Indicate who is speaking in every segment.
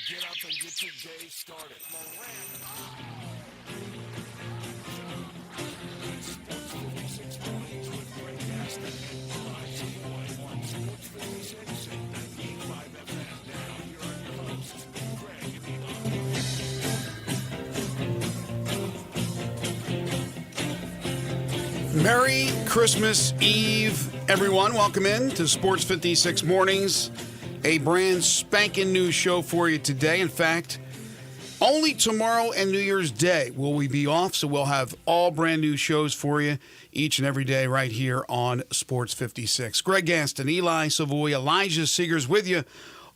Speaker 1: Get up and get your day started. Sports 56 mornings with Greg Gaston. Live to on Sports 56 and 98.5 FM. Now, here are your hosts, Greg and Elon.
Speaker 2: Merry Christmas Eve, everyone. Welcome in to Sports 56 Mornings. A brand spanking new show for you today. In fact, only tomorrow and New Year's Day will we be off, so we'll have all brand new shows for you each and every day right here on Sports 56. Greg Gaston, Eli Savoy, Elijah Seegers with you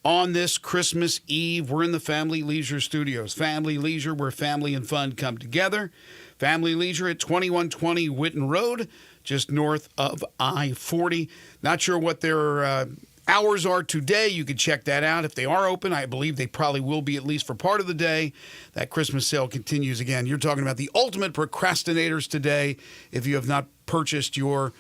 Speaker 2: on this Christmas Eve. We're in the Family Leisure Studios. Family Leisure, where family and fun come together. Family Leisure at 2120 Whitten Road, just north of I-40. Not sure what their hours are today. You can check that out. If they are open, I believe they probably will be at least for part of the day. That Christmas sale continues again. You're talking about the ultimate procrastinators today if you have not purchased your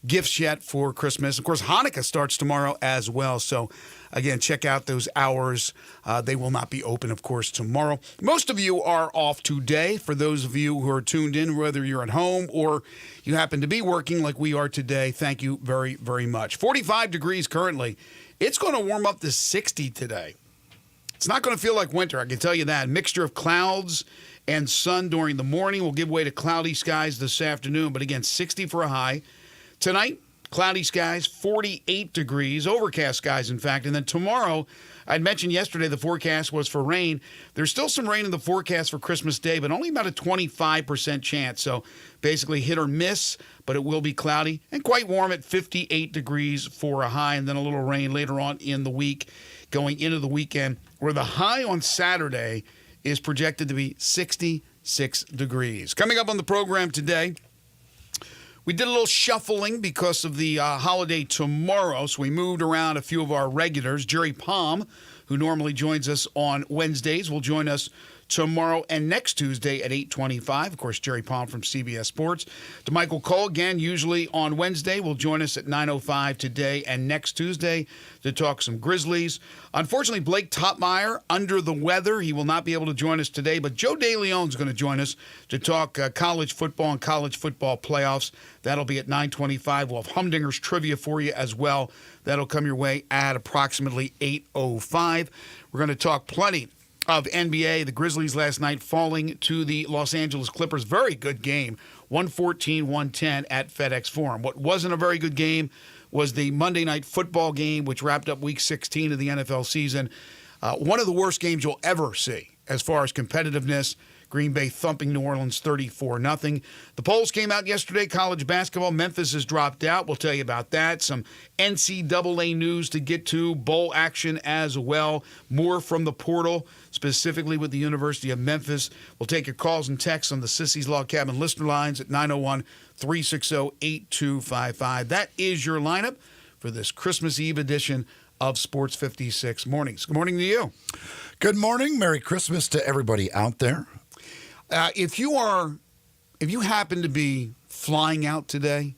Speaker 2: gifts yet for Christmas. Of course, Hanukkah starts tomorrow as well. So, again, check out those hours. They will not be open, of course, tomorrow. Most of you are off today. For those of you who are tuned in, whether you're at home or you happen to be working like we are today, thank you very, very much. 45 degrees currently. It's going to warm up to 60 today. It's not going to feel like winter, I can tell you that. Mixture of clouds and sun during the morning will give way to cloudy skies this afternoon. But again, 60 for a high. Tonight, cloudy skies, 48 degrees, overcast skies, in fact. And then tomorrow, I'd mentioned yesterday the forecast was for rain. There's still some rain in the forecast for Christmas Day, but only about a 25% chance. So basically hit or miss, but it will be cloudy and quite warm at 58 degrees for a high, and then a little rain later on in the week going into the weekend, where the high on Saturday is projected to be 66 degrees. Coming up on the program today, we did a little shuffling because of the holiday tomorrow, so we moved around a few of our regulars. Jerry Palm, who normally joins us on Wednesdays, will join us tomorrow and next Tuesday at 8:25. Of course, Jerry Palm from CBS Sports. DeMichael Cole, again, usually on Wednesday, will join us at 9:05 today and next Tuesday to talk some Grizzlies. Unfortunately, Blake Topmeyer, under the weather. He will not be able to join us today, but Joe DeLeon is going to join us to talk college football and college football playoffs. That'll be at 9:25. We'll have Humdinger's trivia for you as well. That'll come your way at approximately 8:05. We're going to talk plenty of NBA. The Grizzlies last night falling to the Los Angeles Clippers. Very good game, 114-110 at FedEx Forum. What wasn't a very good game was the Monday Night Football game, which wrapped up Week 16 of the NFL season. One of the worst games you'll ever see as far as competitiveness. Green Bay thumping New Orleans 34-0. The polls came out yesterday. College basketball, Memphis has dropped out. We'll tell you about that. Some NCAA news to get to. Bowl action as well. More from the portal, specifically with the University of Memphis. We'll take your calls and texts on the Sissy's Log Cabin listener lines at 901-360-8255. That is your lineup for this Christmas Eve edition of Sports 56 Mornings. Good morning to you.
Speaker 3: Good morning. Merry Christmas to everybody out there.
Speaker 2: If you happen to be flying out today,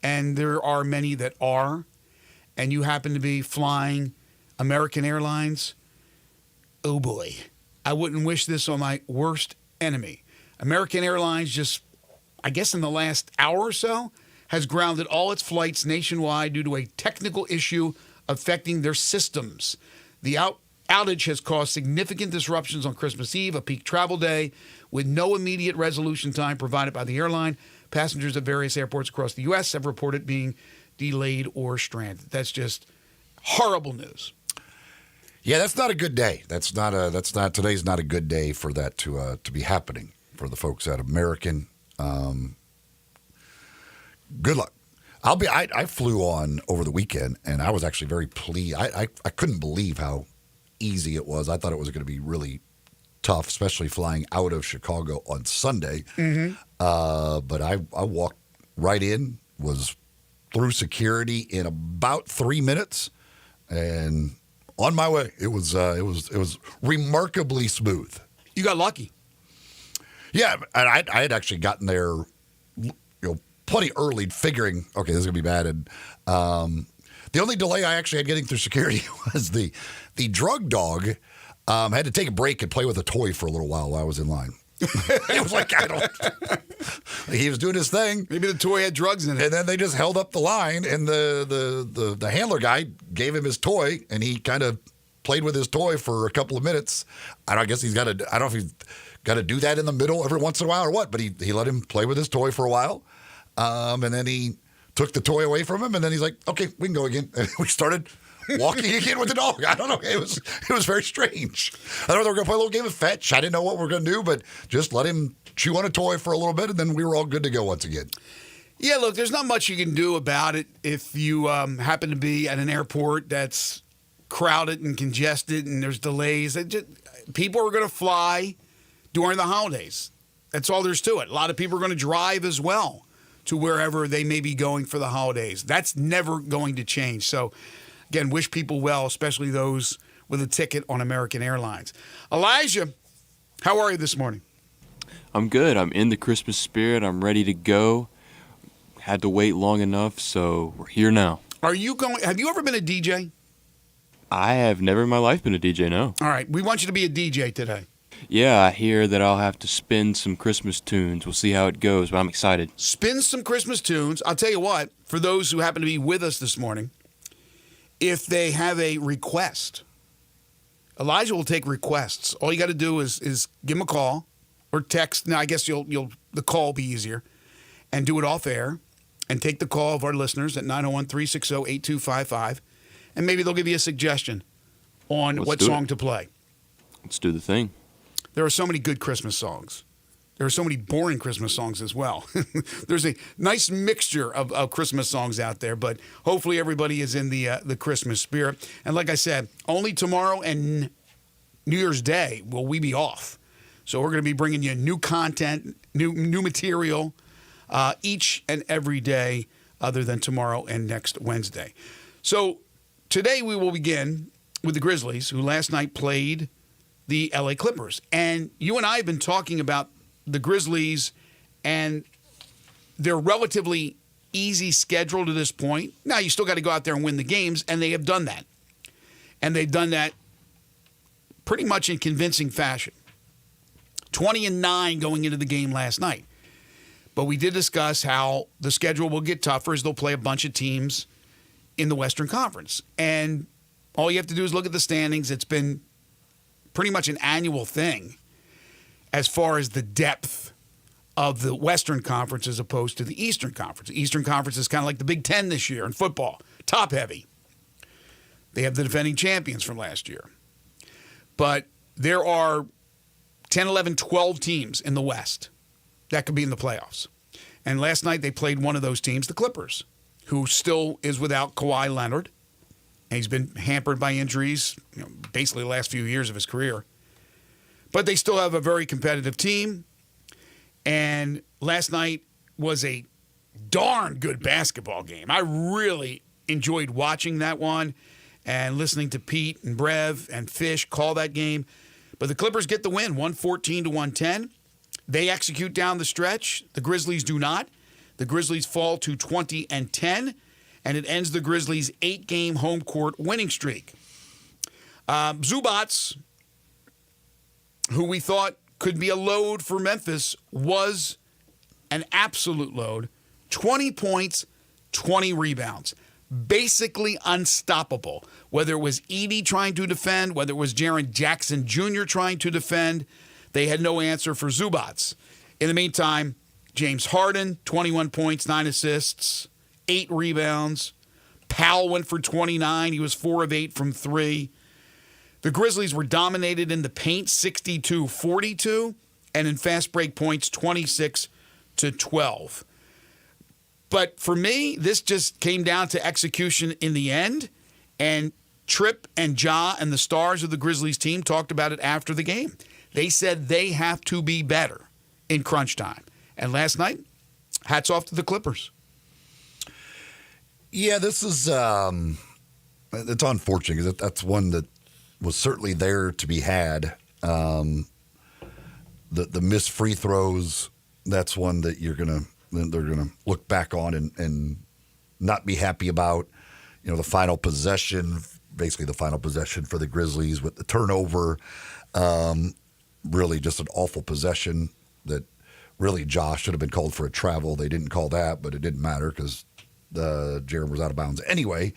Speaker 2: and there are many that are, and you happen to be flying American Airlines, oh boy, I wouldn't wish this on my worst enemy. American Airlines just, I guess in the last hour or so, has grounded all its flights nationwide due to a technical issue affecting their systems. The outage has caused significant disruptions on Christmas Eve, a peak travel day, with no immediate resolution time provided by the airline. Passengers at various airports across the U.S. have reported being delayed or stranded. That's horrible news.
Speaker 3: Yeah, that's not a good day. Today's not a good day for that to be happening for the folks at American. Good luck. I flew on over the weekend, and I was actually very pleased. I couldn't believe how easy it was. I thought it was going to be really tough, especially flying out of Chicago on Sunday. Mm-hmm. But I walked right in, was through security in about 3 minutes, and on my way. It was remarkably smooth.
Speaker 2: You got lucky.
Speaker 3: Yeah, and I had actually gotten there, plenty early, figuring, okay, this is gonna be bad. And the only delay I actually had getting through security was the drug dog Had to take a break and play with a toy for a little while I was in line. It was like, he was doing his thing.
Speaker 2: Maybe the toy had drugs in it.
Speaker 3: And then they just held up the line, and the handler guy gave him his toy, and he kind of played with his toy for a couple of minutes. I guess he's got to, I don't know if he's got to do that in the middle every once in a while or what, but he let him play with his toy for a while. And then he took the toy away from him, and then he's like, okay, we can go again. And we started walking again with the dog. I don't know. It was very strange. I thought they were going to play a little game of fetch. I didn't know what we were going to do, but just let him chew on a toy for a little bit, and then we were all good to go once again.
Speaker 2: Yeah, look, there's not much you can do about it if you happen to be at an airport that's crowded and congested and there's delays. People are going to fly during the holidays. That's all there's to it. A lot of people are going to drive as well to wherever they may be going for the holidays. That's never going to change. So, again, wish people well, especially those with a ticket on American Airlines. Elijah, how are you this morning?
Speaker 4: I'm good. I'm in the Christmas spirit. I'm ready to go. Had to wait long enough, so we're here now.
Speaker 2: Have you ever been a DJ?
Speaker 4: I have never in my life been a DJ, no.
Speaker 2: All right, we want you to be a DJ today.
Speaker 4: Yeah, I hear that I'll have to spin some Christmas tunes. We'll see how it goes, but I'm excited.
Speaker 2: Spin some Christmas tunes. I'll tell you what, for those who happen to be with us this morning, if they have a request, Elijah will take requests. All you got to do is give him a call or text. Now, I guess the call will be easier, and do it off air and take the call of our listeners at 901-360-8255, and maybe they'll give you a suggestion on what song to play.
Speaker 4: Let's do the thing.
Speaker 2: There are so many good Christmas songs. There are so many boring Christmas songs as well. There's a nice mixture of Christmas songs out there, but hopefully everybody is in the Christmas spirit. And like I said, only tomorrow and New Year's Day will we be off. So we're going to be bringing you new content, new material each and every day other than tomorrow and next Wednesday. So today we will begin with the Grizzlies, who last night played the LA Clippers. And you and I have been talking about the Grizzlies and their relatively easy schedule to this point. Now, you still got to go out there and win the games, and they have done that. And they've done that pretty much in convincing fashion. 20-9 going into the game last night. But we did discuss how the schedule will get tougher as they'll play a bunch of teams in the Western Conference. And all you have to do is look at the standings. It's been pretty much an annual thing as far as the depth of the Western Conference as opposed to the Eastern Conference. The Eastern Conference is kind of like the Big Ten this year in football, top heavy. They have the defending champions from last year. But there are 10, 11, 12 teams in the West that could be in the playoffs. And last night they played one of those teams, the Clippers, who still is without Kawhi Leonard. And he's been hampered by injuries, basically the last few years of his career. But they still have a very competitive team. And last night was a darn good basketball game. I really enjoyed watching that one and listening to Pete and Brev and Fish call that game. But the Clippers get the win, 114-110. They execute down the stretch. The Grizzlies do not. The Grizzlies fall to 20-10, and it ends the Grizzlies' 8-game home court winning streak. Zubac, who we thought could be a load for Memphis, was an absolute load. 20 points, 20 rebounds. Basically unstoppable. Whether it was Edey trying to defend, whether it was Jaren Jackson Jr. trying to defend, they had no answer for Zubac. In the meantime, James Harden, 21 points, 9 assists, 8 rebounds. Powell went for 29. He was 4 of 8 from 3. The Grizzlies were dominated in the paint, 62-42, and in fast break points, 26-12. But for me, this just came down to execution in the end, and Tripp and Ja and the stars of the Grizzlies team talked about it after the game. They said they have to be better in crunch time. And last night, hats off to the Clippers.
Speaker 3: Yeah, this is it's unfortunate because that's one that was certainly there to be had. The missed free throws, that's one that they're gonna look back on and not be happy about. The final possession, basically the final possession for the Grizzlies with the turnover. Really just an awful possession that really Josh should have been called for a travel. They didn't call that, but it didn't matter because Jaren was out of bounds anyway.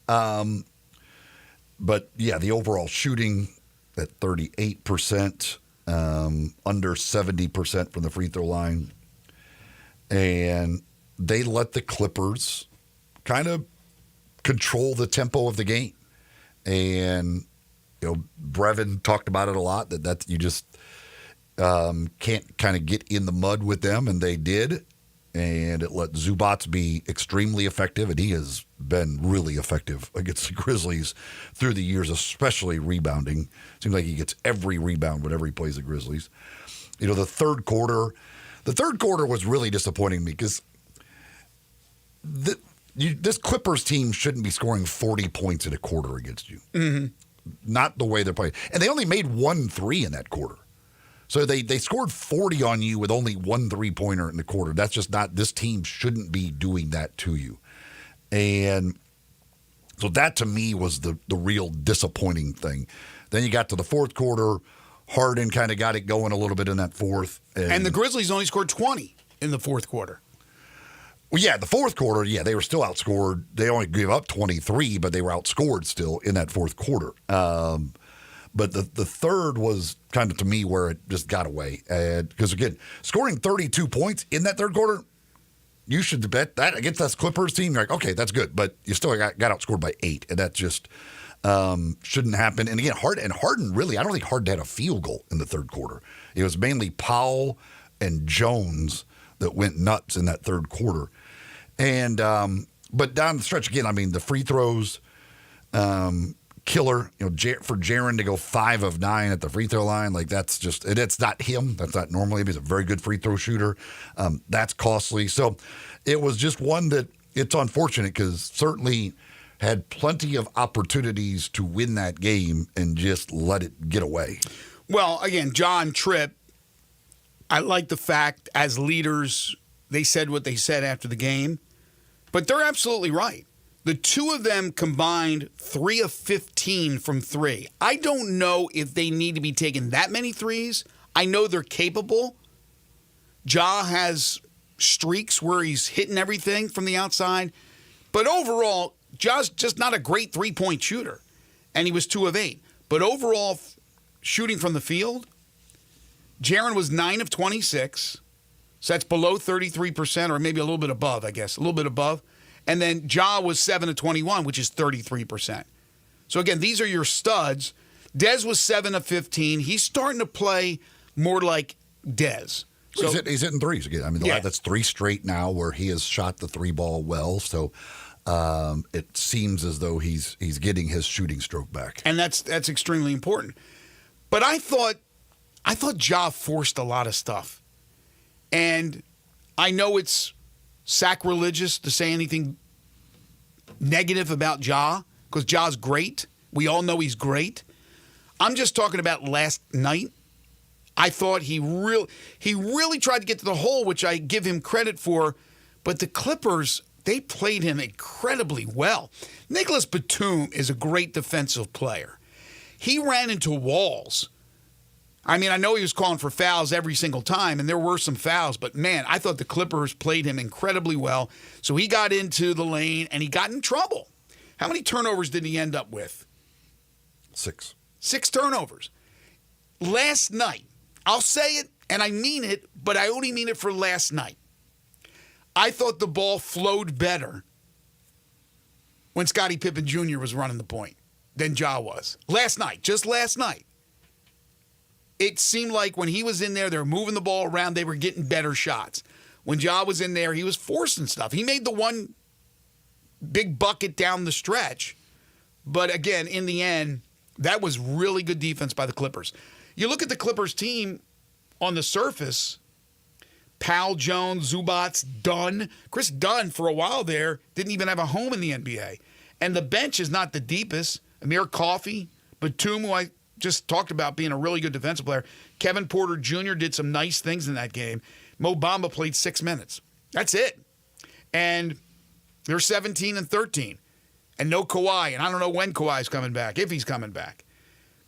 Speaker 3: But yeah, the overall shooting at 38%, under 70% from the free throw line. And they let the Clippers kind of control the tempo of the game. And, Brevin talked about it a lot, that you just can't kind of get in the mud with them, and they did. And it let Zubac be extremely effective, and he has been really effective against the Grizzlies through the years, especially rebounding. Seems like he gets every rebound whenever he plays the Grizzlies. The third quarter was really disappointing me because this Clippers team shouldn't be scoring 40 points in a quarter against you. Mm-hmm. Not the way they're playing. And they only made 1 3 in that quarter. So they scored 40 on you with only 1 3-pointer in the quarter. That's just not – this team shouldn't be doing that to you. And so that to me was the real disappointing thing. Then you got to the fourth quarter. Harden kind of got it going a little bit in that fourth.
Speaker 2: And the Grizzlies only scored 20 in the fourth quarter.
Speaker 3: Well, yeah, the fourth quarter, yeah, they were still outscored. They only gave up 23, but they were outscored still in that fourth quarter. But the third was kind of, to me, where it just got away. Because, again, scoring 32 points in that third quarter, you should bet that against that Clippers team. You're like, okay, that's good. But you still got outscored by 8, and that just shouldn't happen. And, again, Harden really, I don't think Harden had a field goal in the third quarter. It was mainly Powell and Jones that went nuts in that third quarter. And but down the stretch, again, I mean, the free throws, killer, for Jaren to go 5 of 9 at the free throw line, like that's just, and it's not him. That's not normally him. He's a very good free throw shooter. That's costly. So it was just one that it's unfortunate because certainly had plenty of opportunities to win that game and just let it get away.
Speaker 2: Well, again, John Tripp, I like the fact as leaders, they said what they said after the game, but they're absolutely right. The two of them combined 3 of 15 from 3. I don't know if they need to be taking that many threes. I know they're capable. Ja has streaks where he's hitting everything from the outside. But overall, Ja's just not a great three-point shooter. And he was 2 of 8. But overall, shooting from the field, Jaren was 9 of 26. So that's below 33%, or maybe a little bit above, I guess. A little bit above. And then Ja was 7 of 21, which is 33%. So, again, these are your studs. Dez was 7 of 15. He's starting to play more like Dez.
Speaker 3: So, he's hitting threes again. I mean, that's 3 straight now where he has shot the 3-ball well. So it seems as though he's getting his shooting stroke back.
Speaker 2: And that's extremely important. But I thought Ja forced a lot of stuff. And I know it's sacrilegious to say anything negative about Ja, because Ja's great. We all know he's great. I'm just talking about last night. I thought he really tried to get to the hole, which I give him credit for. But the Clippers, they played him incredibly well. Nicholas Batum is a great defensive player. He ran into walls. I mean, I know he was calling for fouls every single time, and there were some fouls, but, man, I thought the Clippers played him incredibly well. So he got into the lane, and he got in trouble. How many turnovers did he end up with?
Speaker 3: 6.
Speaker 2: 6 turnovers. Last night, I'll say it, and I mean it, but I only mean it for last night. I thought the ball flowed better when Scottie Pippen Jr. was running the point than Ja was. Last night, just last night. It seemed like when he was in there, they were moving the ball around, they were getting better shots. When Ja was in there, he was forcing stuff. He made the one big bucket down the stretch. But again, in the end, that was really good defense by the Clippers. You look at the Clippers team on the surface, Powell, Jones, Zubac, Dunn. Chris Dunn, for a while there, didn't even have a home in the NBA. And the bench is not the deepest. Amir Coffey, Batum, who I just talked about being a really good defensive player. Kevin Porter Jr. did some nice things in that game. Mo Bamba played 6 minutes. That's it. And they're 17 and 13. and no Kawhi. And I don't know when Kawhi's coming back, if he's coming back.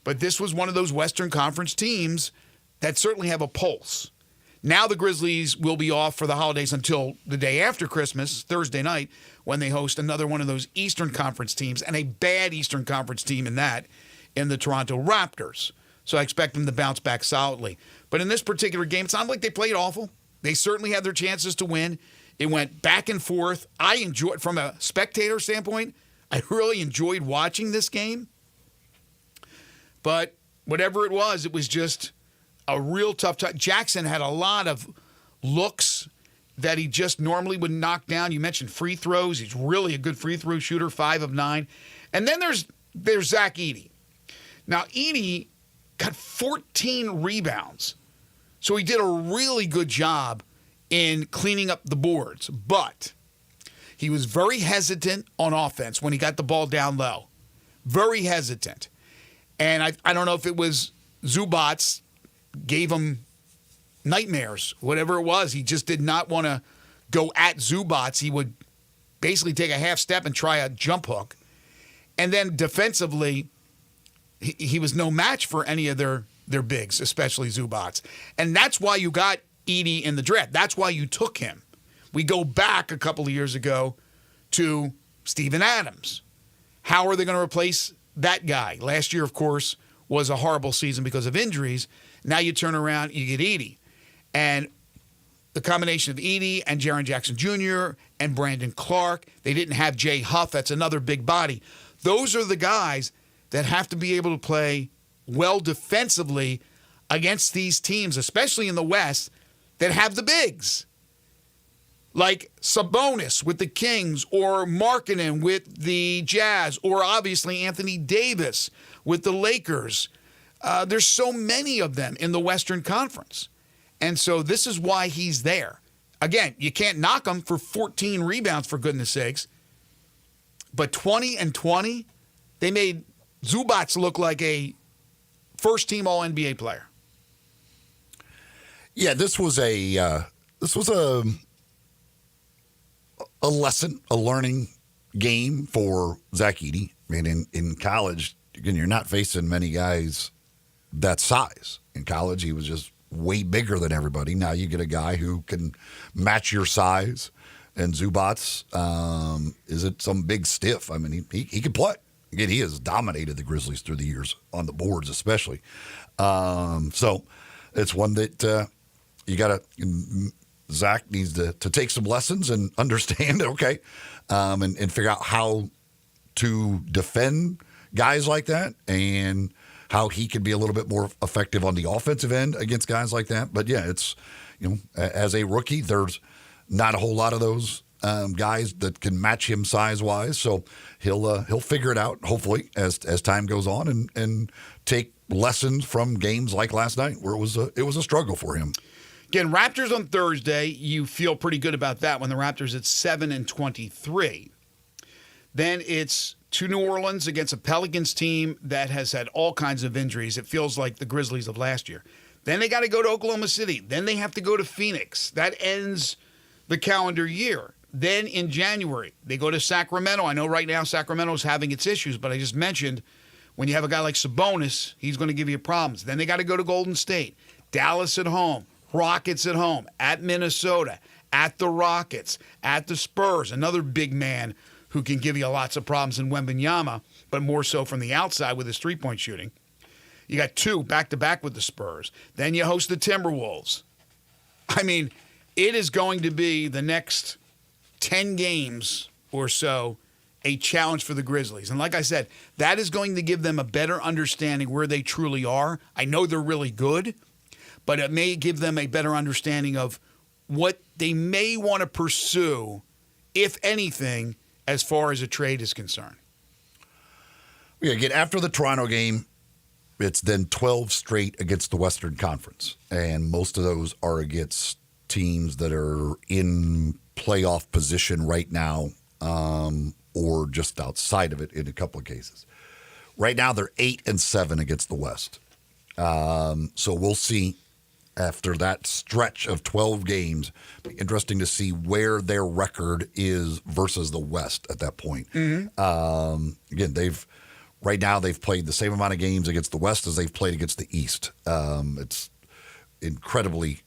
Speaker 2: But this was one of those Western Conference teams that certainly have a pulse. Now the Grizzlies will be off for the holidays until the day after Christmas, Thursday night, when they host another one of those Eastern Conference teams, and a bad Eastern Conference team in the Toronto Raptors. So I expect them to bounce back solidly. But in this particular game, it's not like they played awful. They certainly had their chances to win. It went back and forth. I enjoyed, from a spectator standpoint, I really enjoyed watching this game. But whatever it was just a real tough time. Jackson had a lot of looks that he just normally would knock down. You mentioned free throws. He's really a good free throw shooter, 5 of 9. And then there's Zach Edey. Now, Edey got 14 rebounds. So he did a really good job in cleaning up the boards. But he was very hesitant on offense when he got the ball down low. Very hesitant. And I don't know if it was Zubac gave him nightmares, whatever it was. He just did not want to go at Zubac. He would basically take a half step and try a jump hook. And then defensively, he was no match for any of their bigs, especially Zubac. And that's why you got Edey in the draft. That's why you took him. We go back a couple of years ago to Steven Adams. How are they going to replace that guy? Last year, of course, was a horrible season because of injuries. Now you turn around, you get Edey. And the combination of Edey and Jaren Jackson Jr. and Brandon Clark, they didn't have Jay Huff. That's another big body. Those are the guys that have to be able to play well defensively against these teams, especially in the West, that have the bigs. Like Sabonis with the Kings, or Markkanen with the Jazz, or obviously Anthony Davis with the Lakers. There's so many of them in the Western Conference. And so this is why he's there. Again, you can't knock him for 14 rebounds, for goodness sakes. But 20 and 20, they made Zubac look like a first-team All-NBA player.
Speaker 3: Yeah, this was a lesson, a learning game for Zach Edey. I mean, in college, again, you're not facing many guys that size. In college, he was just way bigger than everybody. Now you get a guy who can match your size, and Zubac isn't some big stiff. I mean, he can play. Again, he has dominated the Grizzlies through the years, on the boards especially. So it's one that you got to – Zach needs to take some lessons and understand, okay, and figure out how to defend guys like that, and how he can be a little bit more effective on the offensive end against guys like that. But yeah, it's, as a rookie, there's not a whole lot of those guys that can match him size-wise. So he'll figure it out, hopefully, as time goes on, and take lessons from games like last night, where it was a struggle for him.
Speaker 2: Again, Raptors on Thursday, you feel pretty good about that when the Raptors at 7-23. Then it's to New Orleans against a Pelicans team that has had all kinds of injuries. It feels like the Grizzlies of last year. Then they got to go to Oklahoma City. Then they have to go to Phoenix. That ends the calendar year. Then in January, they go to Sacramento. I know right now Sacramento is having its issues, but I just mentioned when you have a guy like Sabonis, he's going to give you problems. Then they got to go to Golden State. Dallas at home. Rockets at home. At Minnesota. At the Rockets. At the Spurs. Another big man who can give you lots of problems in Wembanyama, but more so from the outside with his three-point shooting. You got 2 back-to-back with the Spurs. Then you host the Timberwolves. I mean, it is going to be the next 10 games or so a challenge for the Grizzlies. And like I said, that is going to give them a better understanding where they truly are. I know they're really good, but it may give them a better understanding of what they may want to pursue, if anything, as far as a trade is concerned.
Speaker 3: Yeah, again, after the Toronto game, it's then 12 straight against the Western Conference. And most of those are against teams that are in playoff position right now, or just outside of it in a couple of cases. Right now, they're 8-7 against the West. So we'll see after that stretch of 12 games. Interesting to see where their record is versus the West at that point. Again, right now they've played the same amount of games against the West as they've played against the East. It's incredibly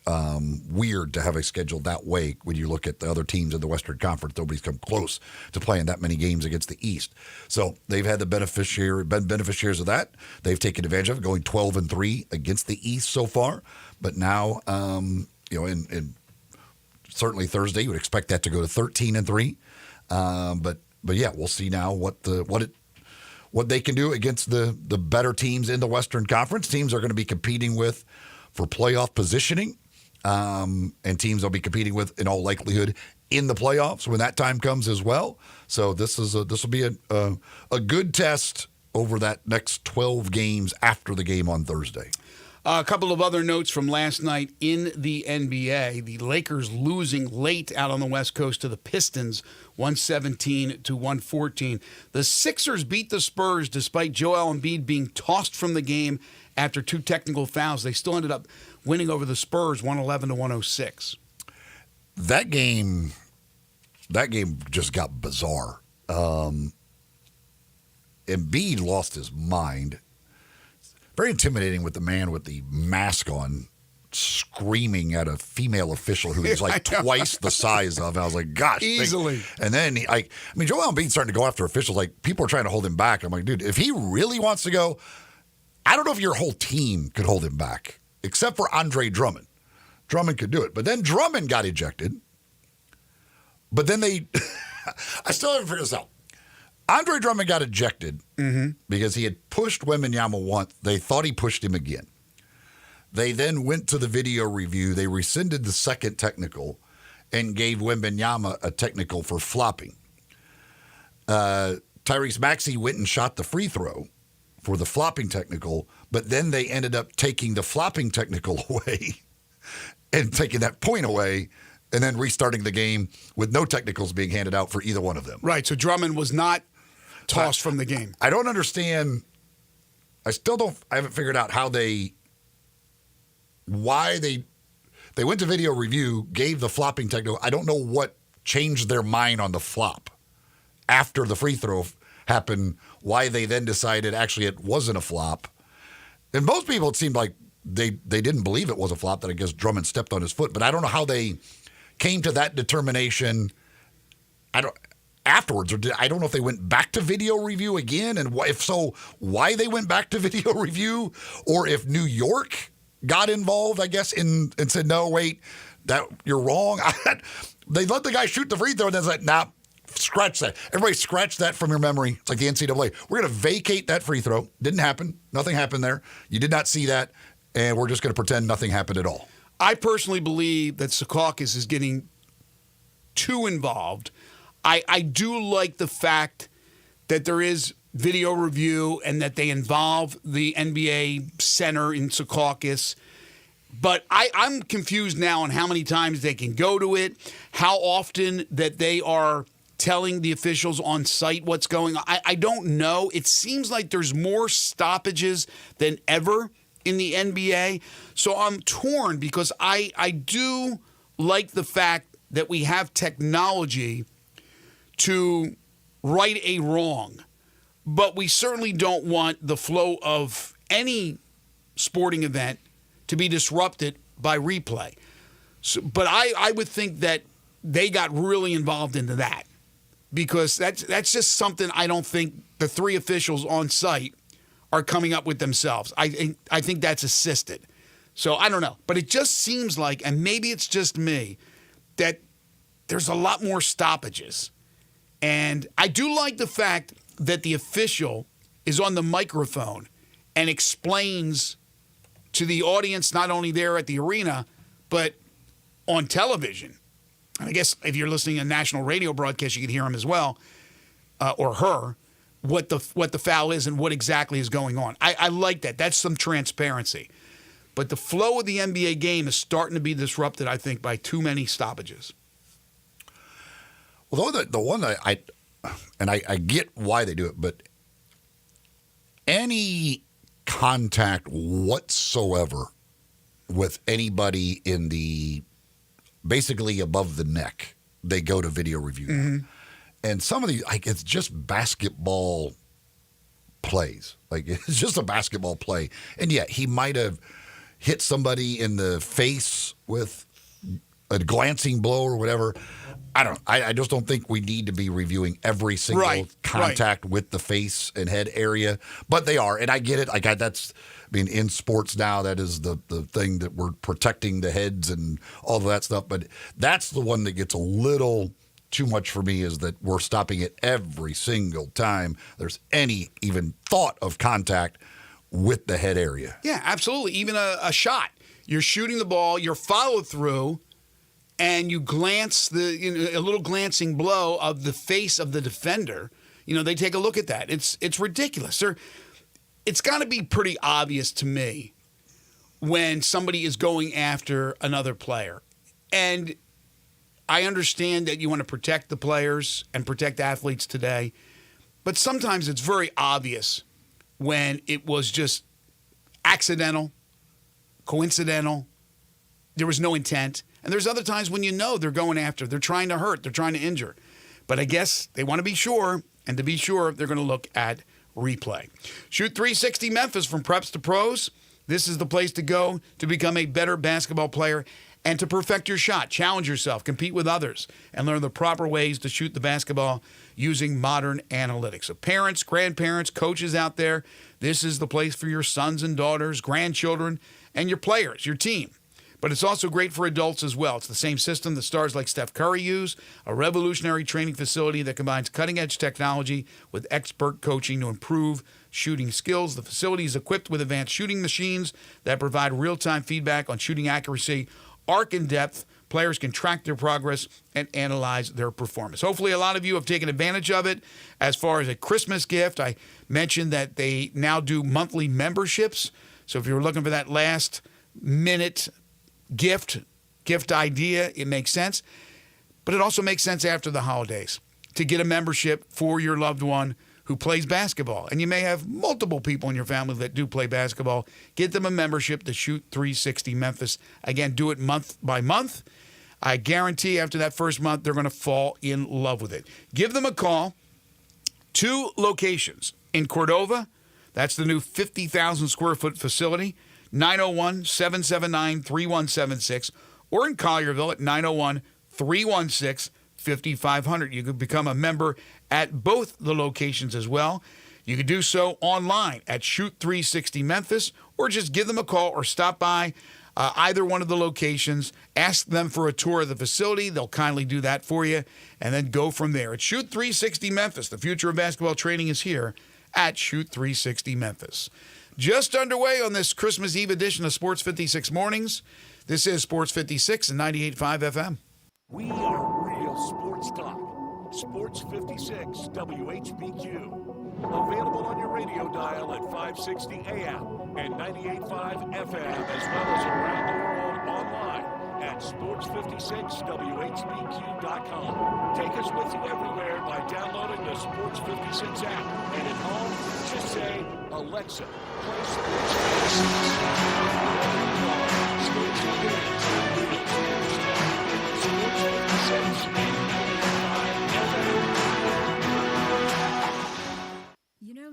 Speaker 3: weird to have a schedule that way when you look at the other teams in the Western Conference. Nobody's come close to playing that many games against the East. So they've had been beneficiaries of that. They've taken advantage of it, going 12-3 against the East so far. But now, in certainly Thursday, you would expect that to go to 13-3. But yeah, we'll see now what they can do against the better teams in the Western Conference. Teams are going to be competing with for playoff positioning, and teams they'll be competing with in all likelihood in the playoffs when that time comes as well. So this will be a good test over that next 12 games after the game on Thursday.
Speaker 2: A couple of other notes from last night in the NBA. The Lakers losing late out on the West Coast to the Pistons, 117-114. The Sixers beat the Spurs despite Joel Embiid being tossed from the game after 2 technical fouls. They still ended up winning over the Spurs, 111-106.
Speaker 3: That game just got bizarre. Embiid lost his mind. Very intimidating with the man with the mask on screaming at a female official who is like twice the size of. I was like, gosh.
Speaker 2: Easily.
Speaker 3: And then, Joel Embiid's starting to go after officials. Like, people are trying to hold him back. I'm like, dude, if he really wants to go, I don't know if your whole team could hold him back, except for Andre Drummond. Drummond could do it. But then Drummond got ejected. But then I still haven't figured this out. Andre Drummond got ejected because he had pushed Wembanyama once. They thought he pushed him again. They then went to the video review. They rescinded the second technical and gave Wembanyama a technical for flopping. Tyrese Maxey went and shot the free throw for the flopping technical, but then they ended up taking the flopping technical away and taking that point away and then restarting the game with no technicals being handed out for either one of them.
Speaker 2: Right, so Drummond was not tossed from the game.
Speaker 3: I don't understand. I haven't figured out why they went to video review, gave the flopping technical. I don't know what changed their mind on the flop after the free throw happened, why they then decided actually it wasn't a flop. And most people, it seemed like they didn't believe it was a flop, that I guess Drummond stepped on his foot. But I don't know how they came to that determination afterwards. Or I don't know if they went back to video review again, and if so, why they went back to video review, or if New York got involved, I guess, and said, no, wait, that you're wrong. They let the guy shoot the free throw, and then it's like, nah, scratch that. Everybody scratch that from your memory. It's like the NCAA. We're going to vacate that free throw. Didn't happen. Nothing happened there. You did not see that, and we're just going to pretend nothing happened at all.
Speaker 2: I personally believe that Secaucus is getting too involved. I do like the fact that there is video review and that they involve the NBA center in Secaucus. But I'm confused now on how many times they can go to it, how often that they are telling the officials on site what's going on. I don't know. It seems like there's more stoppages than ever in the NBA. So I'm torn because I do like the fact that we have technology to right a wrong. But we certainly don't want the flow of any sporting event to be disrupted by replay. So, but I would think that they got really involved into that, because that's just something I don't think the 3 officials on site are coming up with themselves. I think that's assisted. So I don't know. But it just seems like, and maybe it's just me, that there's a lot more stoppages. And I do like the fact that the official is on the microphone and explains to the audience, not only there at the arena, but on television. And I guess if you're listening to a national radio broadcast, you can hear him as well, or her, what the foul is and what exactly is going on. I like that. That's some transparency. But the flow of the NBA game is starting to be disrupted, I think, by too many stoppages.
Speaker 3: Well, the one that I get why they do it, but any contact whatsoever with anybody in the basically above the neck, they go to video review. Now. And some of these, like, it's just basketball plays. Like, it's just a basketball play. And yet, he might have hit somebody in the face with a glancing blow or whatever. I just don't think we need to be reviewing every single contact with the face and head area. But they are, and I get it. In sports now, that is the thing that we're protecting the heads and all of that stuff. But that's the one that gets a little too much for me, is that we're stopping it every single time there's any even thought of contact with the head area.
Speaker 2: Yeah, absolutely. Even a shot. You're shooting the ball, you're followed through, and you glance a little glancing blow of the face of the defender. They take a look at that. It's ridiculous. It's got to be pretty obvious to me when somebody is going after another player. And I understand that you want to protect the players and protect athletes today, but sometimes it's very obvious when it was just accidental, coincidental, there was no intent. And there's other times when they're going after, they're trying to hurt, they're trying to injure. But I guess they want to be sure, and to be sure, they're going to look at replay. Shoot 360 Memphis, from preps to pros. This is the place to go to become a better basketball player and to perfect your shot, challenge yourself, compete with others, and learn the proper ways to shoot the basketball using modern analytics. So parents, grandparents, coaches out there, this is the place for your sons and daughters, grandchildren, and your players, your team. But it's also great for adults as well. It's the same system that stars like Steph Curry use, a revolutionary training facility that combines cutting-edge technology with expert coaching to improve shooting skills. The facility is equipped with advanced shooting machines that provide real-time feedback on shooting accuracy, arc and depth. Players can track their progress and analyze their performance. Hopefully, a lot of you have taken advantage of it. As far as a Christmas gift, I mentioned that they now do monthly memberships. So if you're looking for that last-minute gift idea, it makes sense. But it also makes sense after the holidays to get a membership for your loved one who plays basketball. And you may have multiple people in your family that do play basketball. Get them a membership to Shoot 360 Memphis. Again, do it month by month. I guarantee after that first month, they're going to fall in love with it. Give them a call. 2 locations in Cordova. That's the new 50,000 square foot facility. 901-779-3176, or in Collierville at 901-316-5500. You could become a member at both the locations as well. You can do so online at Shoot 360 Memphis, or just give them a call or stop by either one of the locations. Ask them for a tour of the facility. They'll kindly do that for you, and then go from there. At Shoot 360 Memphis, the future of basketball training is here at Shoot 360 Memphis. Just underway on this Christmas Eve edition of Sports 56 Mornings. This is Sports 56 and 98.5 FM.
Speaker 1: We are real sports talk. Sports 56 WHBQ. Available on your radio dial at 560 AM and 98.5 FM, as well as around the world online at sports56whbq.com. Take us with you everywhere by downloading the Sports 56 app. And at home, just say, Alexa, play Sports 56. Sports 56 and 95 FM.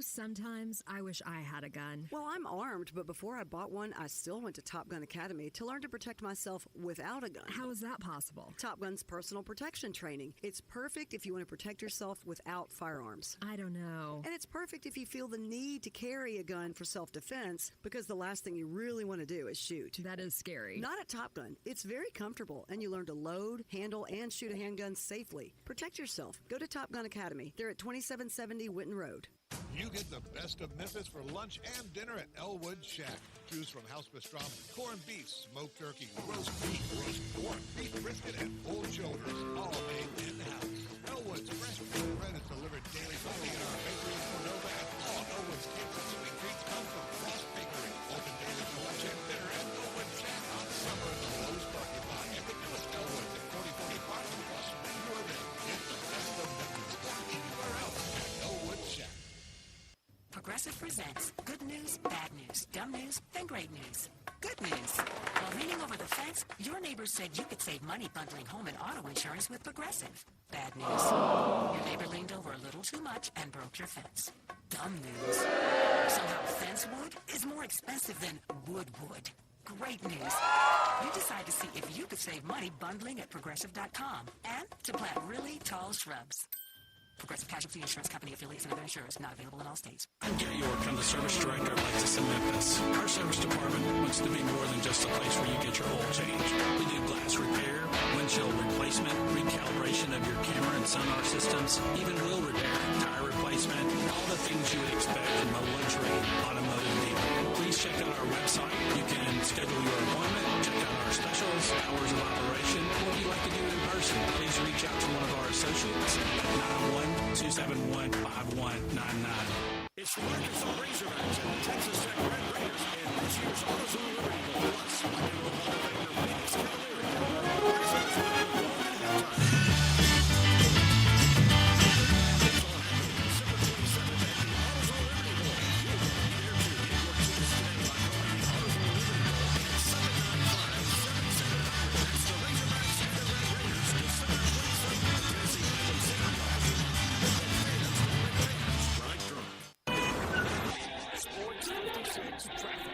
Speaker 5: Sometimes I wish I had a gun.
Speaker 6: Well, I'm armed, but before I bought one, I still went to Top Gun Academy to learn to protect myself without a gun.
Speaker 5: How is that possible?
Speaker 6: Top Gun's personal protection training. It's perfect if you want to protect yourself without firearms.
Speaker 5: I don't know.
Speaker 6: And it's perfect if you feel the need to carry a gun for self-defense, because the last thing you really want to do is shoot.
Speaker 5: That is scary.
Speaker 6: Not at Top Gun. It's very comfortable, and you learn to load, handle, and shoot a handgun safely. Protect yourself. Go to Top Gun Academy. They're at 2770 Winton Road.
Speaker 7: You get the best of Memphis for lunch and dinner at Elwood Shack. Choose from house pastrami, corned beef, smoked turkey, roast beef, roast pork, beef brisket, and full shoulders, all made in-house. Elwood's fresh beef bread is delivered daily only in our bakery in Cordova, and all Elwood's cakes and sweet treats come from Frost Bakery. Open daily for lunch and dinner at Elwood Shack on summer in the Lowe's parking lot. And the newest Elwood's at 4040 Parkland Plus. When you are there, get the best of Memphis or anywhere else at Elwood Shack.
Speaker 8: Progressive presents Good News, Bad News, Dumb News, and Great News. Good news. While leaning over the fence, your neighbor said you could save money bundling home and auto insurance with Progressive. Bad news. Your neighbor leaned over a little too much and broke your fence. Dumb news. Somehow fence wood is more expensive than wood. Great news. You decide to see if you could save money bundling at Progressive.com and to plant really tall shrubs. Progressive Casualty Insurance Company affiliates and other insurers not available in all states.
Speaker 9: I'm Gary York. I'm the service director of Lexus in Memphis. Our service department wants to be more than just a place where you get your oil changed. We do glass repair, windshield replacement, recalibration of your camera and sonar systems, even wheel repair, tire replacement, all the things you would expect from a luxury automotive dealer. Please check out our website. You can schedule your appointment, check out our specials, hours of operation, or if you'd like to do it in person, please reach out to one of our associates at 901-271-5199.
Speaker 1: It's the Arkansas Razorbacks and the Texas Tech Red Raiders in this year's AutoZone Liberty Bowl. Plus, Monday Hall of Famer Phoenix Cavaliers. Razorbacks will be won at halftime. It's on December 27th at the AutoZone Liberty Bowl. You will be there too. Get your tickets today by calling the AutoZone Liberty Bowl at 795-7700. That's the Razorbacks and the Red Raiders. December 27th. Tennessee Titans and Washington. The fans will remain strike drunk. Sports 56 traffic.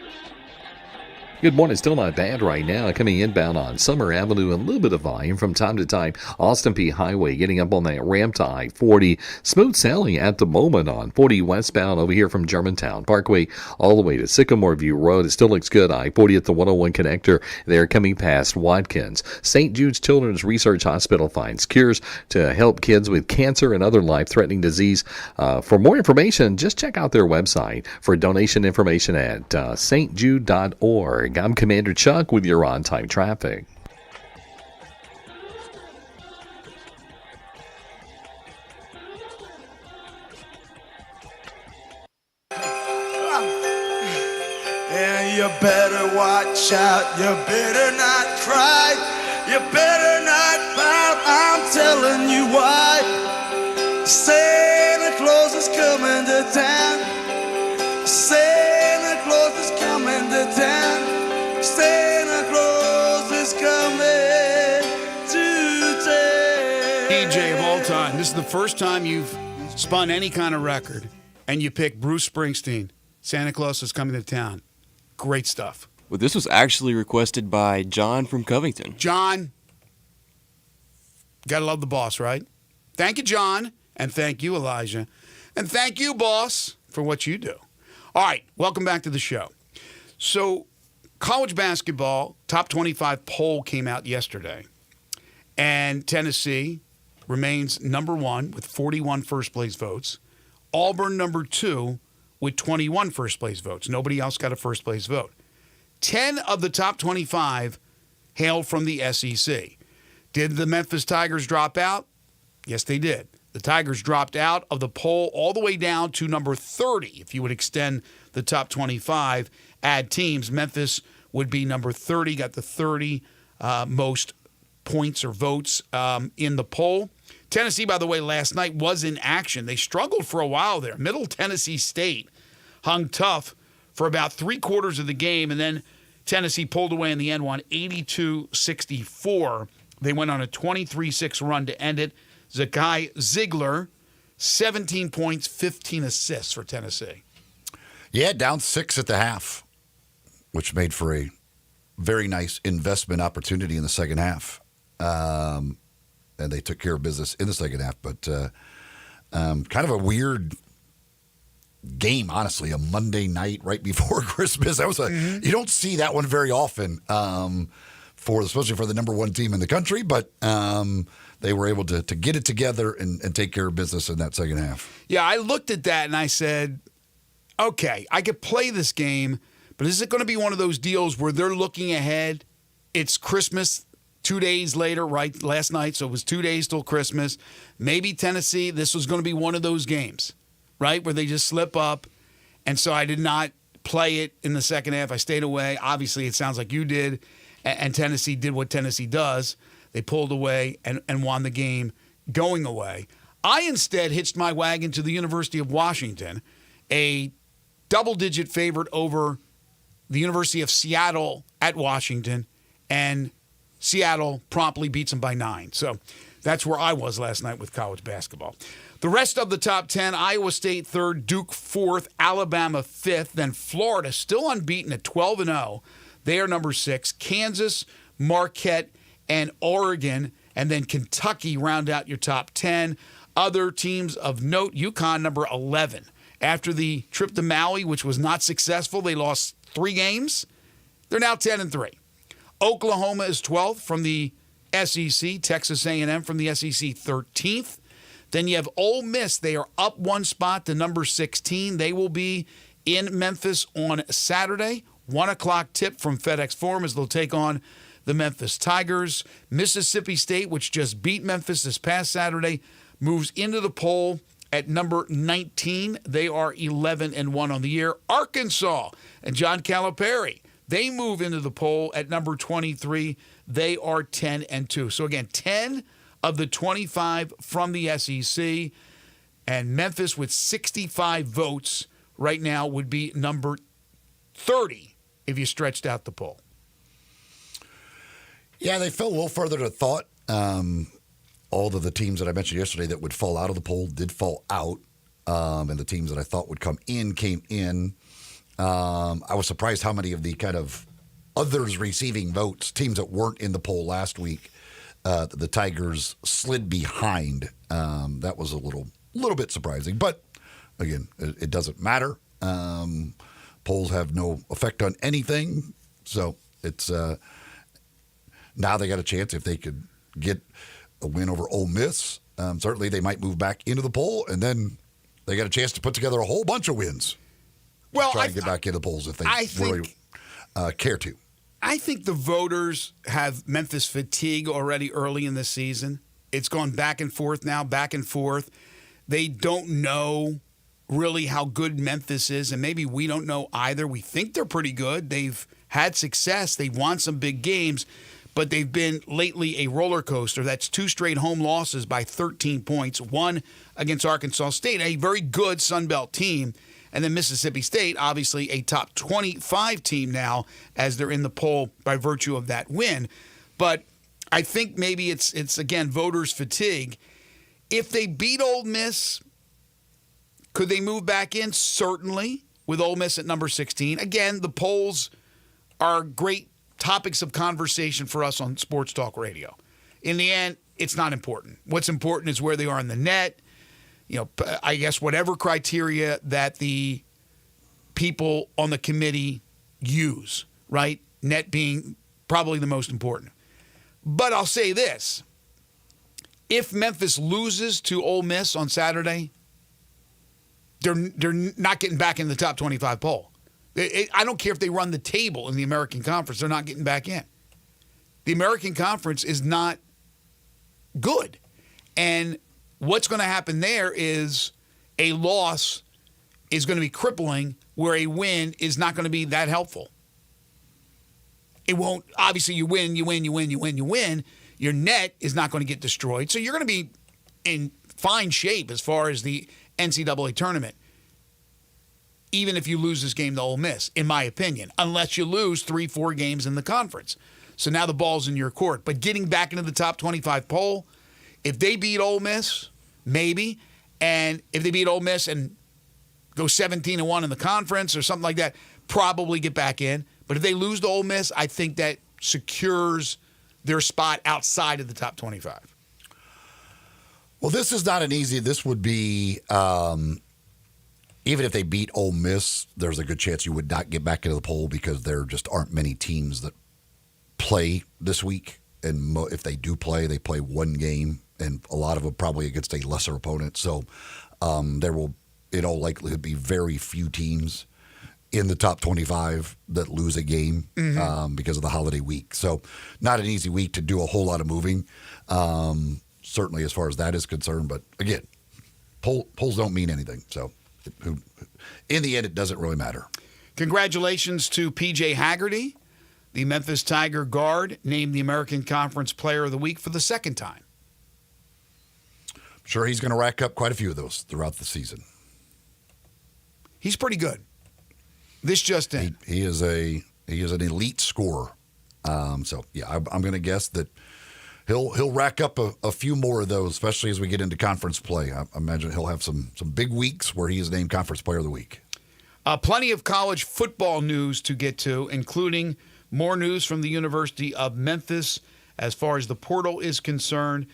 Speaker 10: Good morning. Still not bad right now. Coming inbound on Summer Avenue, a little bit of volume from time to time. Austin P. Highway getting up on that ramp to I-40. Smooth sailing at the moment on 40 westbound over here from Germantown Parkway all the way to Sycamore View Road. It still looks good. I-40 at the 101 connector. They're coming past Watkins. St. Jude's Children's Research Hospital finds cures to help kids with cancer and other life-threatening disease. For more information, just check out their website for donation information at stjude.org. I'm Commander Chuck with your on-time traffic.
Speaker 11: And you better watch out, you better not cry, you better not pout, I'm telling you why. Santa Claus is coming to town, Santa Claus is coming to town, Santa Claus is coming to town.
Speaker 2: DJ of all time, this is the first time you've spun any kind of record, and you picked Bruce Springsteen. Santa Claus is coming to town. Great stuff.
Speaker 4: Well, this was actually requested by John from Covington.
Speaker 2: John, gotta love the boss, right? Thank you, John, and thank you, Elijah, and thank you, boss, for what you do. All right, welcome back to the show. So, college basketball top 25 poll came out yesterday, and Tennessee remains number one with 41 first-place votes. Auburn number two with 21 first-place votes. Nobody else got a first-place vote. 10 of the top 25 hailed from the SEC. Did the Memphis Tigers drop out? Yes, they did. The Tigers dropped out of the poll all the way down to number 30. If you would extend the top 25, add teams, Memphis would be number 30, got the 30 most points or votes in the poll. Tennessee, by the way, last night was in action. They struggled for a while there. Middle Tennessee State hung tough for about three-quarters of the game, and then Tennessee pulled away in the end, won 82-64. They went on a 23-6 run to end it. Zakai Ziegler, 17 points, 15 assists for Tennessee.
Speaker 3: Yeah, down 6 at the half, which made for a very nice investment opportunity in the second half. And they took care of business in the second half. But kind of a weird game, honestly, a Monday night right before Christmas. That was you don't see that one very often, especially for the number one team in the country. But they were able to get it together and take care of business in that second half.
Speaker 2: Yeah, I looked at that and I said, okay, I could play this game, but is it going to be one of those deals where they're looking ahead? It's Christmas 2 days later, right? Last night, so it was 2 days till Christmas. Maybe Tennessee, this was going to be one of those games, right, where they just slip up. And so I did not play it in the second half. I stayed away. Obviously, it sounds like you did. And Tennessee did what Tennessee does. They pulled away and won the game going away. I instead hitched my wagon to the University of Washington, a double-digit favorite over the University of Seattle at Washington, and Seattle promptly beats them by 9. So that's where I was last night with college basketball. The rest of the top 10, Iowa State 3rd, Duke 4th, Alabama 5th, then Florida still unbeaten at 12-0. They are number 6. Kansas, Marquette, and Oregon, and then Kentucky round out your top 10. Other teams of note, UConn number 11. After the trip to Maui, which was not successful, they lost 3 games. They're now 10-3. Oklahoma is 12th from the SEC. Texas A&M from the SEC 13th. Then you have Ole Miss. They are up 1 spot to number 16. They will be in Memphis on Saturday. 1 o'clock tip from FedEx Forum as they'll take on the Memphis Tigers. Mississippi State, which just beat Memphis this past Saturday, moves into the poll at number 19. They are 11-1 on the year. Arkansas and John Calipari, they move into the poll at number 23. They are 10-2. So again, 10 of the 25 from the SEC, and Memphis with 65 votes right now would be number 30 if you stretched out the poll.
Speaker 3: Yeah, they fell a little further than I thought. All of the teams that I mentioned yesterday that would fall out of the poll did fall out, and the teams that I thought would come in came in. I was surprised how many of the kind of others receiving votes, teams that weren't in the poll last week, the Tigers slid behind. That was a little bit surprising. But, again, it doesn't matter. Polls have no effect on anything. So it's now they got a chance if they could get a win over Ole Miss. Certainly they might move back into the poll, and then they got a chance to put together a whole bunch of wins.
Speaker 2: Well,
Speaker 3: try and get back into the polls if they really care to.
Speaker 2: I think the voters have Memphis fatigue already early in the season. It's gone back and forth now, back and forth. They don't know really how good Memphis is, and maybe we don't know either. We think they're pretty good. They've had success. They've won some big games, but they've been lately a roller coaster. That's 2 straight home losses by 13 points, 1 against Arkansas State, a very good Sun Belt team. And then Mississippi State, obviously a top 25 team now as they're in the poll by virtue of that win. But I think maybe it's again, voters' fatigue. If they beat Ole Miss, could they move back in? Certainly, with Ole Miss at number 16. Again, the polls are great topics of conversation for us on Sports Talk Radio. In the end, it's not important. What's important is where they are in the net. You know, I guess whatever criteria that the people on the committee use, right? Net being probably the most important. But I'll say this. If Memphis loses to Ole Miss on Saturday, they're not getting back in the top 25 poll. I don't care if they run the table in the American Conference. They're not getting back in. The American Conference is not good. And what's going to happen there is a loss is going to be crippling where a win is not going to be that helpful. It won't. Obviously, you win. Your net is not going to get destroyed. So you're going to be in fine shape as far as the NCAA tournament, even if you lose this game to Ole Miss, in my opinion, unless you lose 3-4 games in the conference. So now the ball's in your court. But getting back into the top 25 poll, if they beat Ole Miss, maybe, and if they beat Ole Miss and go 17-1 in the conference or something like that, probably get back in. But if they lose to Ole Miss, I think that secures their spot outside of the top 25.
Speaker 3: Well, this is not an easy. This would be, even if they beat Ole Miss, there's a good chance you would not get back into the poll because there just aren't many teams that play this week. And if they do play, they play one game, and a lot of them probably against a lesser opponent. So there will, in all likelihood, be very few teams in the top 25 that lose a game because of the holiday week. So not an easy week to do a whole lot of moving, certainly as far as that is concerned. But again, polls don't mean anything. So in the end, it doesn't really matter.
Speaker 2: Congratulations to P.J. Haggerty, the Memphis Tiger guard, named the American Conference Player of the Week for the second time.
Speaker 3: I'm sure he's going to rack up quite a few of those throughout the season.
Speaker 2: He's pretty good. This just in.
Speaker 3: He is an elite scorer. I'm going to guess that he'll rack up a few more of those, especially as we get into conference play. I imagine he'll have some big weeks where he is named Conference Player of the Week.
Speaker 2: Plenty of college football news to get to, including more news from the University of Memphis as far as the portal is concerned.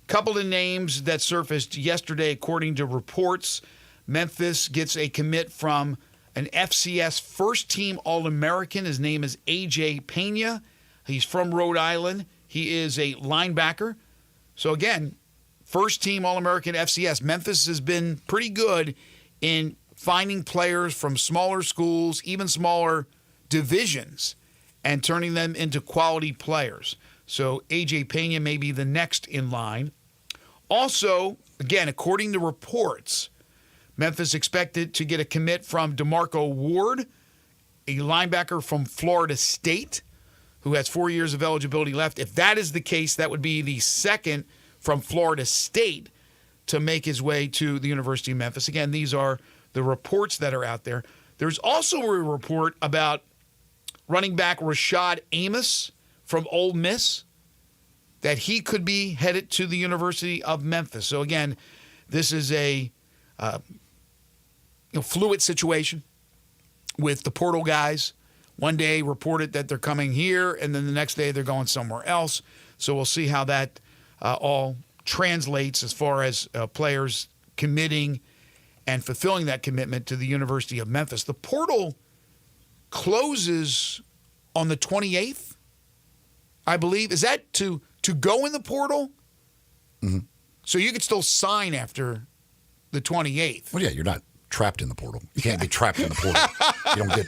Speaker 2: Couple of names that surfaced yesterday, according to reports. Memphis gets a commit from an FCS first-team All-American. His name is A.J. Pena. He's from Rhode Island. He is a linebacker. So, again, first-team All-American FCS. Memphis has been pretty good in finding players from smaller schools, even smaller divisions, and turning them into quality players. So A.J. Pena may be the next in line. Also, again, according to reports, Memphis expected to get a commit from DeMarco Ward, a linebacker from Florida State, who has 4 years of eligibility left. If that is the case, that would be the second from Florida State to make his way to the University of Memphis. Again, these are the reports that are out there. There's also a report about running back Rashad Amos from Ole Miss, that he could be headed to the University of Memphis. So again, this is a fluid situation with the portal guys. One day reported that they're coming here, and then the next day they're going somewhere else. So we'll see how that all translates as far as players committing and fulfilling that commitment to the University of Memphis. The portal closes on the 28th, I believe. Is that to go in the portal?
Speaker 3: Mm-hmm.
Speaker 2: So you could still sign after the 28th.
Speaker 3: Well, yeah, you're not trapped in the portal. You can't be trapped in the portal. You don't get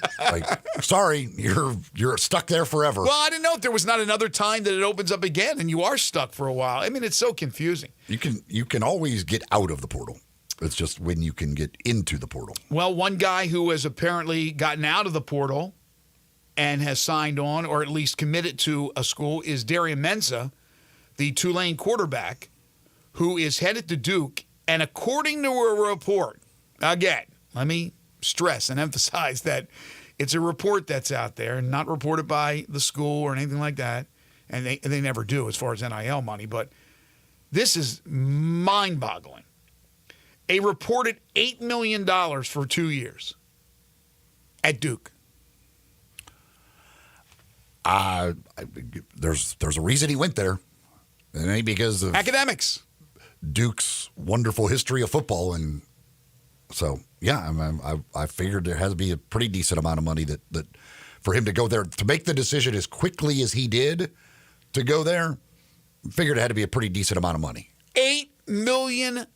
Speaker 3: sorry, you're stuck there forever.
Speaker 2: Well, I didn't know if there was not another time that it opens up again and you are stuck for a while. I mean, it's so confusing.
Speaker 3: You can always get out of the portal. It's just when you can get into the portal.
Speaker 2: Well, one guy who has apparently gotten out of the portal and has signed on, or at least committed to a school, is Darian Mensah, the Tulane quarterback, who is headed to Duke. And according to a report, again, let me stress and emphasize that it's a report that's out there and not reported by the school or anything like that. And they never do as far as NIL money. But this is mind-boggling. A reported $8 million for 2 years at Duke.
Speaker 3: There's a reason he went there. It ain't because of
Speaker 2: academics.
Speaker 3: Duke's wonderful history of football, and so I figured there has to be a pretty decent amount of money that for him to go there, to make the decision as quickly as he did to go there. Figured it had to be a pretty decent amount of money.
Speaker 2: $8 million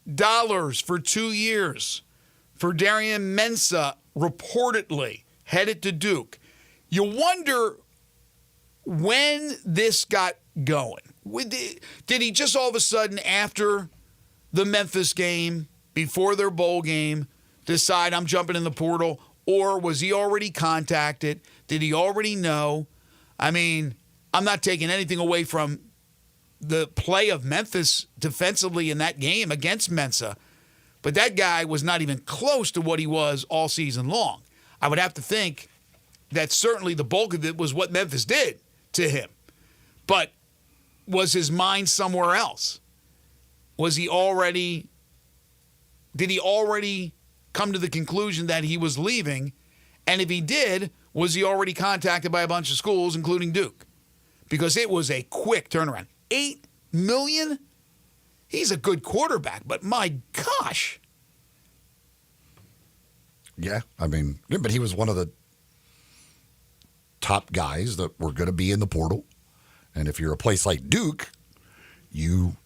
Speaker 2: for 2 years for Darian Mensah, reportedly headed to Duke. You wonder when this got going. Did he just all of a sudden, after the Memphis game, before their bowl game, decide I'm jumping in the portal? Or was he already contacted? Did he already know? I mean, I'm not taking anything away from the play of Memphis defensively in that game against Mensah, but that guy was not even close to what he was all season long. I would have to think that certainly the bulk of it was what Memphis did to him. But was his mind somewhere else? Did he already come to the conclusion that he was leaving? And if he did, was he already contacted by a bunch of schools, including Duke? Because it was a quick turnaround. $8 million? He's a good quarterback, but my gosh.
Speaker 3: Yeah, I mean, but he was one of the top guys that were going to be in the portal. And if you're a place like Duke, you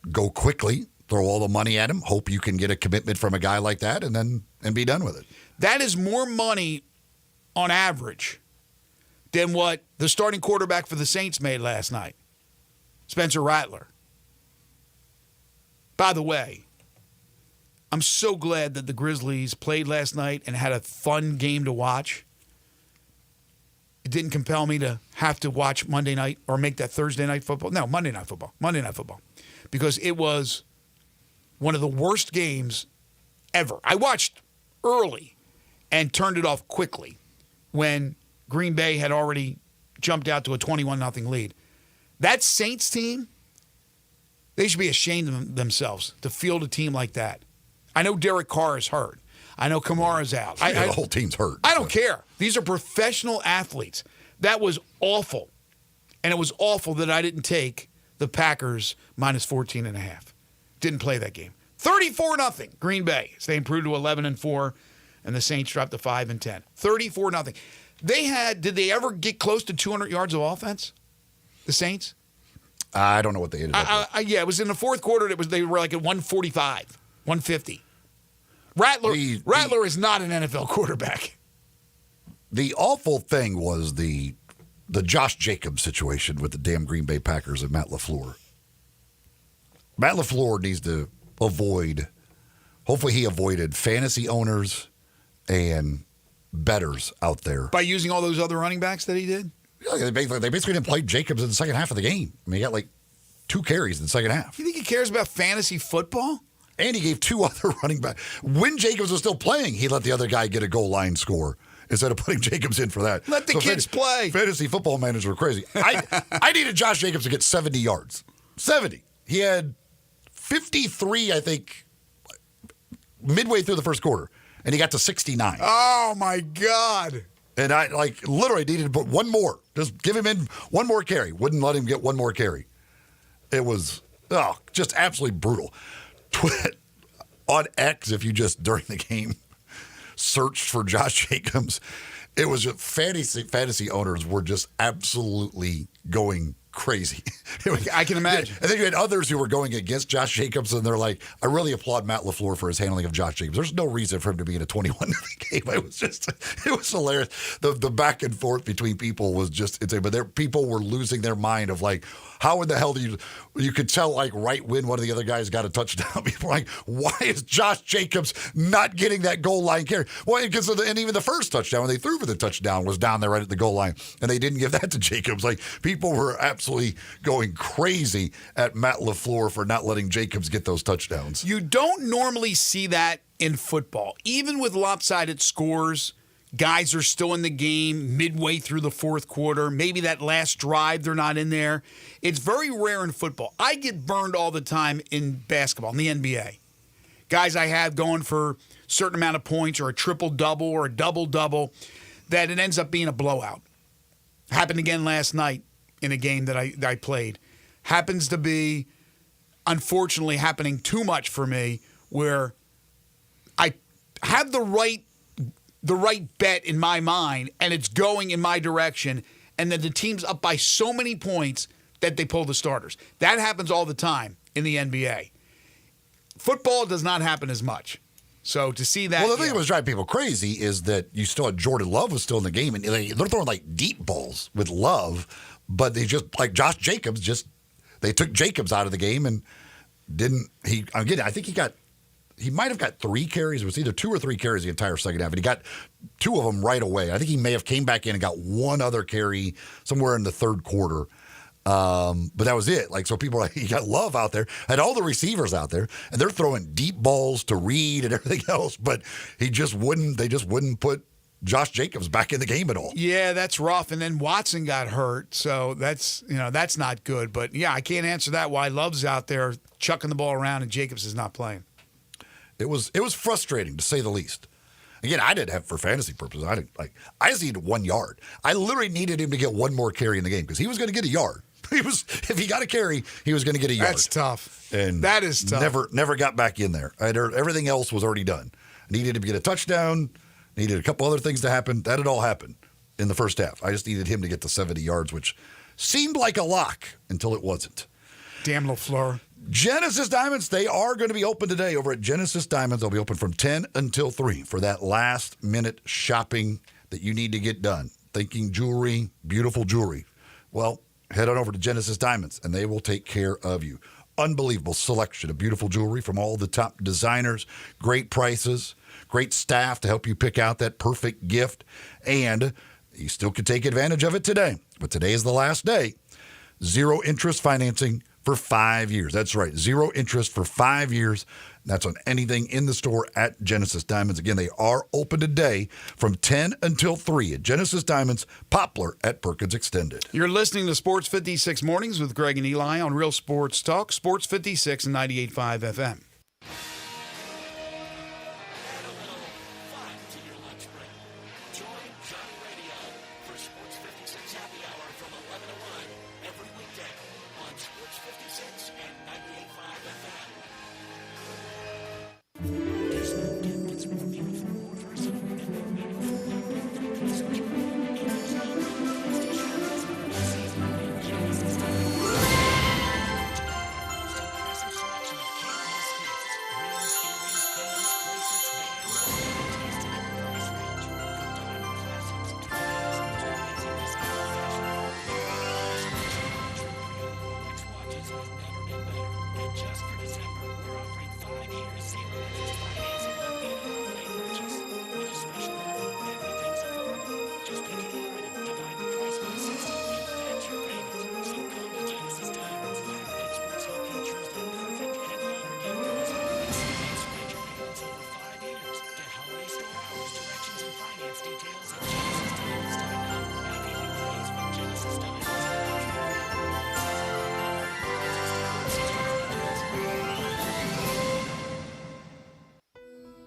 Speaker 3: go quickly, throw all the money at him, hope you can get a commitment from a guy like that, and be done with it.
Speaker 2: That is more money on average than what the starting quarterback for the Saints made last night, Spencer Rattler. By the way, I'm so glad that the Grizzlies played last night and had a fun game to watch. It didn't compel me to have to watch Monday night or make that Thursday night football. No, Monday night football. Because it was one of the worst games ever. I watched early, and turned it off quickly when Green Bay had already jumped out to a 21-0 lead. That Saints team, they should be ashamed of themselves to field a team like that. I know Derek Carr is hurt. I know Kamara's out.
Speaker 3: The whole team's hurt.
Speaker 2: I don't care. These are professional athletes. That was awful. And it was awful that I didn't take the Packers minus 14.5. Didn't play that game. 34-0 Green Bay. So they improved to 11-4, and the Saints dropped to 5-10. 34-0. Did they ever get close to 200 yards of offense? The Saints?
Speaker 3: I don't know what they ended up with.
Speaker 2: Yeah, it was in the fourth quarter. They were like at 145, 150. Rattler is not an NFL quarterback.
Speaker 3: The awful thing was the Josh Jacobs situation with the damn Green Bay Packers and Matt LaFleur. Matt LaFleur needs to hopefully he avoided fantasy owners and bettors out there.
Speaker 2: By using all those other running backs that he did?
Speaker 3: Yeah, they basically didn't play Jacobs in the second half of the game. I mean, he got like 2 carries in the second half.
Speaker 2: You think he cares about fantasy football?
Speaker 3: And he gave 2 other running backs. When Jacobs was still playing, he let the other guy get a goal line score instead of putting Jacobs in for that.
Speaker 2: Let the kids play.
Speaker 3: Fantasy football managers were crazy. I needed Josh Jacobs to get 70 yards. 70. He had 53, I think, midway through the first quarter, and he got to 69.
Speaker 2: Oh, my God.
Speaker 3: And I, literally needed to put one more. Just give him in one more carry. Wouldn't let him get one more carry. It was, just absolutely brutal. On X, if you just, during the game, searched for Josh Jacobs, it was just fantasy owners were just absolutely going crazy.
Speaker 2: I can imagine.
Speaker 3: And then you had others who were going against Josh Jacobs, and they're like, I really applaud Matt LaFleur for his handling of Josh Jacobs. There's no reason for him to be in a 21 game. It was hilarious. The back and forth between people was just insane. But people were losing their mind of like, how in the hell do you could tell like right when one of the other guys got a touchdown. People were like, why is Josh Jacobs not getting that goal line carry? Well, because and even the first touchdown when they threw for the touchdown was down there right at the goal line, and they didn't give that to Jacobs. Like people were absolutely going crazy at Matt LaFleur for not letting Jacobs get those touchdowns.
Speaker 2: You don't normally see that in football. Even with lopsided scores, guys are still in the game midway through the fourth quarter. Maybe that last drive, they're not in there. It's very rare in football. I get burned all the time in basketball, in the NBA. Guys I have going for a certain amount of points or a triple-double or a double-double, that it ends up being a blowout. Happened again last night in a game that I played. Happens to be, unfortunately, happening too much for me, where I have the right bet in my mind, and it's going in my direction, and then the team's up by so many points that they pull the starters. That happens all the time in the NBA. Football does not happen as much. So to see that...
Speaker 3: Well, the thing that was driving people crazy is that you still had Jordan Love was still in the game, and they're throwing like deep balls with Love, but they just, like Josh Jacobs, they took Jacobs out of the game and didn't... I think he might have got 3 carries. It was either 2 or 3 carries the entire second half, and he got 2 of them right away. I think he may have came back in and got 1 other carry somewhere in the third quarter. But that was it. Like, so people, he got Love out there, had all the receivers out there, and they're throwing deep balls to Reed and everything else, but they just wouldn't put Josh Jacobs back in the game at all.
Speaker 2: Yeah, that's rough. And then Watson got hurt, so that's not good. But yeah, I can't answer that why Love's out there chucking the ball around and Jacobs is not playing.
Speaker 3: It was frustrating to say the least. Again, I didn't have, for fantasy purposes, I just needed 1 yard. I literally needed him to get 1 more carry in the game because he was going to get a yard. If he got a carry, he was going to get a yard.
Speaker 2: That's tough.
Speaker 3: And
Speaker 2: that is tough.
Speaker 3: Never got back in there. Everything else was already done. Needed him to get a touchdown. Needed a couple other things to happen. That had all happened in the first half. I just needed him to get to 70 yards, which seemed like a lock until it wasn't.
Speaker 2: Damn LaFleur.
Speaker 3: Genesis Diamonds, they are going to be open today over at Genesis Diamonds. They'll be open from 10 until 3 for that last-minute shopping that you need to get done. Thinking jewelry, beautiful jewelry. Well, head on over to Genesis Diamonds, and they will take care of you. Unbelievable selection of beautiful jewelry from all the top designers, great prices, great staff to help you pick out that perfect gift, and you still can take advantage of it today. But today is the last day. 0 interest financing for 5 years. That's right, 0 interest for 5 years. That's on anything in the store at Genesis Diamonds. Again, they are open today from 10 until 3 at Genesis Diamonds, Poplar at Perkins Extended.
Speaker 2: You're listening to Sports 56 Mornings with Greg and Eli on Real Sports Talk, Sports 56 and 98.5 FM.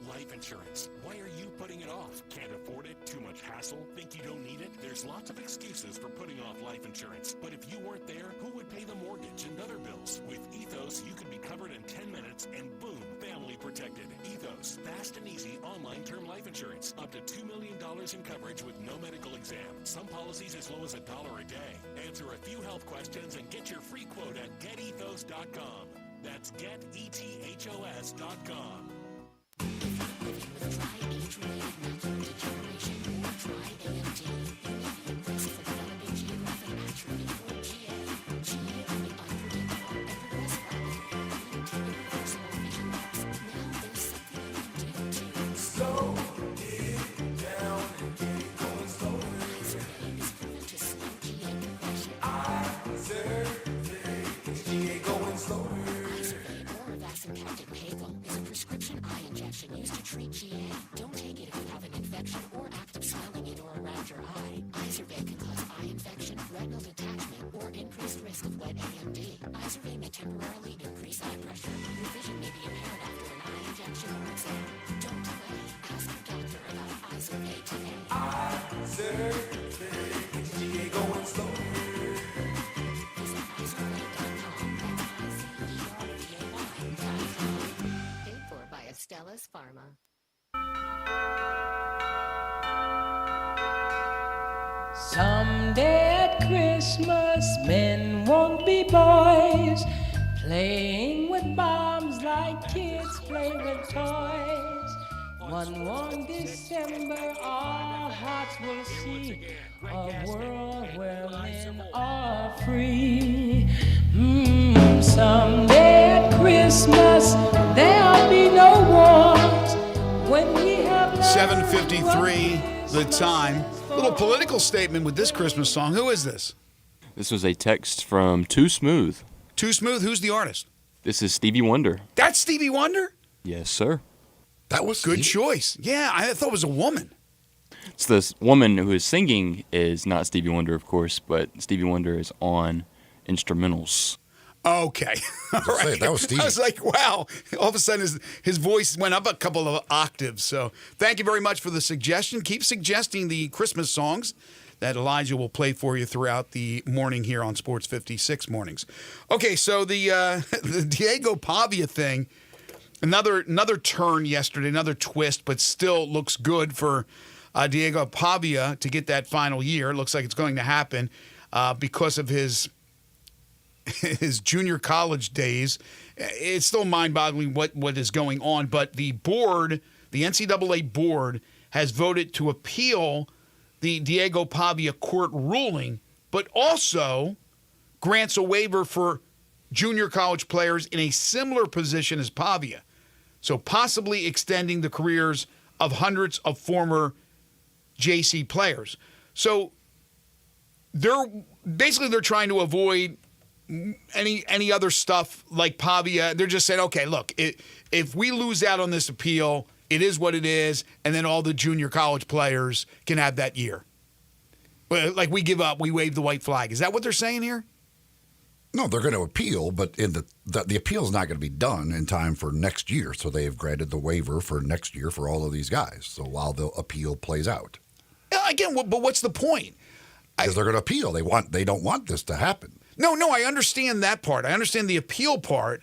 Speaker 1: Life insurance. Why are you putting it off? Can't afford it? Too much hassle? Think you don't need it? There's lots of excuses for putting off life insurance. But if you weren't there, who would pay the mortgage and other bills? With Ethos, you can be covered in 10 minutes and boom, family protected. Ethos, fast and easy online term life insurance. Up to $2 million in coverage with no medical exam. Some policies as low as $1 a day. Answer a few health questions and get your free quote at getethos.com. That's getethos.com.
Speaker 11: Slow it down and get it going slower. I survey, GA going slower. Is a prescription eye injection used to treat GA. Don't take it if you have an infection or active swelling in or around your eye. Izervay can cause eye infection, retinal detachment, or increased risk of wet AMD. Izervay may temporarily increase eye pressure. Your vision may be impaired after an eye injection or exam. Don't delay. Ask your doctor about Izervay today. Izervay, it's GA going slower. Visit Izervay.com. Paid for by Astellas Pharma.
Speaker 12: Someday at Christmas, men won't be boys, playing with bombs like kids play with toys. One warm December, our hearts will see a world where men are free. Someday at Christmas, there'll be no wars when we have
Speaker 2: 7:53, the time. Little political statement with this Christmas song. Who is this?
Speaker 4: This was a text from Too Smooth.
Speaker 2: Too Smooth? Who's the artist?
Speaker 4: This is Stevie Wonder.
Speaker 2: That's Stevie Wonder?
Speaker 4: Yes, sir.
Speaker 3: That was
Speaker 2: good choice. Yeah, I thought it was a woman.
Speaker 4: It's this woman who is singing is not Stevie Wonder, of course, but Stevie Wonder is on instrumentals.
Speaker 2: Okay. All right.
Speaker 3: That was Stevie.
Speaker 2: I was like, wow. All of a sudden, his voice went up a couple of octaves. So thank you very much for the suggestion. Keep suggesting the Christmas songs that Elijah will play for you throughout the morning here on Sports 56 mornings. Okay, so the Diego Pavia thing, another turn yesterday, another twist, but still looks good for Diego Pavia to get that final year. It looks like it's going to happen because of his junior college days. It's still mind-boggling what is going on, but the board, the NCAA board, has voted to appeal the Diego Pavia court ruling, but also grants a waiver for junior college players in a similar position as Pavia. So possibly extending the careers of hundreds of former JC players. So they're trying to avoid any other stuff like Pavia. They're just saying, okay, look, if we lose out on this appeal, it is what it is, and then all the junior college players can have that year. Like we give up, we wave the white flag. Is that what they're saying here?
Speaker 3: No, they're going to appeal, but the appeal is not going to be done in time for next year. So they have granted the waiver for next year for all of these guys. So while the appeal plays out,
Speaker 2: again, but what's the point?
Speaker 3: Because they're going to appeal. They don't want this to happen.
Speaker 2: No, I understand that part. I understand the appeal part.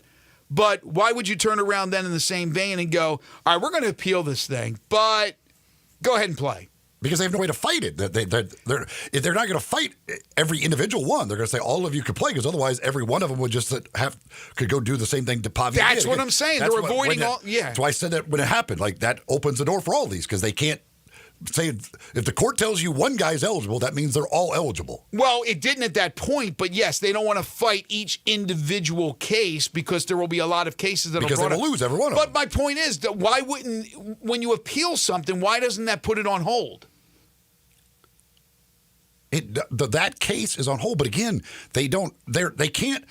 Speaker 2: But why would you turn around then in the same vein and go, all right, we're going to appeal this thing, but go ahead and play?
Speaker 3: Because they have no way to fight it. If they're not going to fight every individual one, they're going to say all of you could play, because otherwise every one of them would just could go do the same thing to Pavia.
Speaker 2: That's what I'm saying. They're avoiding all. Yeah.
Speaker 3: That's why I said that when it happened. Like, that opens the door for all these, because they can't say, if the court tells you one guy's eligible, that means they're all eligible.
Speaker 2: Well, it didn't at that point, but yes, they don't want to fight each individual case because there will be a lot of cases that
Speaker 3: because they will lose every one of them.
Speaker 2: But my point is that why wouldn't, when you appeal something, why doesn't that put it on hold?
Speaker 3: That case is on hold, but again, they can't.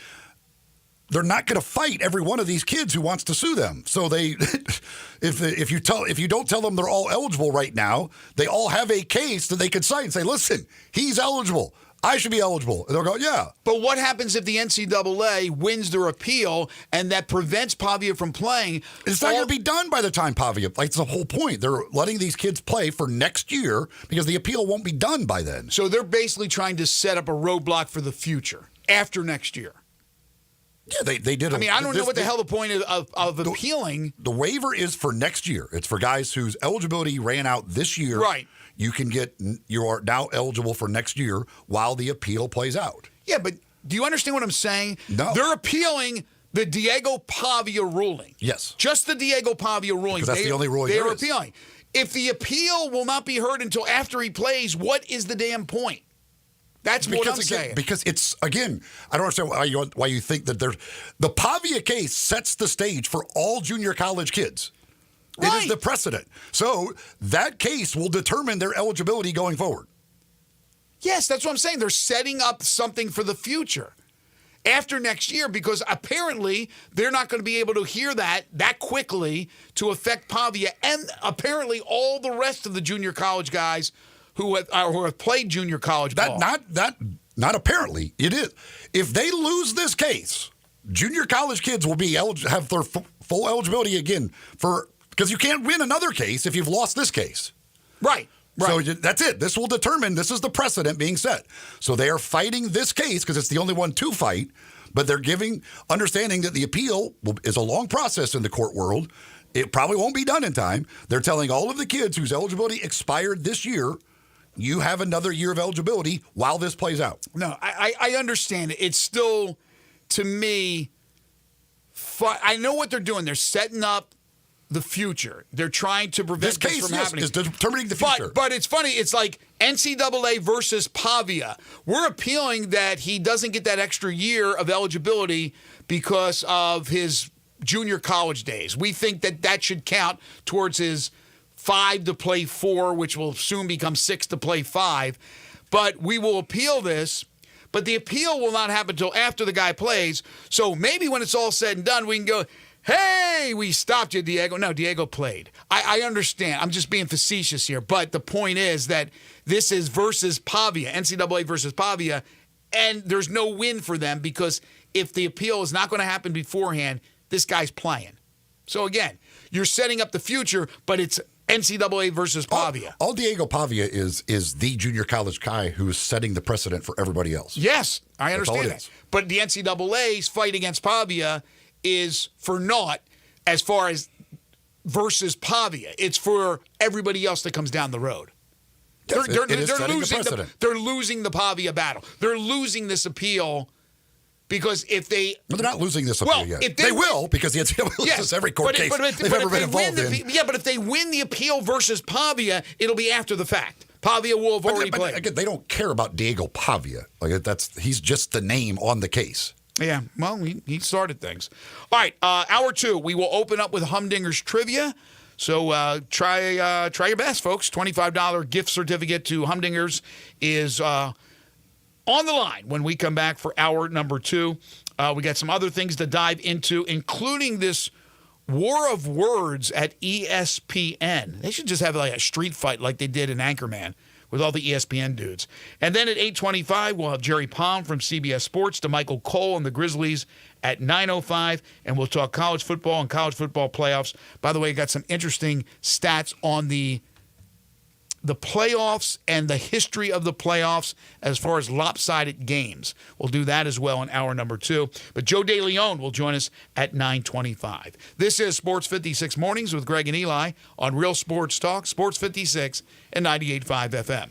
Speaker 3: They're not going to fight every one of these kids who wants to sue them. So if you don't tell them they're all eligible right now, they all have a case that they could cite and say, listen, he's eligible. I should be eligible. And they'll go, yeah.
Speaker 2: But what happens if the NCAA wins their appeal and that prevents Pavia from playing?
Speaker 3: It's not going to be done by the time Pavia. Like, it's the whole point. They're letting these kids play for next year because the appeal won't be done by then.
Speaker 2: So they're basically trying to set up a roadblock for the future after next year.
Speaker 3: Yeah, they did.
Speaker 2: I mean, I don't know what the hell the point of appealing.
Speaker 3: The waiver is for next year. It's for guys whose eligibility ran out this year.
Speaker 2: Right.
Speaker 3: You are now eligible for next year while the appeal plays out.
Speaker 2: Yeah, but do you understand what I'm saying?
Speaker 3: No.
Speaker 2: They're appealing the Diego Pavia ruling.
Speaker 3: Yes.
Speaker 2: Just the Diego Pavia ruling.
Speaker 3: Because that's the only ruling
Speaker 2: they're
Speaker 3: there is.
Speaker 2: appealing. If the appeal will not be heard until after he plays, what is the damn point? That's what I'm saying.
Speaker 3: Because it's, again, I don't understand why you think that the Pavia case sets the stage for all junior college kids. Right. It is the precedent. So that case will determine their eligibility going forward.
Speaker 2: Yes, that's what I'm saying. They're setting up something for the future after next year, because apparently they're not going to be able to hear that quickly to affect Pavia and apparently all the rest of the junior college guys who have played junior college ball.
Speaker 3: Not apparently. It is. If they lose this case, junior college kids will have their full eligibility again because you can't win another case if you've lost this case.
Speaker 2: Right.
Speaker 3: So that's it. This will determine. This is the precedent being set. So they are fighting this case because it's the only one to fight, but they're understanding that the appeal is a long process in the court world. It probably won't be done in time. They're telling all of the kids whose eligibility expired this year, you have another year of eligibility while this plays out.
Speaker 2: No, I understand it. It's still, to me, I know what they're doing. They're setting up the future. They're trying to prevent this from happening.
Speaker 3: Is determining the future.
Speaker 2: But it's funny. It's like NCAA versus Pavia. We're appealing that he doesn't get that extra year of eligibility because of his junior college days. We think that should count towards his 5 to play 4, which will soon become 6 to play 5. But we will appeal this, but the appeal will not happen until after the guy plays. So maybe when it's all said and done, we can go, hey, we stopped you, Diego. No, Diego played. I understand. I'm just being facetious here. But the point is that this is versus Pavia, NCAA versus Pavia, and there's no win for them because if the appeal is not going to happen beforehand, this guy's playing. So again, you're setting up the future, but it's NCAA versus Pavia.
Speaker 3: All Diego Pavia is the junior college guy who's setting the precedent for everybody else.
Speaker 2: Yes, I understand that. But the NCAA's fight against Pavia is for naught as far as versus Pavia. It's for everybody else that comes down the road.
Speaker 3: Yes,
Speaker 2: They're losing the Pavia battle. They're losing this appeal. Because if they...
Speaker 3: Well, they're not losing this appeal yet.
Speaker 2: If
Speaker 3: they will, because the NCAA loses every court case they've ever been involved in.
Speaker 2: Yeah, but if they win the appeal versus Pavia, it'll be after the fact. Pavia will have already played.
Speaker 3: Again, they don't care about Diego Pavia. He's just the name on the case.
Speaker 2: Yeah, well, he started things. All right, hour 2, we will open up with Humdinger's Trivia. So try your best, folks. $25 gift certificate to Humdinger's is... on the line when we come back for hour number 2. We got some other things to dive into, including this war of words at ESPN. They should just have like a street fight like they did in Anchorman with all the ESPN dudes. And then at 8:25, we'll have Jerry Palm from CBS Sports to Michael Cole and the Grizzlies at 9:05, and we'll talk college football and college football playoffs. By the way, got some interesting stats on the playoffs and the history of the playoffs as far as lopsided games. We'll do that as well in hour number 2. But Joe DeLeon will join us at 9:25. This is Sports 56 Mornings with Greg and Eli on Real Sports Talk, Sports 56 and 98.5 FM.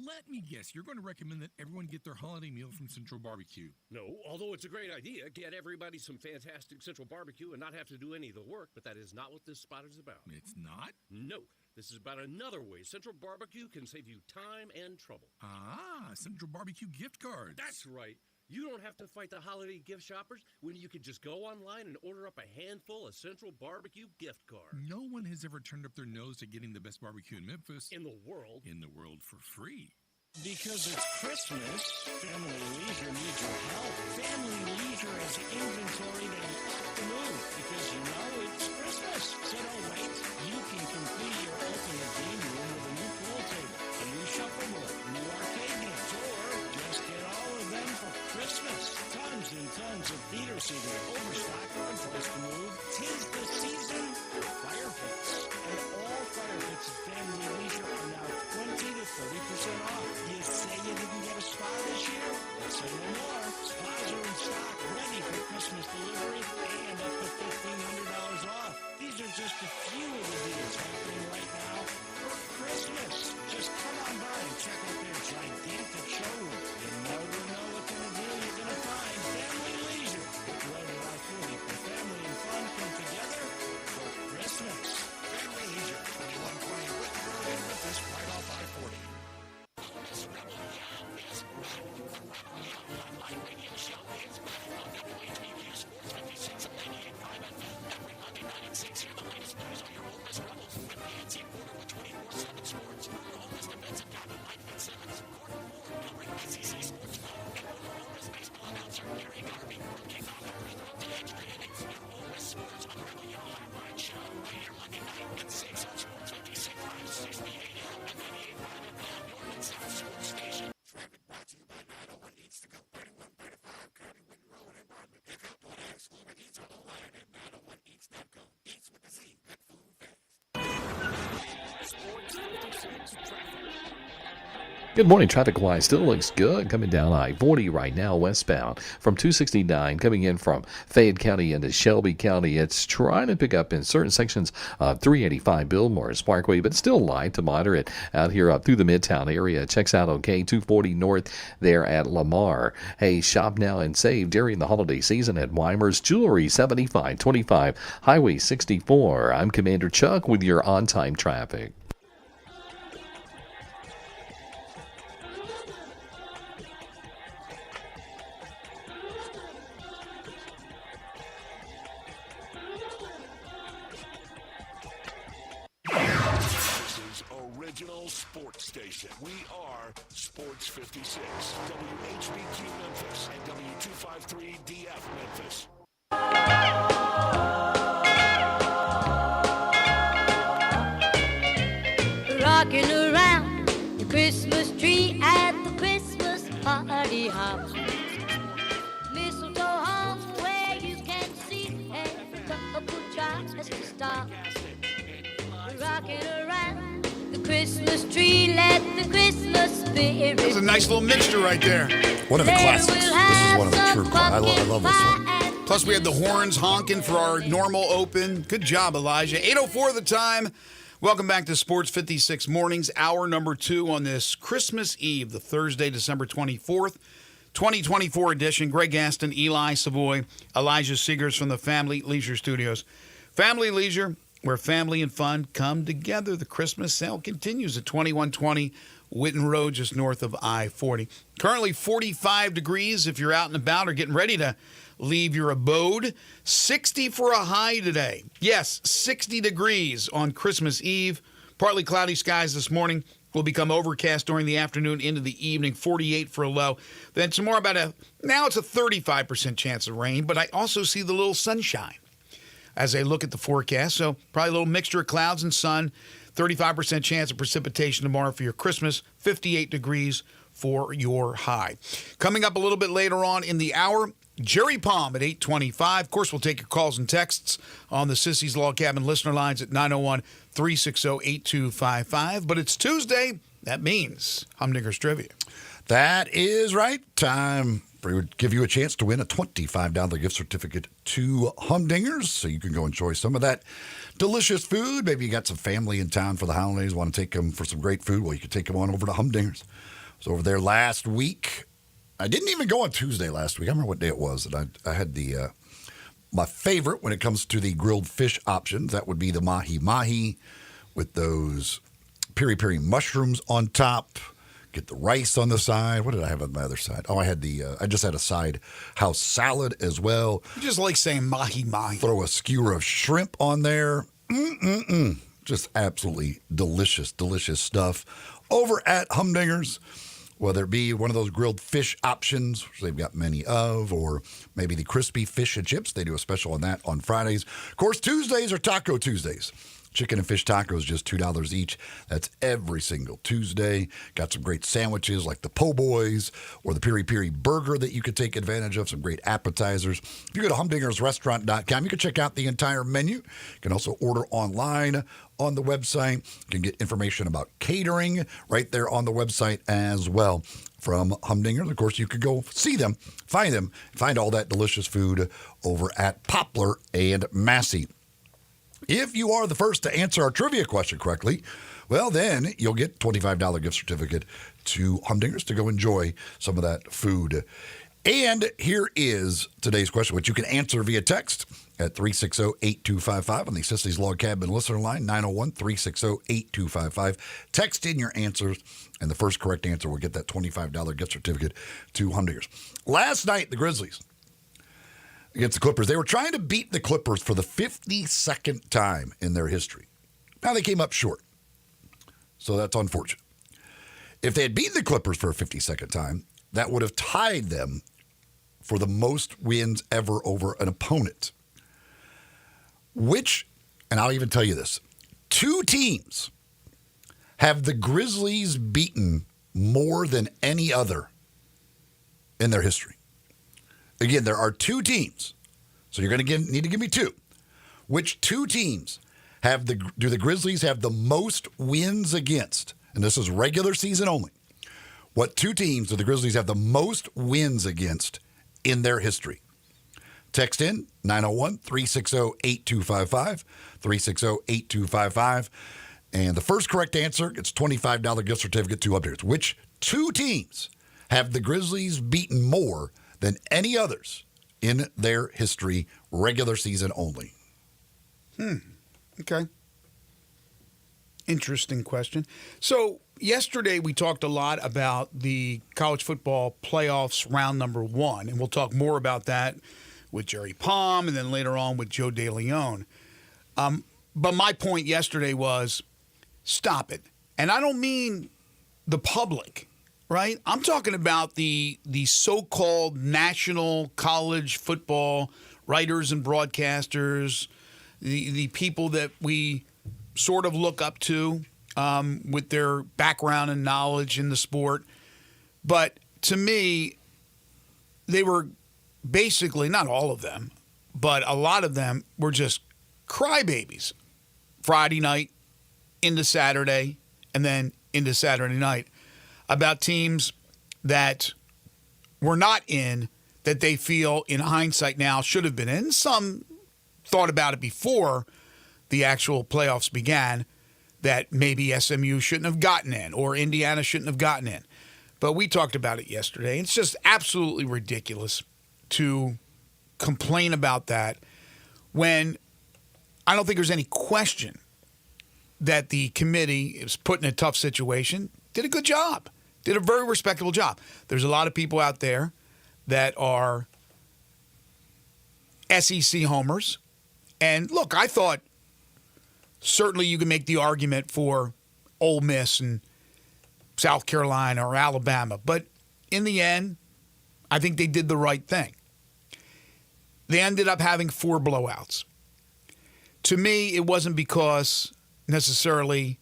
Speaker 13: Let me guess, you're going to recommend that everyone get their holiday meal from Central Barbecue.
Speaker 14: No, although it's a great idea, get everybody some fantastic Central Barbecue and not have to do any of the work, but that is not what this spot is about.
Speaker 13: It's not?
Speaker 14: No, this is about another way Central Barbecue can save you time and trouble.
Speaker 13: Ah, Central Barbecue gift cards.
Speaker 14: That's right. You don't have to fight the holiday gift shoppers when you can just go online and order up a handful of Central Barbecue gift cards.
Speaker 13: No one has ever turned up their nose at getting the best barbecue in Memphis.
Speaker 14: In the world.
Speaker 13: In the world for free.
Speaker 9: Because it's Christmas, Family Leisure needs your help. Family Leisure has inventory that is off the move because you know it's Christmas. So don't wait. You can complete your ultimate game room with a new pool table, a new shuffleboard, new arcade games, or just get all of them for Christmas. Tons and tons of theater seating, overstock, or a place to move. 'Tis the season for fire pits. And all fire pits at Family Leisure are now 20 to 30% off. You say you didn't get a spa this year? Let's say no more. Spas are in stock, ready for Christmas delivery, and up to $1,500 off. These are just a few of the deals happening right now for Christmas. Just come on by and check out their gigantic showroom. You never know what kind of deal you're going to find. Family Leisure. Whether I feel like the family and fun come together for Christmas. Family Leisure, 2120 Whitney Road in Memphis, right off I-40.
Speaker 10: Good morning. Traffic-wise, still looks good. Coming down I-40 right now, westbound from 269, coming in from Fayette County into Shelby County. It's trying to pick up in certain sections of 385 Billmore Parkway, but still light to moderate out here up through the Midtown area. Checks out okay. 240 north there at Lamar. Hey, shop now and save during the holiday season at Weimer's Jewelry, 7525 Highway 64. I'm Commander Chuck with your on-time traffic.
Speaker 1: Original sports station. We are Sports 56, WHBQ Memphis, and W253 DF Memphis.
Speaker 15: Rocking around the Christmas tree at the Christmas party hop. Mistletoe hung where you can see every couple tries to stop. Rocking around the Christmas Christmas tree, let the Christmas spirit.
Speaker 2: That's a nice little mixture right there.
Speaker 3: One of the classics. This is one of the true classics. I love this one.
Speaker 2: Plus, we had the horns honking for our normal open. Good job, Elijah. 8:04 the time. Welcome back to Sports 56 Mornings, hour number 2 on this Christmas Eve, the Thursday, December 24th, 2024 edition. Greg Gaston, Eli Savoy, Elijah Seegers from the Family Leisure Studios. Family Leisure, where family and fun come together. The Christmas sale continues at 2120 Witten Road, just north of I-40. Currently 45 degrees if you're out and about or getting ready to leave your abode. 60 for a high today. Yes, 60 degrees on Christmas Eve. Partly cloudy skies this morning. Will become overcast during the afternoon into the evening. 48 for a low. Then tomorrow now it's a 35% chance of rain, but I also see the little sunshine as I look at the forecast. So probably a little mixture of clouds and sun. 35% chance of precipitation tomorrow for your Christmas. 58 degrees for your high. Coming up a little bit later on in the hour, Jerry Palm at 8:25. Of course, we'll take your calls and texts on the Sissy's Log Cabin listener lines at 901-360-8255. But it's Tuesday. That means Humdinger's Trivia.
Speaker 3: That is right. Time to give you a chance to win a $25 gift certificate to Humdingers, so you can go enjoy some of that delicious food. Maybe you got some family in town for the holidays, want to take them for some great food. Well, you can take them on over to Humdingers. I was over there last week. I didn't even go on Tuesday last week. I remember what day it was. And I had my favorite when it comes to the grilled fish options. That would be the mahi-mahi with those piri-piri mushrooms on top. Get the rice on the side. What did I have on my other side? Oh, I just had a side house salad as well.
Speaker 2: You just like saying mahi-mahi.
Speaker 3: Throw a skewer of shrimp on there. Just absolutely delicious, delicious stuff. Over at Humdingers, whether it be one of those grilled fish options, which they've got many of, or maybe the crispy fish and chips. They do a special on that on Fridays. Of course, Tuesdays are Taco Tuesdays. Chicken and fish tacos, just $2 each. That's every single Tuesday. Got some great sandwiches like the po' boys or the piri-piri burger that you could take advantage of. Some great appetizers. If you go to humdingersrestaurant.com, you can check out the entire menu. You can also order online on the website. You can get information about catering right there on the website as well from Humdingers. Of course, you could go see them, find all that delicious food over at Poplar and Massey. If you are the first to answer our trivia question correctly, well, then you'll get $25 gift certificate to Humdingers to go enjoy some of that food. And here is today's question, which you can answer via text at 360-8255 on the Sissy's Log Cabin listener line, 901-360-8255. Text in your answers, and the first correct answer will get that $25 gift certificate to Humdingers. Last night, the Grizzlies against the Clippers. They were trying to beat the Clippers for the 52nd time in their history. Now they came up short. So that's unfortunate. If they had beaten the Clippers for a 52nd time, that would have tied them for the most wins ever over an opponent. Which, and I'll even tell you this, 2 teams have the Grizzlies beaten more than any other in their history. Again, there are 2 teams, so you're going to need to give me 2. Which 2 teams do the Grizzlies have the most wins against? And this is regular season only. What 2 teams do the Grizzlies have the most wins against in their history? Text in 901-360-8255, 360-8255. And the first correct answer gets $25 gift certificate to Humdingers. Which 2 teams have the Grizzlies beaten more than any others in their history, regular season only?
Speaker 2: Okay. Interesting question. So yesterday we talked a lot about the college football playoffs round number 1, and we'll talk more about that with Jerry Palm and then later on with Joe DeLeon. But my point yesterday was, stop it. And I don't mean the public, right? I'm talking about the so-called national college football writers and broadcasters, the people that we sort of look up to with their background and knowledge in the sport. But to me, they were basically, not all of them, but a lot of them were just crybabies. Friday night into Saturday, and then into Saturday night about teams that were not in, that they feel in hindsight now should have been in. Some thought about it before the actual playoffs began, that maybe SMU shouldn't have gotten in or Indiana shouldn't have gotten in. But we talked about it yesterday. It's just absolutely ridiculous to complain about that when I don't think there's any question that the committee is put in a tough situation, did a good job, did a very respectable job. There's a lot of people out there that are SEC homers. And look, I thought certainly you can make the argument for Ole Miss and South Carolina or Alabama. But in the end, I think they did the right thing. They ended up having 4 blowouts. To me, it wasn't because necessarily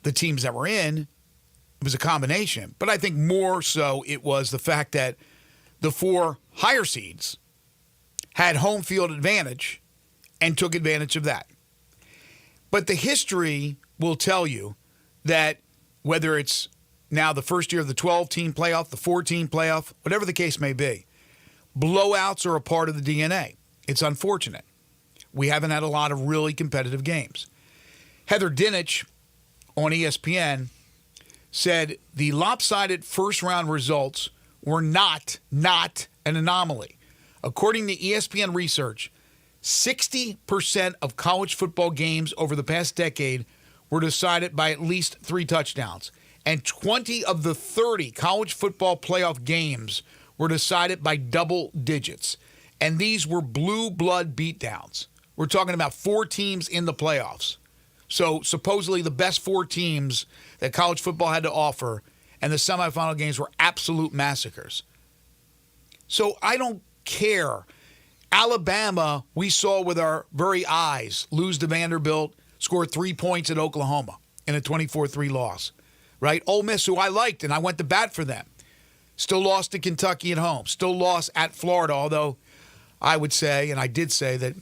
Speaker 2: the teams that were in, it was a combination. But I think more so it was the fact that the 4 higher seeds had home field advantage and took advantage of that. But the history will tell you that whether it's now the first year of the 12-team playoff, the 14 playoff, whatever the case may be, blowouts are a part of the DNA. It's unfortunate. We haven't had a lot of really competitive games. Heather Dinich on ESPN said the lopsided first-round results were not an anomaly. According to ESPN research, 60% of college football games over the past decade were decided by at least 3 touchdowns. And 20 of the 30 college football playoff games were decided by double digits. And these were blue blood beatdowns. We're talking about 4 teams in the playoffs. So supposedly the best 4 teams that college football had to offer, and the semifinal games were absolute massacres. So I don't care. Alabama, we saw with our very eyes, lose to Vanderbilt, scored 3 points at Oklahoma in a 24-3 loss. Right? Ole Miss, who I liked, and I went to bat for them, still lost to Kentucky at home, still lost at Florida, although I would say, and I did say, that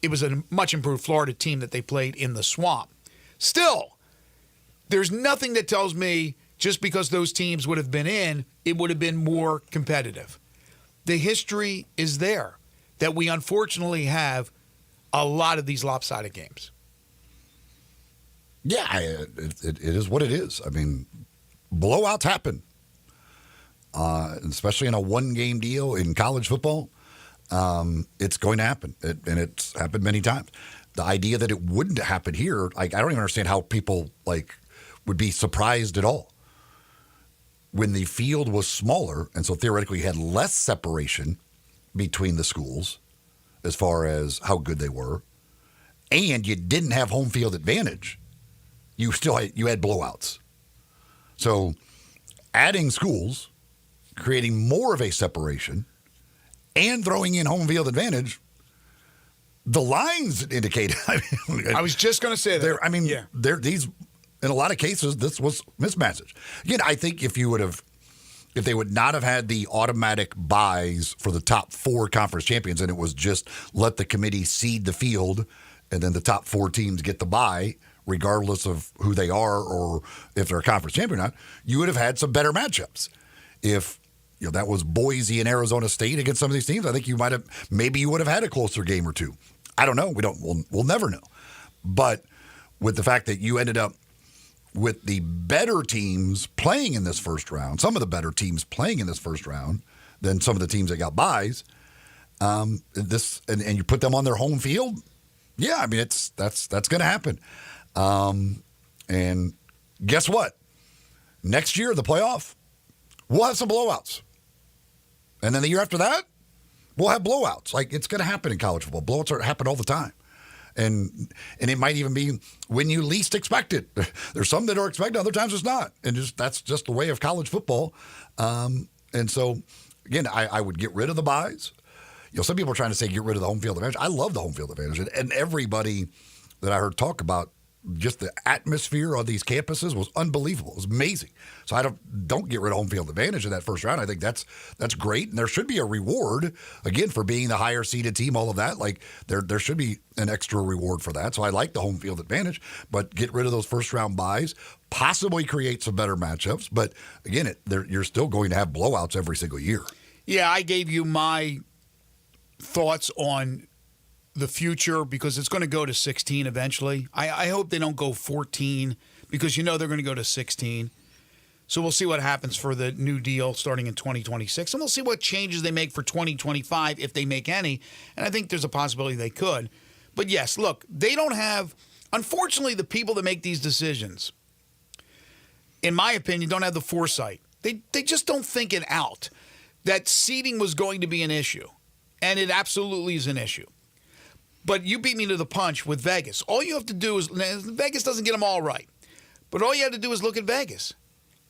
Speaker 2: it was a much improved Florida team that they played in the Swamp. Still, there's nothing that tells me just because those teams would have been in, it would have been more competitive. The history is there that we unfortunately have a lot of these lopsided games.
Speaker 3: Yeah, it is what it is. I mean, blowouts happen, especially in a one-game deal in college football. It's going to happen, and it's happened many times. The idea that it wouldn't happen here, I don't even understand how people would be surprised at all. When the field was smaller, and so theoretically you had less separation between the schools as far as how good they were, and you didn't have home field advantage, you had blowouts. So adding schools, creating more of a separation, and throwing in home field advantage, the lines indicate.
Speaker 2: I was just going to say that.
Speaker 3: These in a lot of cases, this was mismatches. Again, I think if they would not have had the automatic buys for the top 4 conference champions, and it was just let the committee seed the field, and then the top 4 teams get the bye, regardless of who they are or if they're a conference champion or not, you would have had some better matchups. If that was Boise and Arizona State against some of these teams, I think you would have had a closer game or 2. I don't know. We'll never know. But with the fact that you ended up with the better teams playing in this first round, some of the better teams playing in this first round than some of the teams that got buys, and you put them on their home field, yeah, I mean that's going to happen. And guess what? Next year, the playoff, we'll have some blowouts. And then the year after that, we'll have blowouts. It's going to happen in college football. Blowouts happen all the time. And it might even be when you least expect it. There's some that are expected, other times it's not. And that's just the way of college football. And so, again, I would get rid of the buys. Some people are trying to say get rid of the home field advantage. I love the home field advantage. And everybody that I heard talk about just the atmosphere on these campuses was unbelievable. It was amazing. So I don't get rid of home field advantage in that first round. I think that's great, and there should be a reward again for being the higher seeded team. All of that, like there should be an extra reward for that. So I like the home field advantage, but get rid of those first round buys. Possibly create some better matchups, but again, you're still going to have blowouts every single year.
Speaker 2: Yeah, I gave you my thoughts on the future because it's going to go to 16 eventually. I hope they don't go 14 because they're going to go to 16. So we'll see what happens for the new deal starting in 2026. And we'll see what changes they make for 2025 if they make any. And I think there's a possibility they could. But yes, look, they don't have, unfortunately, the people that make these decisions, in my opinion, don't have the foresight. They just don't think it out that seeding was going to be an issue. And it absolutely is an issue. But you beat me to the punch with Vegas. All you have to do is, Vegas doesn't get them all right, but all you have to do is look at Vegas.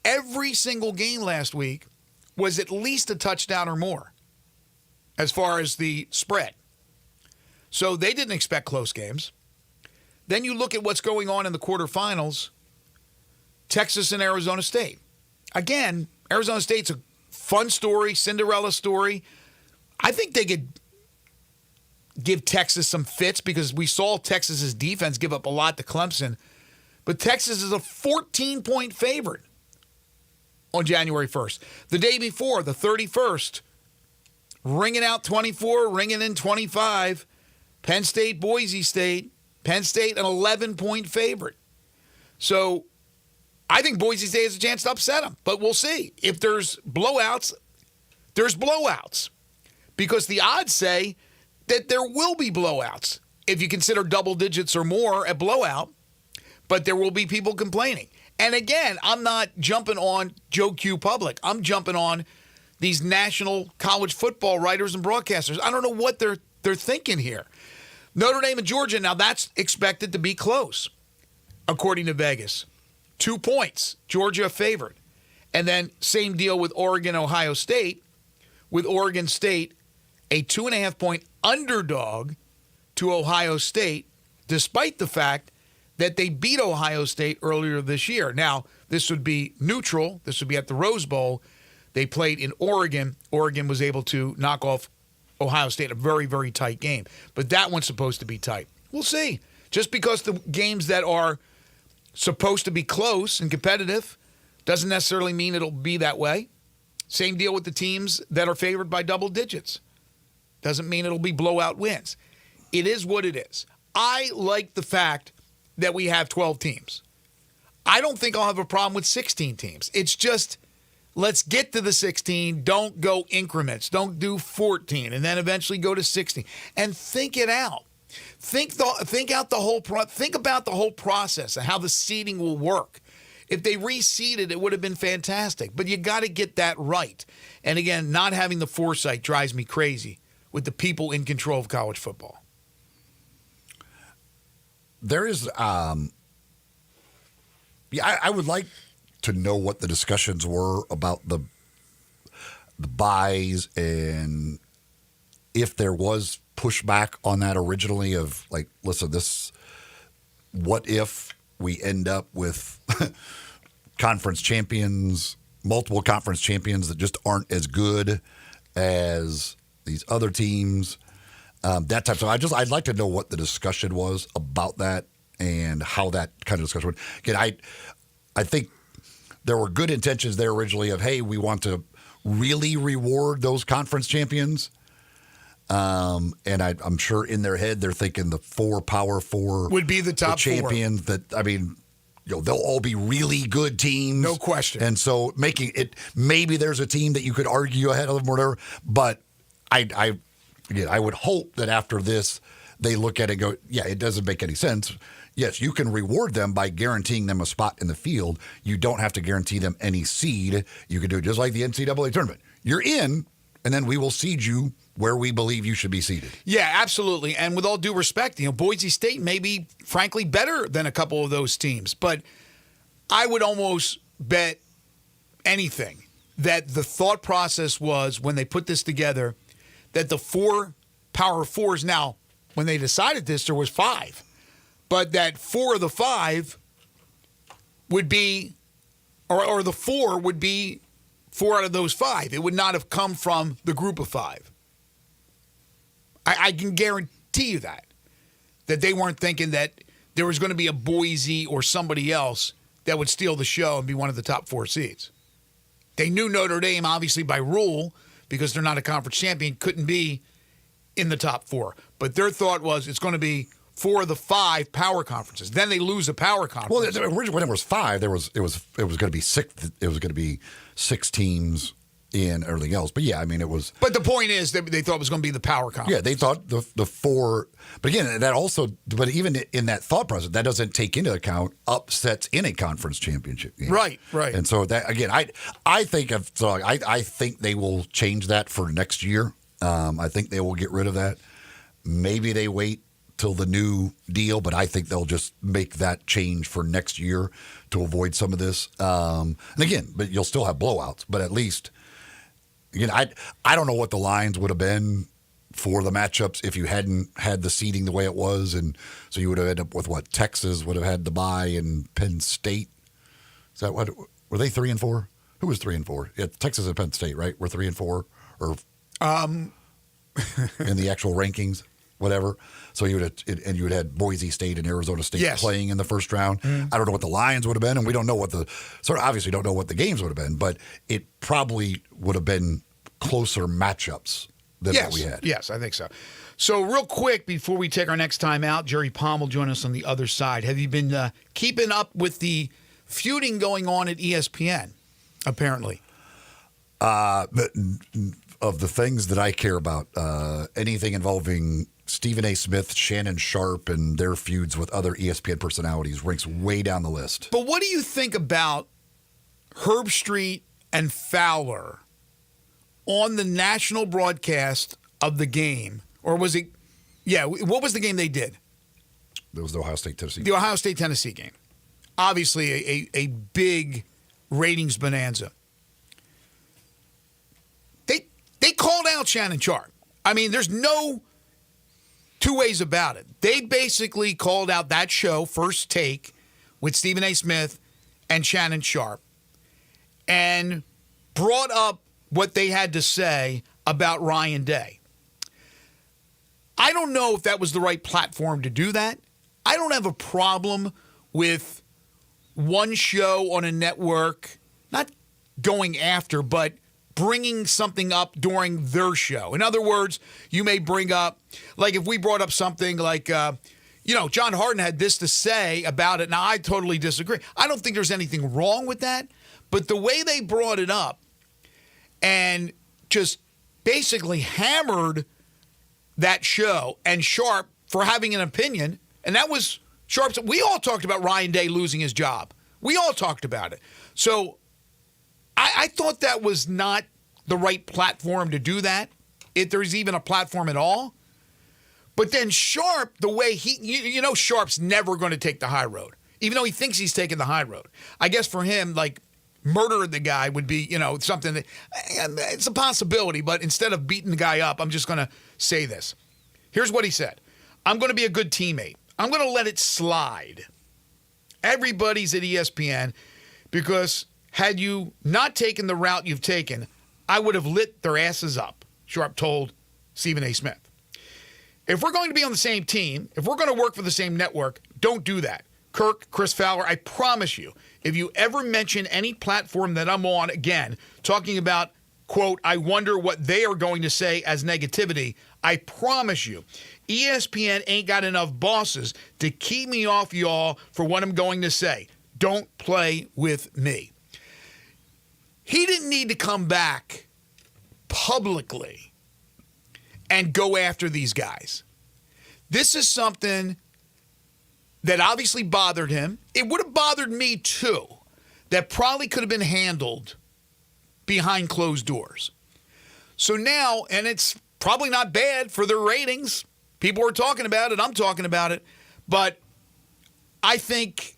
Speaker 2: Every single game last week was at least a touchdown or more as far as the spread. So they didn't expect close games. Then you look at what's going on in the quarterfinals, Texas and Arizona State. Again, Arizona State's a fun story, Cinderella story. I think they could give Texas some fits because we saw Texas's defense give up a lot to Clemson. But Texas is a 14-point favorite on January 1st. The day before, the 31st, ringing out 24, ringing in 25. Penn State, Boise State. Penn State, an 11-point favorite. So I think Boise State has a chance to upset them. But we'll see. If there's blowouts, there's blowouts. Because the odds say that there will be blowouts if you consider double digits or more a blowout, but there will be people complaining. And again, I'm not jumping on Joe Q Public. I'm jumping on these national college football writers and broadcasters. I don't know what they're thinking here. Notre Dame and Georgia, now that's expected to be close, according to Vegas. 2 points, Georgia a favorite. And then same deal with Oregon, Ohio State, with Oregon State a 2.5-point underdog to Ohio State, despite the fact that they beat Ohio State earlier this year. Now, this would be neutral. This would be at the Rose Bowl. They played in Oregon. Oregon was able to knock off Ohio State, a very, very tight game. But that one's supposed to be tight. We'll see. Just because the games that are supposed to be close and competitive doesn't necessarily mean it'll be that way. Same deal with the teams that are favored by double digits. Doesn't mean it'll be blowout wins. It is what it is. I like the fact that we have 12 teams. I don't think I'll have a problem with 16 teams. It's just, let's get to the 16. Don't go increments. Don't do 14 and then eventually go to 16. And think it out. Think about the whole process and how the seeding will work. If they reseeded, it would have been fantastic. But you got to get that right. And again, not having the foresight drives me crazy with the people in control of college football.
Speaker 3: There is, I would like to know what the discussions were about the buys and if there was pushback on that originally of like, listen, what if we end up with multiple conference champions that just aren't as good as these other teams, that type of stuff. I'd like to know what the discussion was about that and how that kind of discussion went. Again, I think there were good intentions there originally of, hey, we want to really reward those conference champions. And I'm sure in their head they're thinking the Power Four
Speaker 2: would be the top
Speaker 3: champions. They'll all be really good teams,
Speaker 2: no question.
Speaker 3: And so making it, maybe there's a team that you could argue ahead of them or whatever. But I would hope that after this they look at it and go, yeah, it doesn't make any sense. Yes, you can reward them by guaranteeing them a spot in the field. You don't have to guarantee them any seed. You can do it just like the NCAA tournament. You're in, and then we will seed you where we believe you should be seated.
Speaker 2: Yeah, absolutely. And with all due respect, Boise State may be, frankly, better than a couple of those teams. But I would almost bet anything that the thought process was when they put this together that the 4 Power Fours, now, when they decided this, there was 5. but that 4 of the 5 would be, or the 4 would be 4 out of those 5. It would not have come from the group of 5. I can guarantee you that they weren't thinking that there was going to be a Boise or somebody else that would steal the show and be one of the top 4 seeds. They knew Notre Dame, obviously by rule, because they're not a conference champion, couldn't be in the top 4. But their thought was it's going to be 4 of the 5 power conferences. Then they lose a power conference.
Speaker 3: Well, originally when it was 5, it was going to be 6. It was going to be 6 teams in everything else. But yeah, I mean, it was.
Speaker 2: But the point is that they thought it was going to be the power conference.
Speaker 3: Yeah, they thought the 4. But again, that also. But even in that thought process, that doesn't take into account upsets in a conference championship game.
Speaker 2: Right.
Speaker 3: And so that again, I think they will change that for next year. I think they will get rid of that. Maybe they wait till the new deal, but I think they'll just make that change for next year to avoid some of this. And again, but you'll still have blowouts, but at least, again, I don't know what the lines would have been for the matchups if you hadn't had the seeding the way it was, and so you would have ended up with what Texas would have had to bye and Penn State. Is that what were they 3 and 4? Who was 3 and 4? Yeah, Texas and Penn State, right? Were 3 and 4 or in the actual rankings. Whatever. So you would have had Boise State and Arizona State playing in the first round. I don't know what the lines would have been, and we don't know what obviously don't know what the games would have been, but it probably would have been closer matchups than what we had.
Speaker 2: Yes, I think so. So real quick before we take our next time out, Jerry Palm will join us on the other side. Have you been keeping up with the feuding going on at ESPN? Apparently,
Speaker 3: but of the things that I care about, anything involving Stephen A. Smith, Shannon Sharp, and their feuds with other ESPN personalities ranks way down the list.
Speaker 2: But what do you think about Herb Street and Fowler on the national broadcast of the game? Or was it, what was the game they did?
Speaker 3: It was the Ohio State-Tennessee game.
Speaker 2: The Ohio State-Tennessee game. Obviously a big ratings bonanza. They called out Shannon Sharp. I mean, there's no 2 ways about it. They basically called out that show, First Take, with Stephen A. Smith and Shannon Sharp, and brought up what they had to say about Ryan Day. I don't know if that was the right platform to do that. I don't have a problem with one show on a network, not going after, but bringing something up during their show. In other words, you may bring up, like if we brought up something like, John Harden had this to say about it. Now, I totally disagree. I don't think there's anything wrong with that. But the way they brought it up and just basically hammered that show and Sharp for having an opinion, and that was Sharp's. We all talked about Ryan Day losing his job. We all talked about it. So I thought that was not the right platform to do that, if there's even a platform at all. But then Sharp, the way Sharp's never going to take the high road, even though he thinks he's taking the high road. I guess for him, like, murder the guy would be, something that, it's a possibility, but instead of beating the guy up, I'm just going to say this. Here's what he said. I'm going to be a good teammate. I'm going to let it slide. Everybody's at ESPN because had you not taken the route you've taken, I would have lit their asses up, Sharp told Stephen A. Smith. If we're going to be on the same team, if we're going to work for the same network, don't do that. Kirk, Chris Fowler, I promise you, if you ever mention any platform that I'm on again, talking about, quote, I wonder what they are going to say as negativity, I promise you, ESPN ain't got enough bosses to keep me off y'all for what I'm going to say. Don't play with me. He didn't need to come back publicly and go after these guys. This is something that obviously bothered him. It would have bothered me too. That probably could have been handled behind closed doors. So now, and it's probably not bad for their ratings. People are talking about it. I'm talking about it. But I think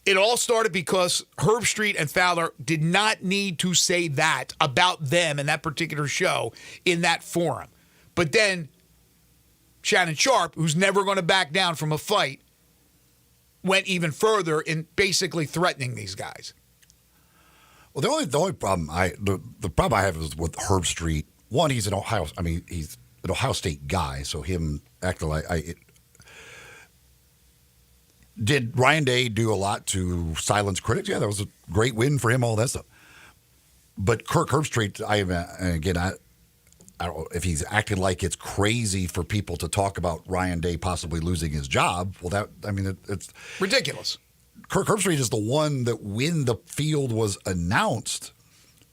Speaker 2: it all started because Herb Street and Fowler did not need to say that about them in that particular show in that forum. But then Shannon Sharpe, who's never going to back down from a fight, went even further in basically threatening these guys.
Speaker 3: Well, the only problem the problem I have is with Herb Street. One, he's an Ohio State guy, so him acting like did Ryan Day do a lot to silence critics? Yeah, that was a great win for him. All that stuff. But Kirk Herbstreit, I don't know if he's acting like it's crazy for people to talk about Ryan Day possibly losing his job. Well, it's
Speaker 2: ridiculous.
Speaker 3: Kirk Herbstreit is the one that, when the field was announced,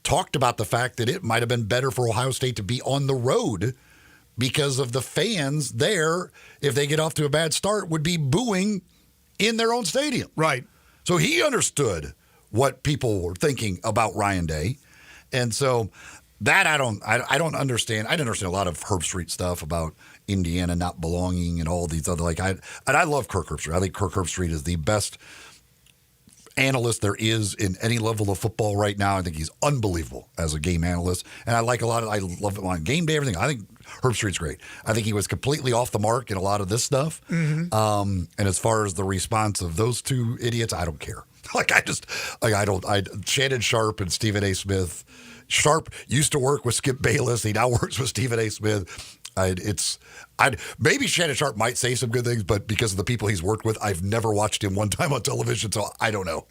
Speaker 3: talked about the fact that it might have been better for Ohio State to be on the road because of the fans there, if they get off to a bad start, would be booing in their own stadium.
Speaker 2: Right.
Speaker 3: So he understood what people were thinking about Ryan Day. And so that I don't understand. I didn't understand a lot of Herbstreit stuff about Indiana not belonging and all these other, I love Kirk Herbstreit. I think Kirk Herbstreit is the best analyst there is in any level of football right now. I think he's unbelievable as a game analyst. And I love him on game day, everything. I think Herbstreit's great. I think he was completely off the mark in a lot of this stuff.
Speaker 2: Mm-hmm.
Speaker 3: And as far as the response of those two idiots, I don't care. Shannon Sharpe and Stephen A. Smith. Sharpe used to work with Skip Bayless. He now works with Stephen A. Smith. Maybe Shannon Sharpe might say some good things, but because of the people he's worked with, I've never watched him one time on television, so I don't know.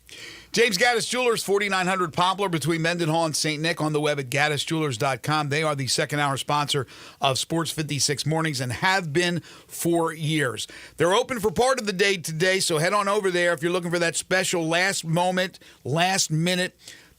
Speaker 2: James Gaddis Jewelers, 4900 Poplar between Mendenhall and St. Nick, on the web at GaddisJewelers.com. They are the second-hour sponsor of Sports 56 Mornings and have been for years. They're open for part of the day today, so head on over there if you're looking for that special last-minute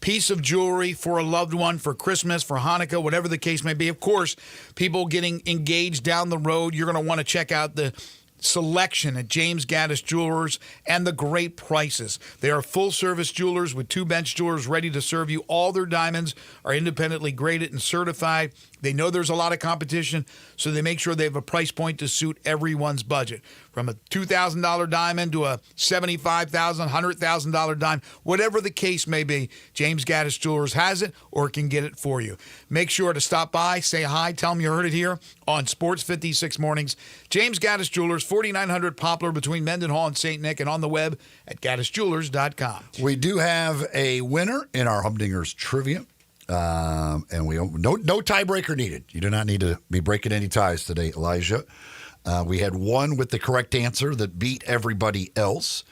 Speaker 2: piece of jewelry for a loved one, for Christmas, for Hanukkah, whatever the case may be. Of course, people getting engaged down the road, you're going to want to check out the selection at James Gaddis Jewelers and the great prices. They are full-service jewelers with 2 bench jewelers ready to serve you. All their diamonds are independently graded and certified. They know there's a lot of competition, so they make sure they have a price point to suit everyone's budget. From a $2,000 diamond to a $75,000, $100,000 diamond, whatever the case may be, James Gaddis Jewelers has it or can get it for you. Make sure to stop by, say hi, tell them you heard it here on Sports 56 Mornings. James Gaddis Jewelers, 4900 Poplar between Mendenhall and St. Nick, and on the web at GaddisJewelers.com.
Speaker 3: We do have a winner in our Humdingers trivia. And we no tiebreaker needed. You do not need to be breaking any ties today, Elijah. We had one with the correct answer that beat everybody else.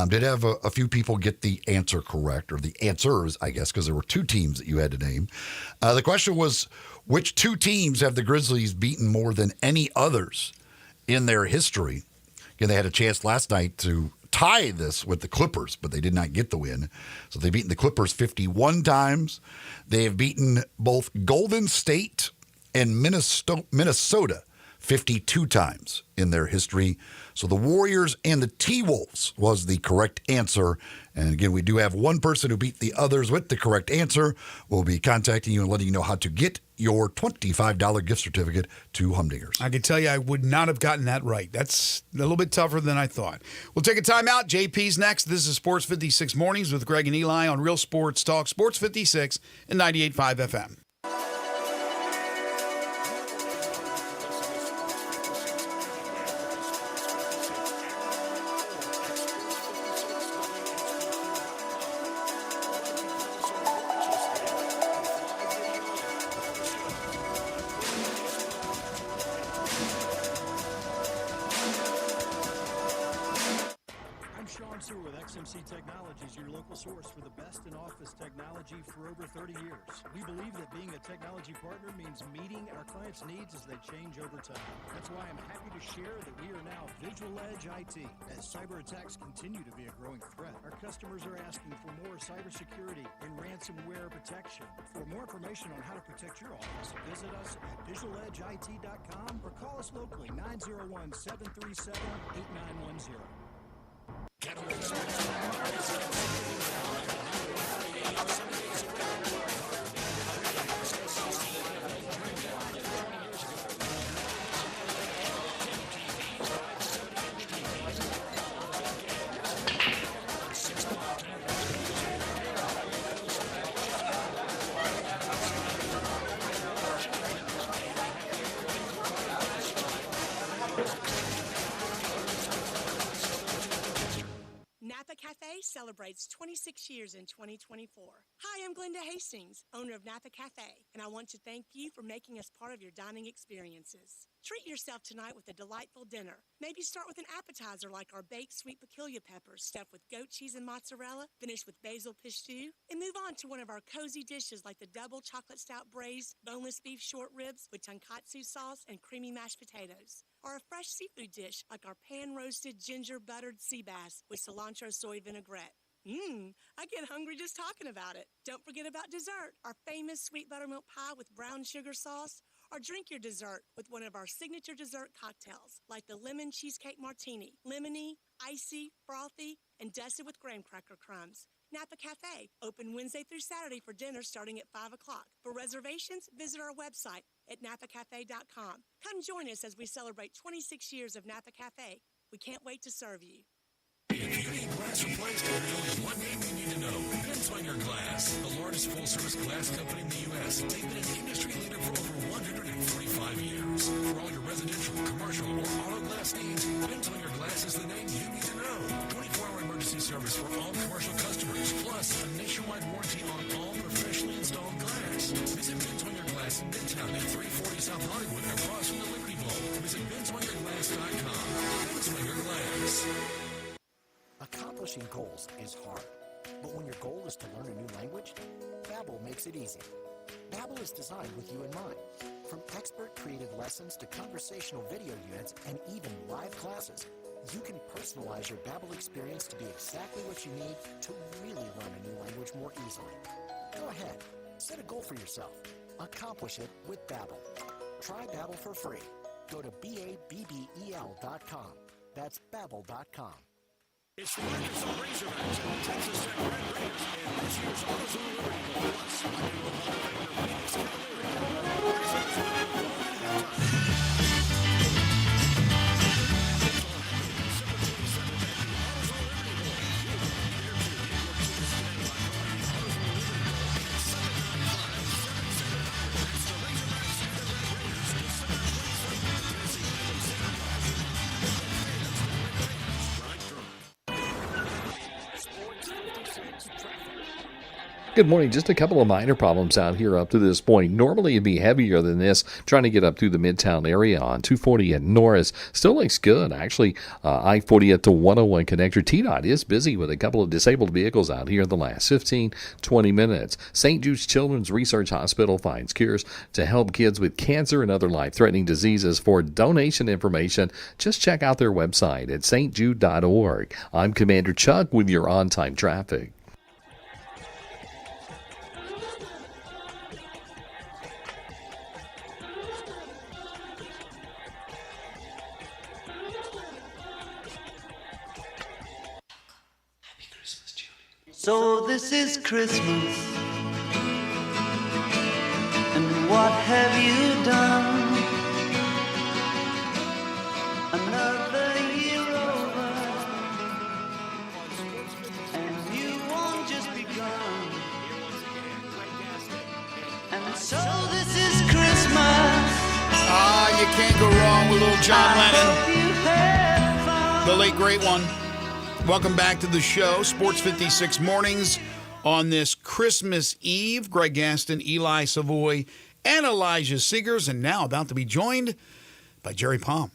Speaker 3: Did have a few people get the answer correct, or the answers, I guess, because there were 2 teams that you had to name. The question was, which 2 teams have the Grizzlies beaten more than any others in their history? Again, they had a chance last night to tie this with the Clippers, but they did not get the win. So they've beaten the Clippers 51 times. They have beaten both Golden State and Minnesota 52 times in their history. So the Warriors and the T-Wolves was the correct answer. And again, we do have one person who beat the others with the correct answer. We'll be contacting you and letting you know how to get your $25 gift certificate to Humdingers.
Speaker 2: I can tell you I would not have gotten that right. That's a little bit tougher than I thought. We'll take a timeout. JP's next. This is Sports 56 Mornings with Greg and Eli on Real Sports Talk, Sports 56 and 98.5 FM.
Speaker 16: Technologies, your local source for the best in office technology for over 30 years. We believe that being a technology partner means meeting our clients' needs as they change over time. That's why I'm happy to share that we are now Visual Edge IT. As cyber attacks continue to be a growing threat, our customers are asking for more cybersecurity and ransomware protection. For more information on how to protect your office, visit us at visualedgeit.com or call us locally 901-737-8910.
Speaker 17: celebrates 26 years in 2024. Hi, I'm Glenda Hastings, owner of Napa Cafe, and I want to thank you for making us part of your dining experiences. Treat yourself tonight with a delightful dinner. Maybe start with an appetizer like our baked sweet peculiar peppers stuffed with goat cheese and mozzarella, finished with basil pistou, and move on to one of our cozy dishes like the double chocolate stout braised boneless beef short ribs with tonkatsu sauce and creamy mashed potatoes, or a fresh seafood dish like our pan-roasted ginger buttered sea bass with cilantro soy vinaigrette. I get hungry just talking about it. Don't forget about dessert, our famous sweet buttermilk pie with brown sugar sauce, or drink your dessert with one of our signature dessert cocktails, like the lemon cheesecake martini, lemony, icy, frothy, and dusted with graham cracker crumbs. Napa Cafe, open Wednesday through Saturday for dinner starting at 5 o'clock. For reservations, visit our website at napacafe.com. Come join us as we celebrate 26 years of Napa Cafe. We can't wait to serve you.
Speaker 1: If you need glass replaced, there's only one name you need to know. Benswinger Glass, the largest full-service glass company in the U.S. They've been an industry leader for over 145 years. For all your residential, commercial, or auto glass needs, Benswinger Glass is the name you need to know. 24-hour emergency service for all commercial customers, plus a nationwide warranty on all professionally installed glass. Visit Benswinger Glass in Midtown at 340 South Hollywood, across from the Liberty Bowl. Visit BenswingerGlass.com. Benswinger Glass.
Speaker 18: Accomplishing goals is hard, but when your goal is to learn a new language, Babbel makes it easy. Babbel is designed with you in mind. From expert-created lessons to conversational video units and even live classes, you can personalize your Babbel experience to be exactly what you need to really learn a new language more easily. Go ahead, set a goal for yourself. Accomplish it with Babbel. Try Babbel for free. Go to BABBEL.com. That's Babbel.com.
Speaker 1: It's the Arkansas Razorbacks and the Texas Tech Red Raiders, and this year's AutoZone Liberty Bowl. Plus, Monday will have the Phoenix
Speaker 10: Good morning. Just a couple of minor problems out here up to this point. Normally it'd be heavier than this, trying to get up through the Midtown area on 240 at Norris. Still looks good. Actually, I-40 at the 101 connector. TDOT is busy with a couple of disabled vehicles out here in the last 15, 20 minutes. St. Jude's Children's Research Hospital finds cures to help kids with cancer and other life-threatening diseases. For donation information, just check out their website at stjude.org. I'm Commander Chuck with your on-time traffic.
Speaker 19: So this is Christmas, and what have you done? Another year over, and you won't just begun. And so this is Christmas.
Speaker 2: You can't go wrong with little John Lennon, the late great one. Welcome back to the show, Sports 56 Mornings on this Christmas Eve. Greg Gaston, Eli Savoy, and Elijah Seegers, and now about to be joined by Jerry Palm.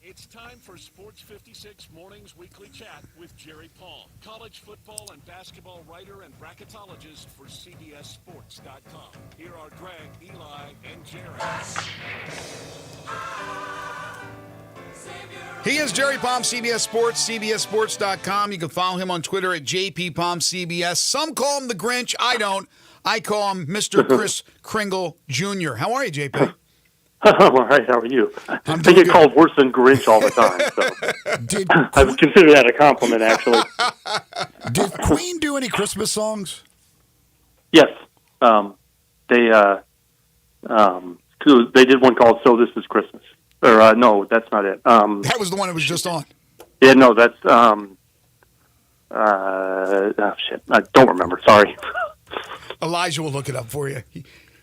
Speaker 1: It's time for Sports 56 Mornings Weekly Chat with Jerry Palm, college football and basketball writer and bracketologist for CBSSports.com. Here are Greg, Eli, and Jerry.
Speaker 2: He is Jerry Palm, CBS Sports, CBSSports.com. You can follow him on Twitter at JPPalmCBS. Some call him the Grinch. I don't. I call him Mr. Chris Kringle Jr. How are you, JP?
Speaker 20: I'm all right. How are you? I get called worse than Grinch all the time. So I would consider that a compliment, actually.
Speaker 3: Did Queen do any Christmas songs?
Speaker 20: Yes. They did one called "So This Is Christmas." Or no, that's not it.
Speaker 2: That was the one that was just on.
Speaker 20: Yeah, no, that's shit. I don't remember. Sorry.
Speaker 2: Elijah will look it up for you.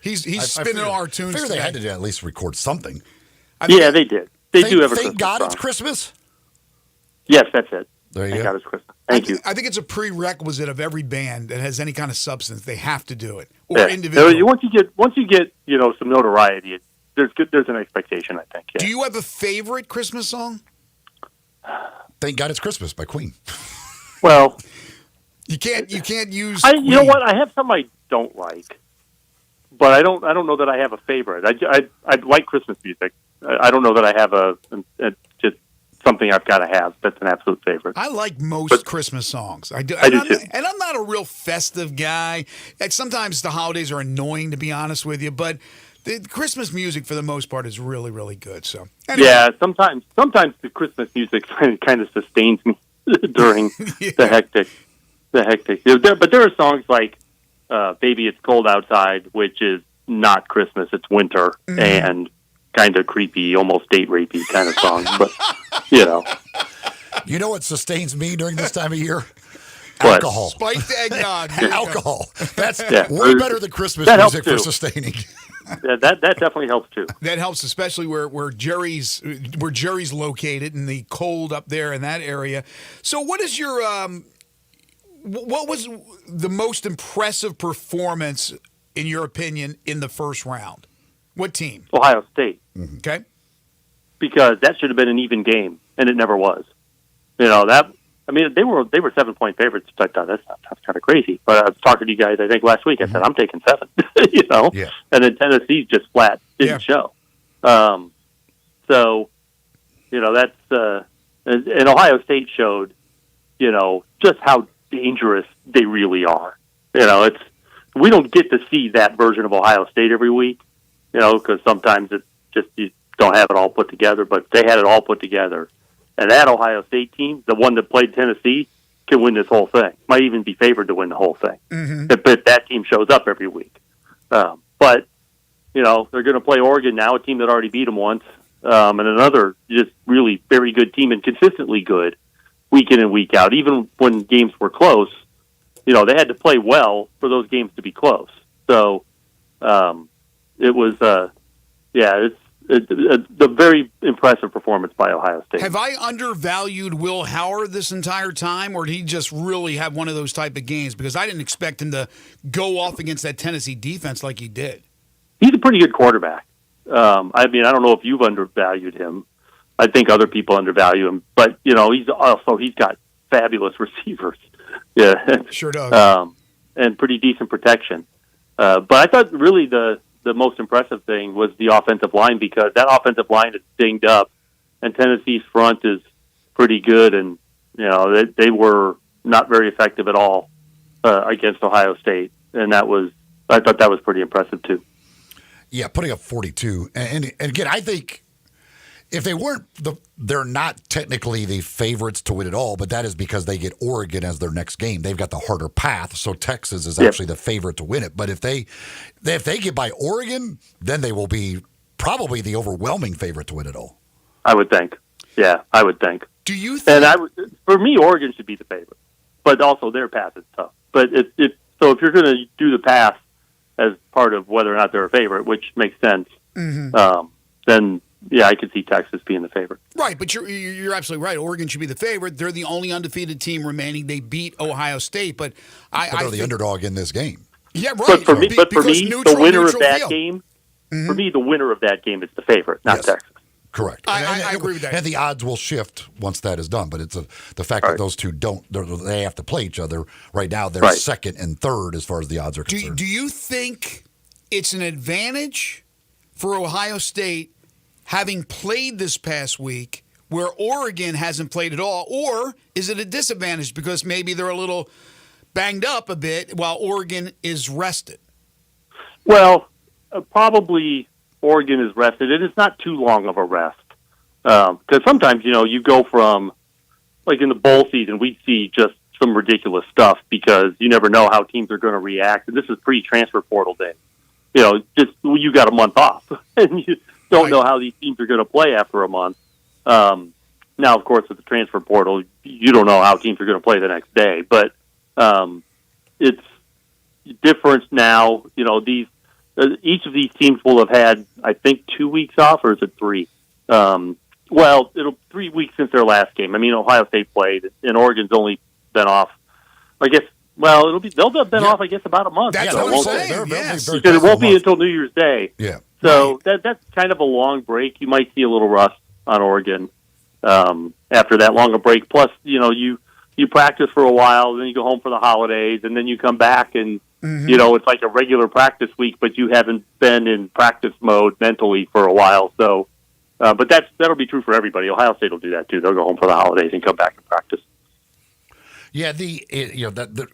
Speaker 2: He's spinning our tunes.
Speaker 3: I figured they had to at least record something.
Speaker 20: Yeah, they did. They do have a
Speaker 3: Thank
Speaker 20: Christmas
Speaker 3: God
Speaker 20: song.
Speaker 3: it's Christmas?
Speaker 20: Yes, that's it.
Speaker 3: There you
Speaker 20: Thank
Speaker 3: go.
Speaker 20: God It's Christmas. Thank you.
Speaker 2: I think it's a prerequisite of every band that has any kind of substance. They have to do it, or
Speaker 20: Yeah.
Speaker 2: individual.
Speaker 20: Once you get some notoriety, there's an expectation. I think. Yeah.
Speaker 2: Do you have a favorite Christmas song?
Speaker 3: Thank God It's Christmas by Queen.
Speaker 20: Well,
Speaker 2: you can't use.
Speaker 20: You know what? I have some I don't like, but I don't know that I have a favorite. I like Christmas music. I don't know that I have a just something I've got to have that's an absolute favorite.
Speaker 2: I like most Christmas songs. I do.
Speaker 20: I do too.
Speaker 2: And I'm not a real festive guy. And sometimes the holidays are annoying, to be honest with you. But the Christmas music, for the most part, is really, really good. So anyway.
Speaker 20: Yeah, sometimes the Christmas music kind of sustains me during the hectic. But there are songs like "Baby It's Cold Outside," which is not Christmas; it's winter and kind of creepy, almost date rapey kind of song. But
Speaker 3: You know what sustains me during this time of year?
Speaker 20: What?
Speaker 3: Alcohol.
Speaker 2: Spiked eggnog.
Speaker 3: Alcohol. That's
Speaker 20: Yeah.
Speaker 3: way better than Christmas
Speaker 20: That helps
Speaker 3: music for
Speaker 20: too.
Speaker 3: sustaining.
Speaker 20: Yeah, that definitely helps too.
Speaker 2: That helps, especially where Jerry's located in the cold up there in that area. So, what is your what was the most impressive performance, in your opinion, in the first round? What team?
Speaker 20: Ohio State.
Speaker 2: Okay.
Speaker 20: Because that should have been an even game, and it never was. They were 7-point favorites. So I thought that's kind of crazy. But I was talking to you guys, I think last week. I said I'm taking 7.
Speaker 3: Yeah.
Speaker 20: And then Tennessee just flat didn't show. So that's and Ohio State showed just how dangerous they really are. We don't get to see that version of Ohio State every week. Because sometimes it's just you don't have it all put together, but they had it all put together. And that Ohio State team, the one that played Tennessee, can win this whole thing. Might even be favored to win the whole thing. If that team shows up every week. But, they're going to play Oregon now, a team that already beat them once, and another just really very good team and consistently good week in and week out. Even when games were close, they had to play well for those games to be close. So it was, it's a very impressive performance by Ohio State.
Speaker 2: Have I undervalued Will Howard this entire time, or did he just really have one of those type of games? Because I didn't expect him to go off against that Tennessee defense like he did.
Speaker 20: He's a pretty good quarterback. I don't know if you've undervalued him. I think other people undervalue him, but he's got fabulous receivers. Yeah,
Speaker 2: sure does.
Speaker 20: And pretty decent protection. But I thought really the most impressive thing was the offensive line, because that offensive line is dinged up, and Tennessee's front is pretty good, and they were not very effective at all against Ohio State, and I thought that was pretty impressive too.
Speaker 3: Yeah, putting up 42, and again, I think if they weren't they're not technically the favorites to win it all, but that is because they get Oregon as their next game. They've got the harder path, so Texas is actually the favorite to win it. But if they get by Oregon, then they will be probably the overwhelming favorite to win it all.
Speaker 20: I would think. Yeah, I would think.
Speaker 2: Do you think?
Speaker 20: And for me, Oregon should be the favorite, but also their path is tough. But so if you're going to do the path as part of whether or not they're a favorite, which makes sense, then. Yeah, I could see Texas being the favorite.
Speaker 2: Right, but you're absolutely right. Oregon should be the favorite. They're the only undefeated team remaining. They beat Ohio State, but
Speaker 3: they're the underdog in this game.
Speaker 2: Yeah, right.
Speaker 20: But for me, the winner of that
Speaker 2: field.
Speaker 20: game, for me, the winner of that game is the favorite, not Texas.
Speaker 3: Correct.
Speaker 2: I agree with that.
Speaker 3: And the odds will shift once that is done. But it's the fact that those two they have to play each other right now. They're second and third as far as the odds are concerned.
Speaker 2: Do you think it's an advantage for Ohio State having played this past week where Oregon hasn't played at all, or is it a disadvantage because maybe they're a little banged up a bit while Oregon is rested?
Speaker 20: Well, probably Oregon is rested, and it's not too long of a rest. Because sometimes, you go from, like in the bowl season, we see just some ridiculous stuff because you never know how teams are going to react. And this is pre-transfer portal day. You got a month off, and you don't know how these teams are going to play after a month. Now, of course, with the transfer portal, you don't know how teams are going to play the next day. But it's different now. Each of these teams will have had, I think, 2 weeks off, or is it 3? Well, it'll 3 weeks since their last game. I mean, Ohio State played, and Oregon's only been off. I guess. Well, they'll have been off. I guess about a month.
Speaker 2: That's
Speaker 20: so
Speaker 2: what I'm saying. Yes.
Speaker 20: Because it won't be until New Year's Day.
Speaker 3: Yeah.
Speaker 20: So that's kind of a long break. You might see a little rust on Oregon after that long a break. Plus, you practice for a while, then you go home for the holidays, and then you come back and it's like a regular practice week, but you haven't been in practice mode mentally for a while. So, but that'll be true for everybody. Ohio State will do that too. They'll go home for the holidays and come back and practice.
Speaker 3: Yeah,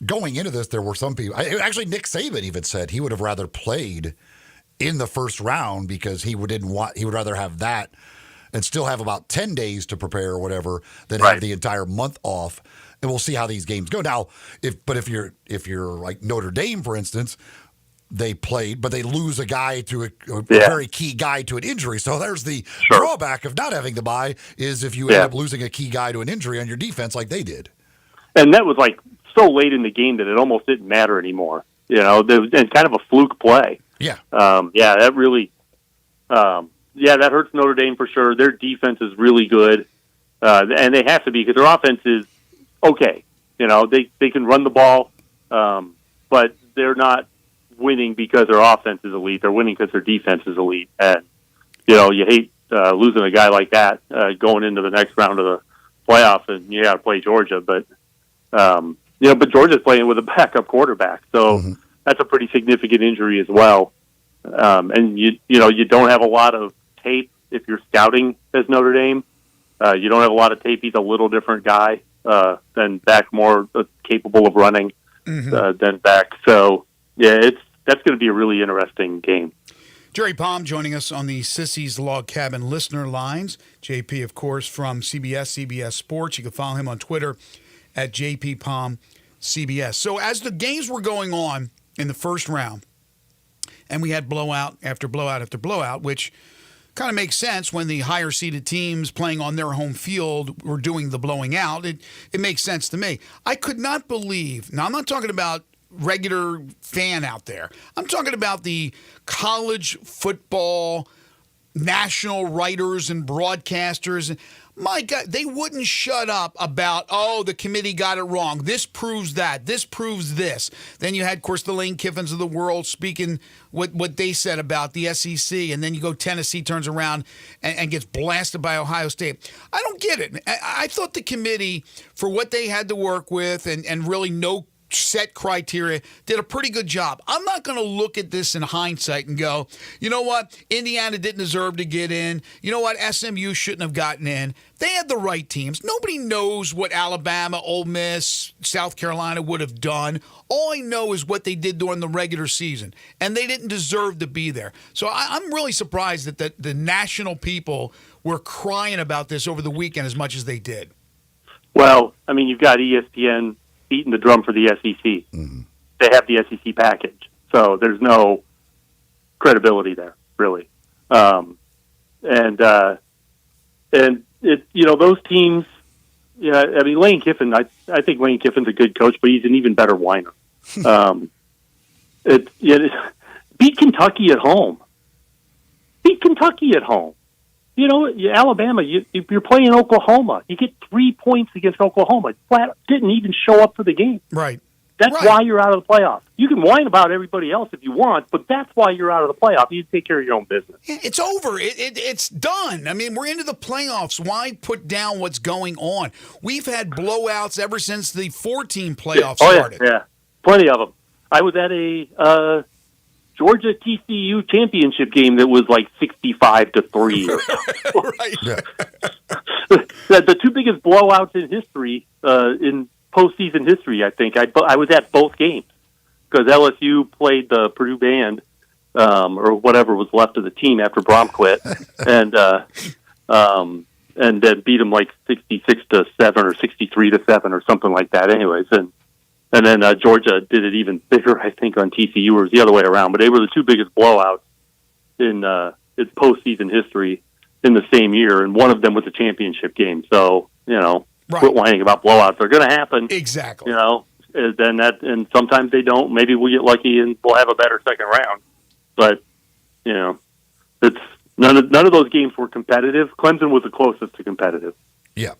Speaker 3: going into this, there were some people. Actually, Nick Saban even said he would have rather played in the first round because he would rather have that and still have about 10 days to prepare or whatever than have the entire month off. And we'll see how these games go. Now, if you're like Notre Dame, for instance, they played, but they lose a guy to a very key guy to an injury. So there's the drawback of not having the bye is if you end up losing a key guy to an injury on your defense like they did.
Speaker 20: And that was like so late in the game that it almost didn't matter anymore. And kind of a fluke play.
Speaker 3: Yeah.
Speaker 20: That really, that hurts Notre Dame for sure. Their defense is really good. And they have to be because their offense is okay. They can run the ball, but they're not winning because their offense is elite. They're winning because their defense is elite. And, you hate losing a guy like that going into the next round of the playoff, and you got to play Georgia. But but Georgia's playing with a backup quarterback, so that's a pretty significant injury as well. And you don't have a lot of tape if you're scouting as Notre Dame. You don't have a lot of tape. He's a little different guy than Beck, more capable of running than Beck. So that's going to be a really interesting game.
Speaker 2: Jerry Palm joining us on the Sissy's Log Cabin listener lines. JP, of course, from CBS Sports. You can follow him on Twitter at JPPalmCBS. So as the games were going on in the first round, and we had blowout after blowout after blowout, which kind of makes sense when the higher-seeded teams playing on their home field were doing the blowing out. It makes sense to me. I could not believe, now I'm not talking about regular fan out there. I'm talking about the college football national writers and broadcasters. My God, they wouldn't shut up about, the committee got it wrong. This proves that. This proves this. Then you had, of course, the Lane Kiffins of the world speaking what they said about the SEC. And then you go Tennessee turns around and gets blasted by Ohio State. I don't get it. I thought the committee, for what they had to work with and really no set criteria, did a pretty good job. I'm not going to look at this in hindsight and go, you know what, Indiana didn't deserve to get in. You know what, SMU shouldn't have gotten in. They had the right teams. Nobody knows what Alabama, Ole Miss, South Carolina would have done. All I know is what they did during the regular season, and they didn't deserve to be there. So I'm really surprised that the national people were crying about this over the weekend as much as they did.
Speaker 20: Well, I mean, you've got ESPN beating the drum for the SEC. They have the SEC package, so there's no credibility there, really. And those teams. Yeah, I mean, Lane Kiffin. I think Lane Kiffin's a good coach, but he's an even better whiner. Beat Kentucky at home. Alabama, you're playing Oklahoma. You get 3 points against Oklahoma. Flat didn't even show up for the game.
Speaker 2: Right.
Speaker 20: That's why you're out of the playoff. You can whine about everybody else if you want, but that's why you're out of the playoff. You take care of your own business.
Speaker 2: Yeah, it's over. It's done. I mean, we're into the playoffs. Why put down what's going on? We've had blowouts ever since the 14 playoffs started.
Speaker 20: Yeah, plenty of them. I was at a Georgia TCU championship game that was like 65-3.
Speaker 2: Right.
Speaker 20: The two biggest blowouts in history, in postseason history, I think. I was at both games because LSU played the Purdue Band, or whatever was left of the team after Brom quit, and then beat them like 66-7 or 63-7 or something like that. Anyways, and then Georgia did it even bigger, I think, on TCU, or it was the other way around. But they were the two biggest blowouts in its postseason history in the same year, and one of them was a championship game. So, quit whining about blowouts. They're going to happen.
Speaker 2: Exactly.
Speaker 20: And sometimes they don't. Maybe we'll get lucky and we'll have a better second round. But, it's None of those games were competitive. Clemson was the closest to competitive.
Speaker 3: Yeah.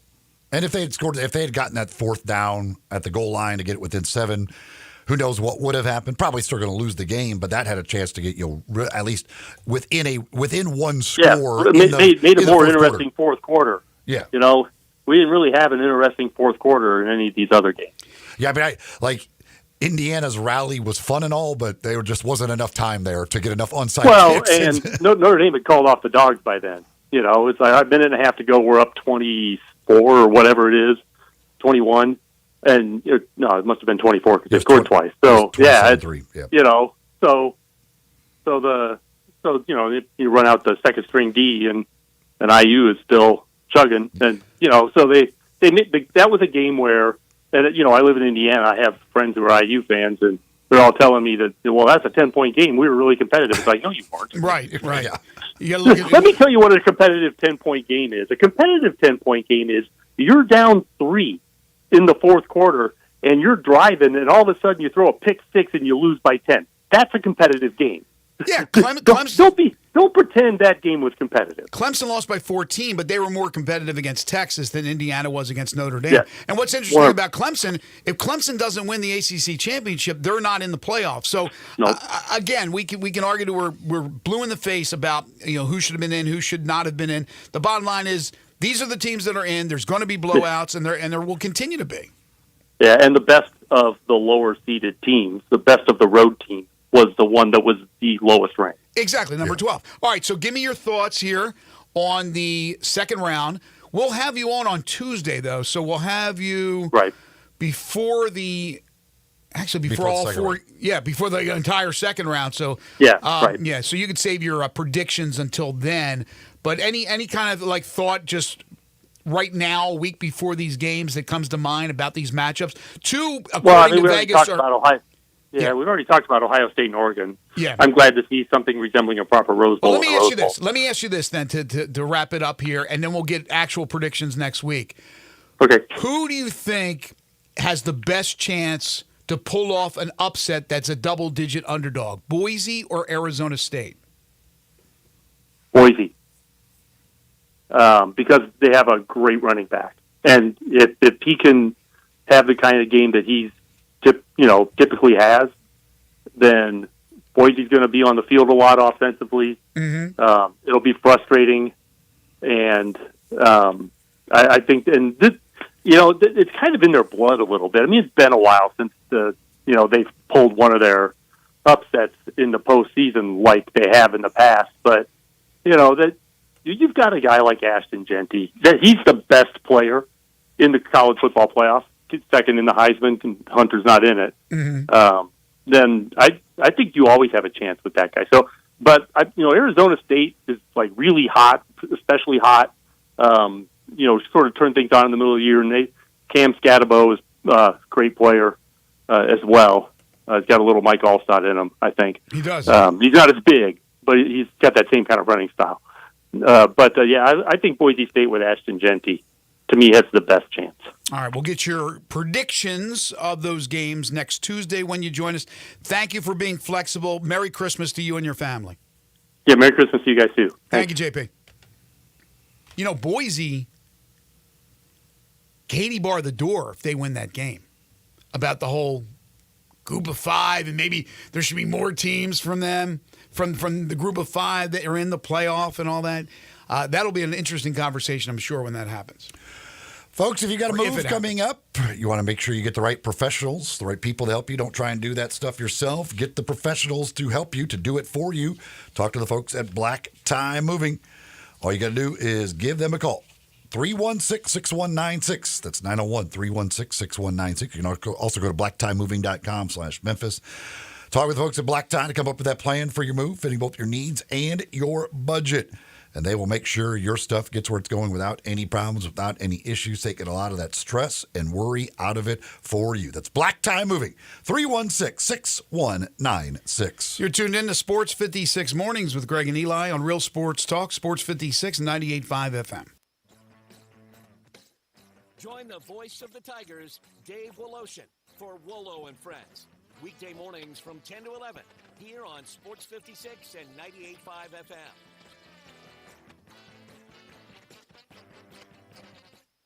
Speaker 3: And if they had gotten that fourth down at the goal line to get it within 7, who knows what would have happened? Probably still going to lose the game, but that had a chance to get at least within one score.
Speaker 20: Yeah, made a more interesting
Speaker 3: quarter.
Speaker 20: fourth quarter.
Speaker 3: Yeah.
Speaker 20: We didn't really have an interesting fourth quarter in any of these other games.
Speaker 3: Yeah, but Indiana's rally was fun and all, but there just wasn't enough time there to get enough onside kicks.
Speaker 20: And Notre Dame had called off the Dogs by then. It's like a minute and a half to go. We're up 24 or whatever it is, 21. And it must have been 24 because they scored twice. So you run out the second string D and IU is still chugging, and so they that was a game where, and I live in Indiana. I have friends who are IU fans, and they're all telling me that that's a 10-point game. We were really competitive. It's like, no, you weren't.
Speaker 2: Right.
Speaker 3: Yeah.
Speaker 2: You gotta look at
Speaker 20: Let me tell you what a competitive 10-point game is. A competitive 10-point game is you're down 3 in the fourth quarter, and you're driving, and all of a sudden you throw a pick 6 and you lose by 10. That's a competitive game.
Speaker 2: Yeah,
Speaker 20: don't pretend that game was competitive.
Speaker 2: Clemson lost by 14, but they were more competitive against Texas than Indiana was against Notre Dame.
Speaker 20: Yeah.
Speaker 2: And what's interesting about Clemson, if Clemson doesn't win the ACC championship, they're not in the playoffs. So again, we can argue that we're blue in the face about who should have been in, who should not have been in. The bottom line is these are the teams that are in. There's going to be blowouts, and there will continue to be.
Speaker 20: Yeah, and the best of the lower seeded teams, the best of the road teams, was the one that was the lowest ranked.
Speaker 2: Exactly, number 12. All right, so give me your thoughts here on the second round. We'll have you on Tuesday, though, so we'll have you before the before all four. Before the entire second round. So so you could save your predictions until then. But any kind of thought just right now, a week before these games, that comes to mind about these matchups? According to Vegas,
Speaker 20: about Ohio. Yeah, we've already talked about Ohio State and Oregon.
Speaker 2: Yeah,
Speaker 20: I'm glad to see something resembling a proper Rose Bowl.
Speaker 2: Well, let me ask you this then to wrap it up here, and then we'll get actual predictions next week.
Speaker 20: Okay.
Speaker 2: Who do you think has the best chance to pull off an upset that's a double-digit underdog, Boise or Arizona State?
Speaker 20: Boise, because they have a great running back, and if he can have the kind of game that he's typically has, then Boise's going to be on the field a lot offensively.
Speaker 2: Mm-hmm.
Speaker 20: It'll be frustrating, and I think, and this, it's kind of in their blood a little bit. I mean, it's been a while since they've pulled one of their upsets in the postseason like they have in the past. But that you've got a guy like Ashton Genty, that he's the best player in the college football playoffs. Second in the Heisman, and Hunter's not in it.
Speaker 2: Mm-hmm.
Speaker 20: Then I think you always have a chance with that guy. So, but Arizona State is really hot, especially hot. Sort of turn things on in the middle of the year, and Cam Scatabo is a great player as well. He's got a little Mike Allstott in him, I think.
Speaker 2: He does.
Speaker 20: He's not as big, but he's got that same kind of running style. I think Boise State with Ashton Genty, to me, has the best chance.
Speaker 2: All right, we'll get your predictions of those games next Tuesday when you join us. Thank you for being flexible. Merry Christmas to you and your family.
Speaker 20: Yeah, Merry Christmas to you guys, too.
Speaker 2: Thank you, JP. Boise, Katie bar the door if they win that game about the whole group of 5, and maybe there should be more teams from them, from the group of 5 that are in the playoff and all that. That'll be an interesting conversation, I'm sure, when that happens.
Speaker 3: Folks, if you got a move coming up, you want to make sure you get the right professionals, the right people to help you. Don't try and do that stuff yourself. Get the professionals to help you, to do it for you. Talk to the folks at Black Tie Moving. All you got to do is give them a call. 316-6196. That's 901-316-6196. You can also go to blacktiemoving.com/Memphis. Talk with folks at Black Tie to come up with that plan for your move, fitting both your needs and your budget. And they will make sure your stuff gets where it's going without any problems, without any issues, taking a lot of that stress and worry out of it for you. That's Black Tie Moving, 316-6196.
Speaker 2: You're tuned in to Sports 56 Mornings with Greg and Eli on Real Sports Talk, Sports 56, 98.5 FM.
Speaker 1: Join the voice of the Tigers, Dave Woloshin, for Wolo and Friends. Weekday mornings from 10 to 11 here on Sports 56 and 98.5 FM.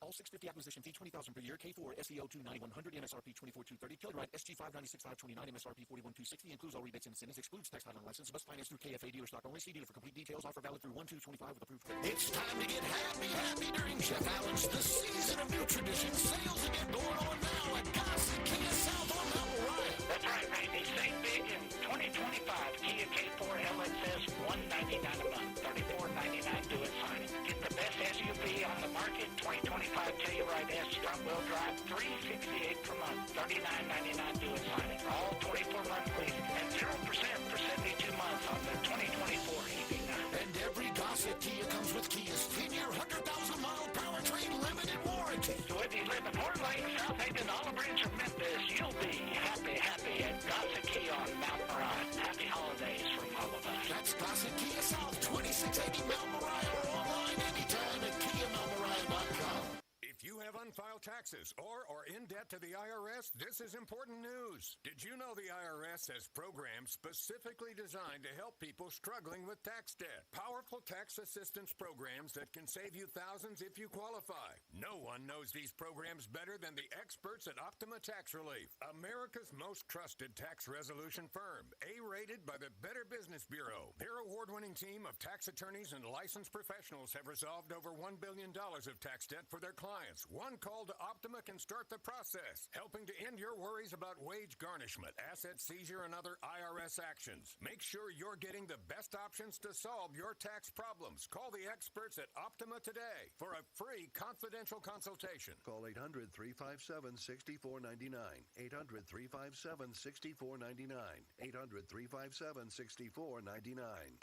Speaker 18: All 650 acquisition fee, $20,000 per year. K4 SEO 29100, MSRP 24230. Telluride SG 596,529, MSRP 41260. Includes all rebates and incentives. Excludes tax title and license. Must finance through KFA dealer stock only. See dealer for complete details. Offer valid through 1/2/25 with approved credit. It's time to get happy during Chef Allen's The Season of New Traditions. Sales again going on now at Gossett Kia South on Mount Moriah.
Speaker 21: That's right, baby. Save big in 2025. Kia K4 LXS, $199 a month, $34.99 due at signing. Get the best SUV on the market. 2025 Telluride S front-wheel drive, $368 per month, $39.99 due at signing. All 24 month lease and 0% for 72 months on the 2024 EV9.
Speaker 18: And every Gossett Kia comes with Kia's 10-year, 100,000-mile powertrain limited warranty.
Speaker 21: So if you live in Horn Lake, South Haven, Olive Branch, or Memphis, you'll be happy at Gossett Kia on Mount Moriah. Happy holidays from all of us.
Speaker 18: That's Gossett Kia South, 2680 Mount Moriah, or online anytime at KiaMountMoriah.com.
Speaker 22: If you have unfiled taxes or are in debt to the IRS, this is important news. Did you know the IRS has programs specifically designed to help people struggling with tax debt? Powerful tax assistance programs that can save you thousands if you qualify. No one knows these programs better than the experts at Optima Tax Relief, America's most trusted tax resolution firm, A-rated by the Better Business Bureau. Their award-winning team of tax attorneys and licensed professionals have resolved over $1 billion of tax debt for their clients. One call to Optima can start the process, helping to end your worries about wage garnishment, asset seizure, and other IRS actions. Make sure you're getting the best options to solve your tax problems. Call the experts at Optima today for a free confidential consultation.
Speaker 23: Call 800-357-6499. 800-357-6499. 800-357-6499.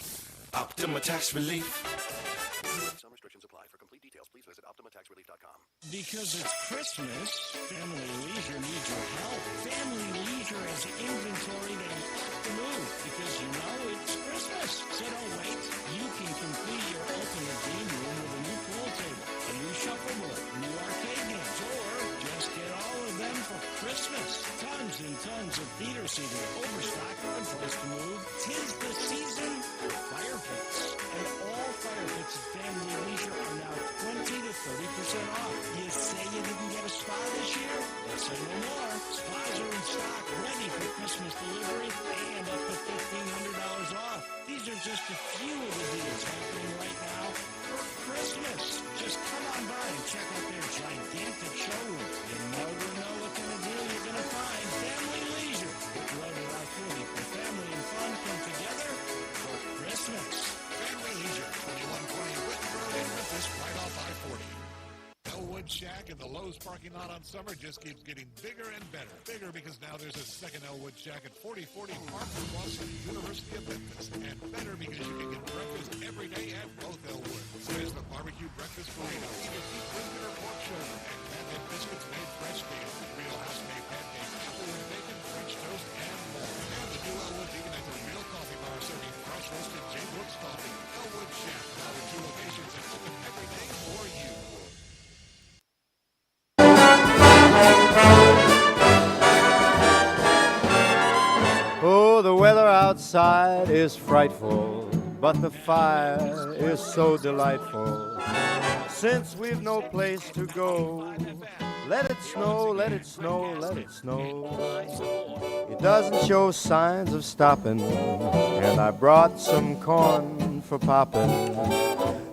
Speaker 18: Optima Tax Relief.
Speaker 23: Some restrictions apply. For complete details, please visit OptimaTaxRelief.com.
Speaker 24: Because it's Christmas, Family Leisure needs your help. Family Leisure has inventory that you have to move because you know it's Christmas. So don't wait. You can complete your ultimate game room with a new pool table, a new shuffleboard, new arcade games, or just get all of them for Christmas. Tons and tons of theater seating, overstock, or place to move. 'Tis the season for fire pits. And all fire pits at Family Leisure are now 20 to 30% off. You say you didn't get a spa this year? Let's say no more. Spas are in stock, ready for Christmas delivery, and up to $1,500 off. These are just a few of the deals happening right now for Christmas. Just come on by and check out their gigantic showroom. You never know what kind of deal you're going to find. Family Leisure. It's loaded out fully for family and fun come together for Christmas.
Speaker 7: Family Leisure, 2120 Whitten Road in Memphis, right off I-40. Elwood Shack in the Lowe's parking lot on Summer just keeps getting bigger and better. Bigger because now there's a second Elwood Shack at 4040 Park across from the University of Memphis. And better because you can get breakfast every day at both Elwood. There's the barbecue breakfast burrito, either beef brisket or pork shoulder, and pancake biscuits made fresh daily. Real house-made pancakes, apple and bacon, French toast, and more. And the new Elwood Vegan at the Real Coffee Bar serving fresh roasted J. Brooks coffee. Elwood Shack, now in 2 locations and open every day for you.
Speaker 25: Oh, the weather outside is frightful, but the fire is so delightful. Since we've no place to go, let it snow, let it snow, let it snow. It doesn't show signs of stopping, and I brought some corn for popping.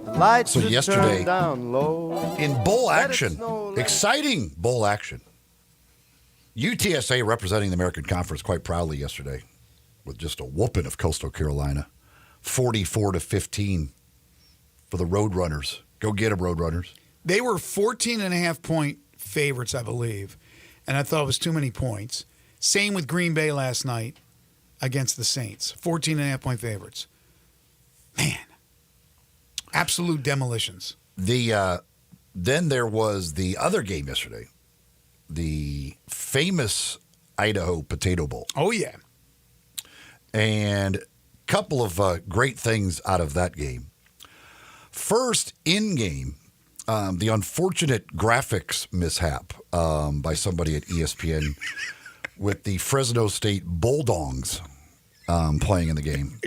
Speaker 25: The lights
Speaker 3: So
Speaker 25: are
Speaker 3: yesterday,
Speaker 25: turned down low.
Speaker 3: in bowl
Speaker 25: Let it
Speaker 3: action,
Speaker 25: snow, let it
Speaker 3: exciting bowl action. UTSA representing the American Conference quite proudly yesterday with just a whooping of Coastal Carolina, 44-15 for the Roadrunners. Go get them, Roadrunners.
Speaker 2: They were 14.5-point favorites, I believe, and I thought it was too many points. Same with Green Bay last night against the Saints, 14.5-point favorites. Man, absolute demolitions.
Speaker 3: Then there was the other game yesterday, the famous Idaho Potato Bowl.
Speaker 2: Oh, yeah.
Speaker 3: And a couple of great things out of that game. First, in-game, the unfortunate graphics mishap by somebody at ESPN with the Fresno State Bulldogs playing in the game.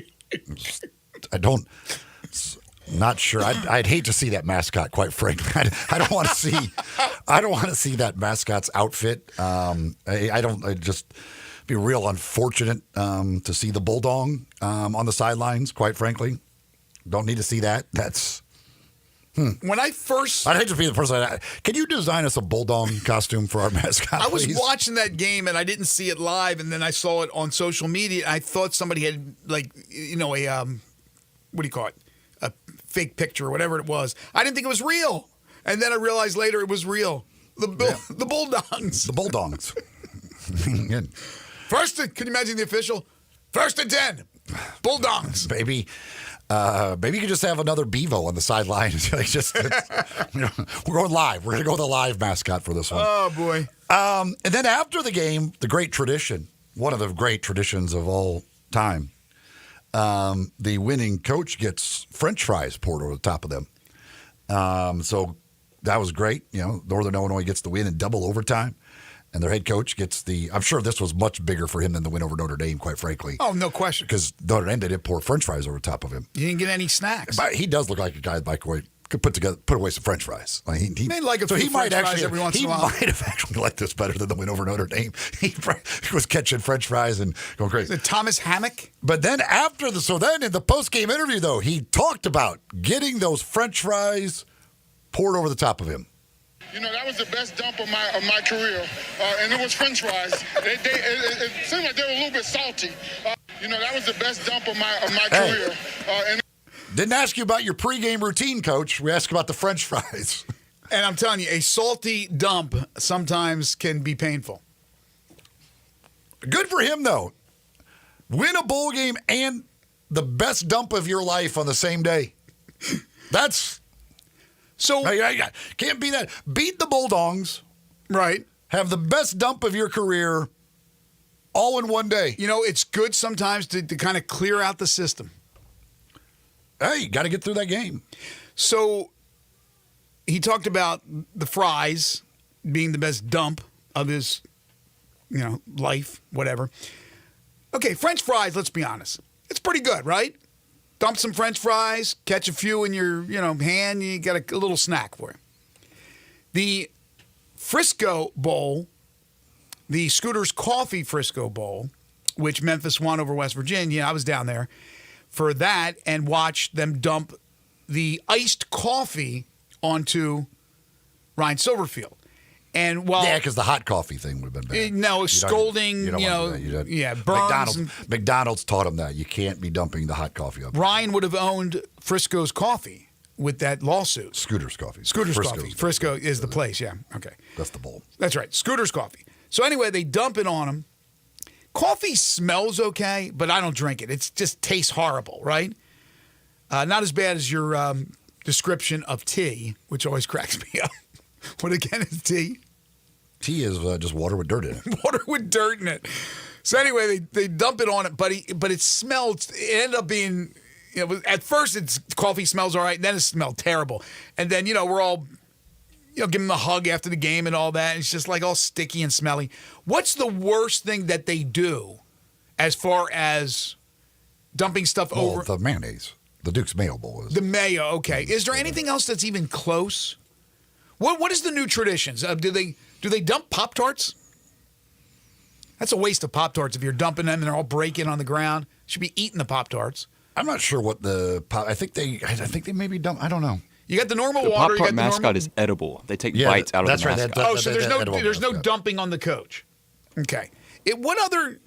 Speaker 3: Not sure. I'd hate to see that mascot, quite frankly. I don't want to see. I don't want to see that mascot's outfit. I don't. It just be real unfortunate to see the bulldog on the sidelines. Quite frankly, don't need to see that. That's.
Speaker 2: When I first,
Speaker 3: I'd hate to be the person. Can you design us a bulldog costume for our mascot?
Speaker 2: I was
Speaker 3: please?
Speaker 2: watching that game and I didn't see it live, and then I saw it on social media. I thought somebody had a what do you call it? A fake picture or whatever it was. I didn't think it was real, and then I realized later it was real. The Bulldogs.
Speaker 3: The Bulldogs.
Speaker 2: Can you imagine the official? 1st and 10. Bulldogs.
Speaker 3: Baby. Maybe you could just have another Bevo on the sideline. We're going live. We're going to go with a live mascot for this one.
Speaker 2: Oh, boy.
Speaker 3: And then after the game, the great tradition, one of the great traditions of all time, the winning coach gets French fries poured over the top of them. So that was great. Northern Illinois gets the win in double overtime. And their head coach gets I'm sure this was much bigger for him than the win over Notre Dame, quite frankly.
Speaker 2: Oh, no question.
Speaker 3: Because Notre Dame didn't pour French fries over top of him.
Speaker 2: You didn't get any snacks.
Speaker 3: But he does look like a guy that could put away some French fries.
Speaker 2: They like a few French fries every once in a while.
Speaker 3: He might have actually liked this better than the win over Notre Dame. He was catching French fries and going crazy.
Speaker 2: Thomas Hammock?
Speaker 3: But then then in the post-game interview, though, he talked about getting those French fries poured over the top of him.
Speaker 5: That was the best dump of my career, and it was French fries. It seemed like they were a little bit salty. That was the best dump of my career.
Speaker 3: Didn't ask you about your pregame routine, Coach. We asked about the French fries.
Speaker 2: And I'm telling you, a salty dump sometimes can be painful.
Speaker 3: Good for him, though. Win a bowl game and the best dump of your life on the same day. That's... So can't be that. Beat the Bulldogs.
Speaker 2: Right.
Speaker 3: Have the best dump of your career all in one day.
Speaker 2: It's good sometimes to kind of clear out the system.
Speaker 3: Hey, you got to get through that game.
Speaker 2: So he talked about the fries being the best dump of his, life, whatever. Okay, French fries, let's be honest. It's pretty good, right? Dump some French fries, catch a few in your, hand, you got a little snack for you. The Frisco Bowl, the Scooters Coffee Frisco Bowl, which Memphis won over West Virginia, I was down there for that and watched them dump the iced coffee onto Ryan Silverfield. And
Speaker 3: because the hot coffee thing would have been bad.
Speaker 2: No, scolding, burns.
Speaker 3: McDonald's taught him that. You can't be dumping the hot coffee up.
Speaker 2: Ryan would have owned Frisco's Coffee with that lawsuit.
Speaker 3: Scooter's Coffee.
Speaker 2: Coffee. Frisco is the place, yeah. Okay.
Speaker 3: That's the bowl.
Speaker 2: That's right. Scooter's Coffee. So anyway, they dump it on him. Coffee smells okay, but I don't drink it. It just tastes horrible, right? Not as bad as your description of tea, which always cracks me up. What again is tea?
Speaker 3: Tea is just water with dirt in it.
Speaker 2: Water with dirt in it. So anyway, they dump it on it, but it smelled. It ended up being, at first coffee smells all right, and then it smelled terrible, and then we're all, giving him a hug after the game and all that. And it's just like all sticky and smelly. What's the worst thing that they do, as far as dumping stuff over?
Speaker 3: The mayonnaise, the Duke's Mayo Bowl is.
Speaker 2: The mayo, okay. Is there anything else that's even close? What is the new traditions? Do they dump Pop-Tarts? That's a waste of Pop-Tarts if you're dumping them and they're all breaking on the ground. Should be eating the Pop-Tarts.
Speaker 3: I'm not sure what I think they maybe dump. I don't know.
Speaker 2: You got the normal
Speaker 4: the
Speaker 2: water.
Speaker 4: The Pop-Tart mascot is edible. They take bites out of the mascot.
Speaker 2: So there's no dumping on the coach. Okay. What other?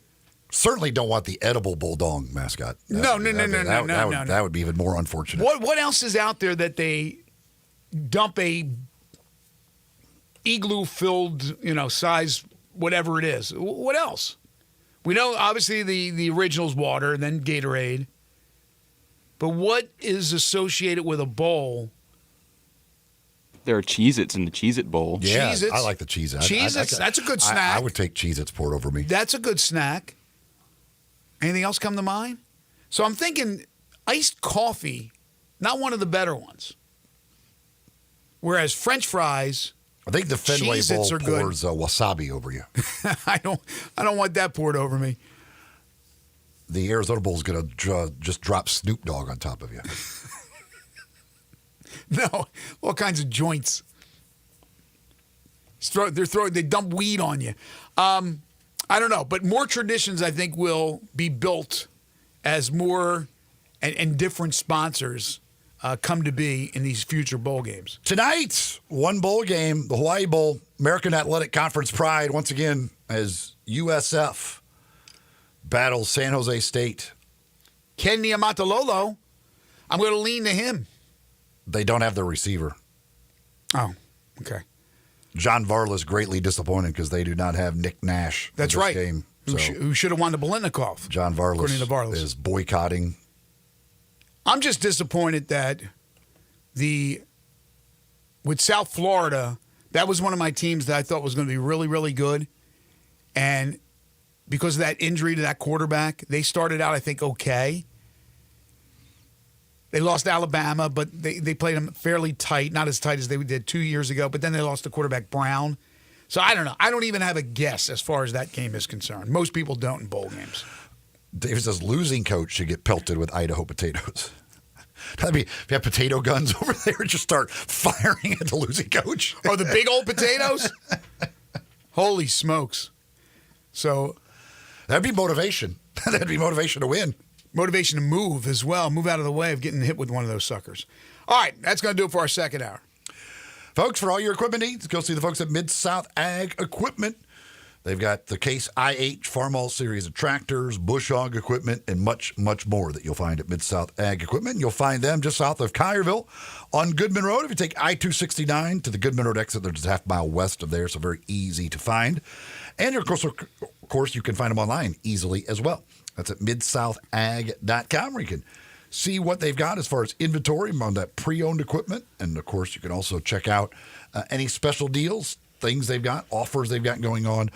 Speaker 3: Certainly don't want the edible bulldog mascot.
Speaker 2: No.
Speaker 3: That would be even more unfortunate.
Speaker 2: What else is out there that they dump a igloo-filled, size, whatever it is? What else? We know, obviously, the original's water, and then Gatorade. But what is associated with a bowl?
Speaker 4: There are Cheez-Its in the Cheez-It Bowl.
Speaker 3: Yeah,
Speaker 2: Cheez-Its.
Speaker 3: I like the Cheez-Its.
Speaker 2: Cheez-Its, that's a good snack.
Speaker 3: I would take Cheez-Its poured over me.
Speaker 2: That's a good snack. Anything else come to mind? So I'm thinking iced coffee, not one of the better ones. Whereas French fries...
Speaker 3: I think the Fenway Bowl pours wasabi over you.
Speaker 2: I don't want that poured over me.
Speaker 3: The Arizona Bowl is going to just drop Snoop Dogg on top of you.
Speaker 2: No, all kinds of joints. They dump weed on you. I don't know, but more traditions I think will be built as more and different sponsors come to be in these future bowl games.
Speaker 3: Tonight, one bowl game, the Hawaii Bowl, American Athletic Conference Pride, once again, as USF battles San Jose State.
Speaker 2: Ken Niumatalolo, I'm going to lean to him.
Speaker 3: They don't have their receiver.
Speaker 2: Oh, okay.
Speaker 3: John Varlas greatly disappointed because they do not have Nick Nash.
Speaker 2: That's
Speaker 3: for this
Speaker 2: right.
Speaker 3: Game.
Speaker 2: Who should have won the Biletnikoff?
Speaker 3: John Varlas,
Speaker 2: according to Varlas,
Speaker 3: is boycotting.
Speaker 2: I'm just disappointed that with South Florida, that was one of my teams that I thought was going to be really, really good. And because of that injury to that quarterback, they started out, I think, okay. They lost Alabama, but they played them fairly tight, not as tight as they did 2 years ago. But then they lost to quarterback Brown. So I don't know. I don't even have a guess as far as that game is concerned. Most people don't in bowl games.
Speaker 3: Dave says losing coach should get pelted with Idaho potatoes. That'd be, if you have potato guns over there, just start firing at the losing coach.
Speaker 2: Oh, the big old potatoes? Holy smokes. So
Speaker 3: that'd be motivation. That'd be motivation to win.
Speaker 2: Motivation to move as well. Move out of the way of getting hit with one of those suckers. All right, that's going to do it for our second hour.
Speaker 3: Folks, for all your equipment needs, go see the folks at Mid-South Ag Equipment. They've got the Case IH Farmall series of tractors, bush hog equipment, and much, much more that you'll find at Mid-South Ag Equipment. You'll find them just south of Collierville on Goodman Road. If you take I-269 to the Goodman Road exit, they're just a half mile west of there, so very easy to find. And, of course, you can find them online easily as well. That's at midsouthag.com, where you can see what they've got as far as inventory on that pre-owned equipment. And, of course, you can also check out any special deals, things they've got, offers they've got going on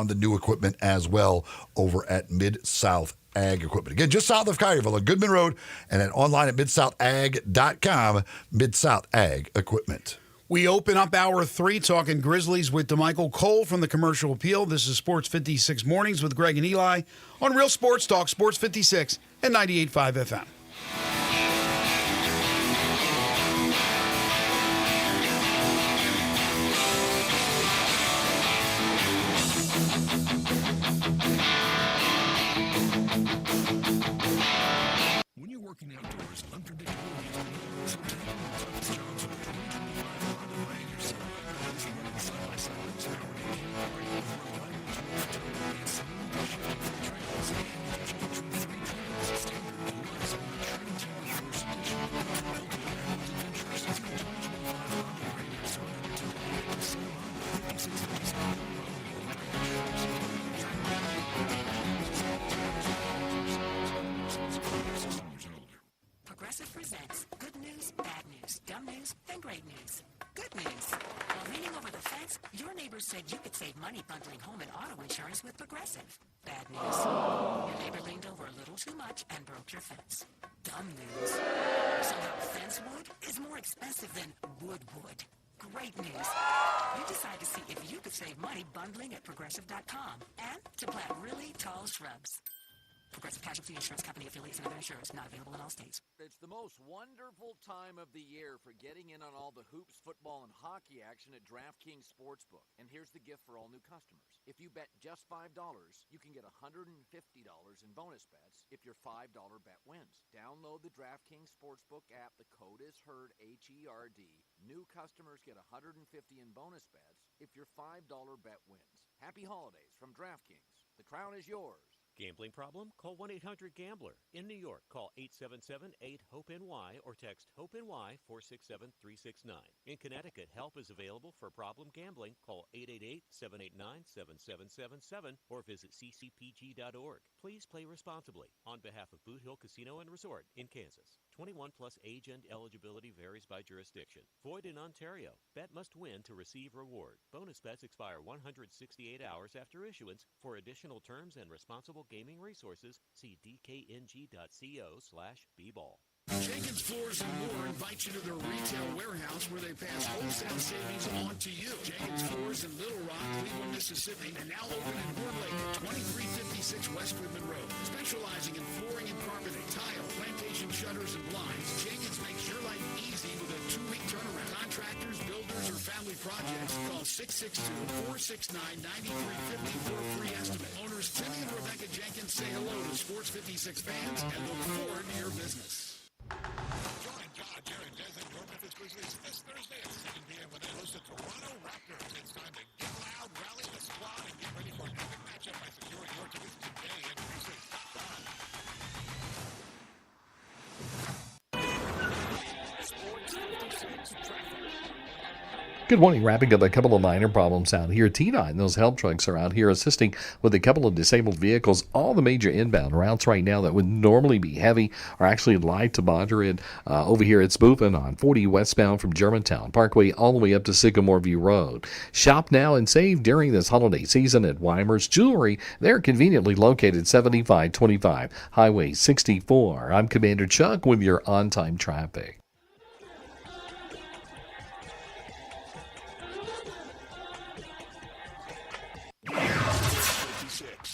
Speaker 3: the new equipment as well over at Mid-South Ag Equipment. Again, just south of Collierville on Goodman Road, and then online at midsouthag.com, Mid-South Ag Equipment.
Speaker 2: We open up hour 3 talking Grizzlies with DeMichael Cole from the Commercial Appeal. This is Sports 56 Mornings with Greg and Eli on Real Sports Talk, Sports 56 and 98.5 FM.
Speaker 13: When you're working outdoors, unpredictability is normal. Sometimes one of the toughest jobs of 2025 are on the line yourself. This is running side-by-side with powered AT reliable torque, and smooth shifting trails. And you can choose between 3 trails, standard, deluxe, and the Training Team Force Edition. Built to last adventures since the 2025 Honda Ranger started today. See Honda 5657
Speaker 6: Progressive presents good news, bad news, dumb news, and great news. Good news. While leaning over the fence, your neighbors said you could save money bundling home and auto insurance with Progressive. Bad news. Your neighbor leaned over a little too much and broke your fence. Dumb news. Somehow fence wood is more expensive than wood. Great news. You decide to see if you could save money bundling at Progressive.com and to plant really tall shrubs. Progressive Casualty Insurance Company affiliates and other insurers not available in all states.
Speaker 8: It's the most wonderful time of the year for getting in on all the hoops, football, and hockey action at DraftKings Sportsbook. And here's the gift for all new customers. If you bet just $5, you can get $150 in bonus bets if your $5 bet wins. Download the DraftKings Sportsbook app. The code is HERD, H-E-R-D. New customers get $150 in bonus bets if your $5 bet wins. Happy holidays from DraftKings. The crown is yours.
Speaker 11: Gambling problem? Call 1-800-GAMBLER. In New York, call 877-8-HOPE-NY or text HOPE-NY 467-369. In Connecticut, help is available for problem gambling. Call 888-789-7777 or visit ccpg.org. Please play responsibly. On behalf of Boot Hill Casino and Resort in Kansas. 21 plus age and eligibility varies by jurisdiction. Void in Ontario. Bet must win to receive reward. Bonus bets expire 168 hours after issuance. For additional terms and responsible gaming resources, see dkng.co/bball.
Speaker 13: Jenkins Floors and More invites you to their retail warehouse where they pass wholesale savings on to you. Jenkins Floors in Little Rock, Cleveland, Mississippi, and now open in Horn Lake at 2356 West Goodman Road. Specializing in flooring and carpeting, tile, plantation shutters, and blinds, Jenkins makes your life easy with a 2-week 662-469-9350 for a free estimate. Owners Timmy and Rebecca Jenkins say hello to Sports 56 fans and look forward to your business.
Speaker 7: Join John, Jared, Des, and your Memphis Grizzlies this Thursday at 7 p.m. when they host the Toronto Raptors. It's time to get loud, rally the squad, and get ready for an epic matchup by securing your tickets today at precinct.com.
Speaker 13: Sports 56 traffic.
Speaker 10: Good morning. Wrapping up a couple of minor problems out here. T9, those help trucks are out here assisting with a couple of disabled vehicles. All the major inbound routes right now that would normally be heavy are actually light to moderate. Over here it's moving on 40 westbound from Germantown Parkway all the way up to Sycamore View Road. Shop now and save during this holiday season at Weimer's Jewelry. They're conveniently located 7525 Highway 64. I'm Commander Chuck with your on-time traffic.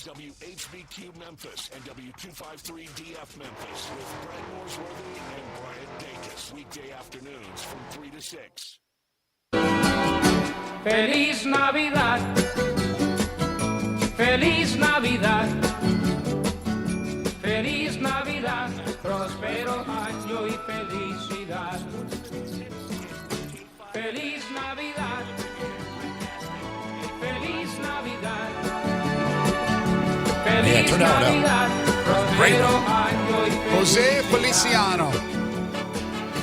Speaker 1: WHBQ Memphis and W253DF Memphis with Brad Mooresworthy and Brian Dacus. Weekday afternoons from 3 to 6.
Speaker 9: Feliz Navidad. Feliz Navidad. Feliz Navidad. Próspero año y felicidad. Feliz Navidad. Feliz Navidad.
Speaker 3: Yeah, turn that one up.
Speaker 2: Jose Feliciano.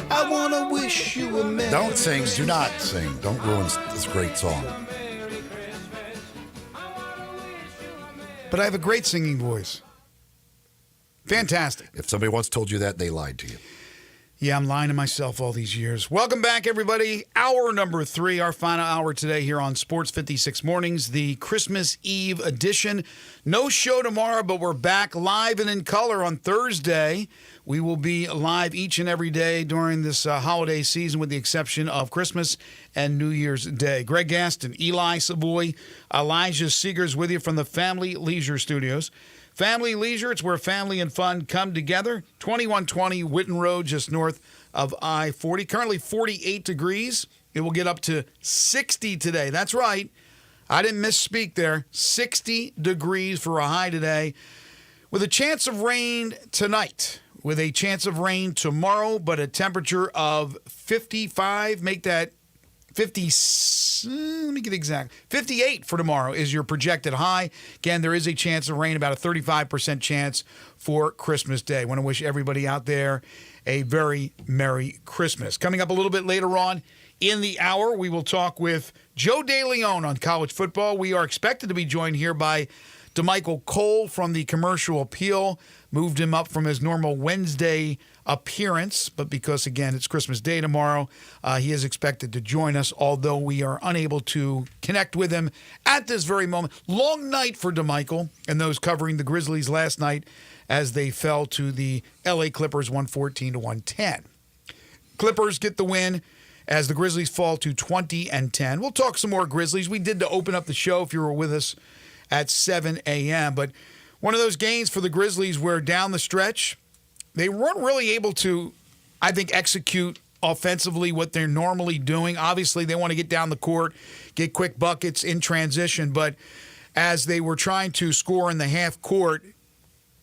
Speaker 2: I want to wish you a Merry
Speaker 3: Don't sing.
Speaker 2: Christmas.
Speaker 3: Do not sing. Don't ruin this great song.
Speaker 2: But I have a great singing voice. Fantastic.
Speaker 3: If somebody once told you that, they lied to you.
Speaker 2: Yeah, I'm lying to myself all these years. Welcome back, everybody. Hour number 3, our final hour today here on Sports 56 Mornings, the Christmas Eve edition. No show tomorrow, but we're back live and in color on Thursday. We will be live each and every day during this holiday season with the exception of Christmas and New Year's Day. Greg Gaston, Eli Savoy, Elijah Seegers with you from the Family Leisure Studios. Family Leisure, it's where family and fun come together. 2120 Whitten Road, just north of I-40. Currently 48 degrees. It will get up to 60 today. That's right. I didn't misspeak there. 60 degrees for a high today. With a chance of rain tonight. With a chance of rain tomorrow, but a temperature of 55. Make that 50, let me get exact. 58 for tomorrow is your projected high. Again, there is a chance of rain, about a 35% chance for Christmas Day. I want to wish everybody out there a very Merry Christmas. Coming up a little bit later on in the hour, we will talk with Joe DeLeon on college football. We are expected to be joined here by DeMichael Cole from the Commercial Appeal. Moved him up from his normal Wednesday appearance, but because, again, it's Christmas Day tomorrow, he is expected to join us, although we are unable to connect with him at this very moment. Long night for DeMichael and those covering the Grizzlies last night as they fell to the L.A. Clippers 114-110. Clippers get the win as the Grizzlies fall to 20-10. We'll talk some more Grizzlies. We did to open up the show if you were with us at 7 a.m., but one of those games for the Grizzlies where down the stretch, they weren't really able to, I think, execute offensively what they're normally doing. Obviously, they want to get down the court, get quick buckets in transition, but as they were trying to score in the half court,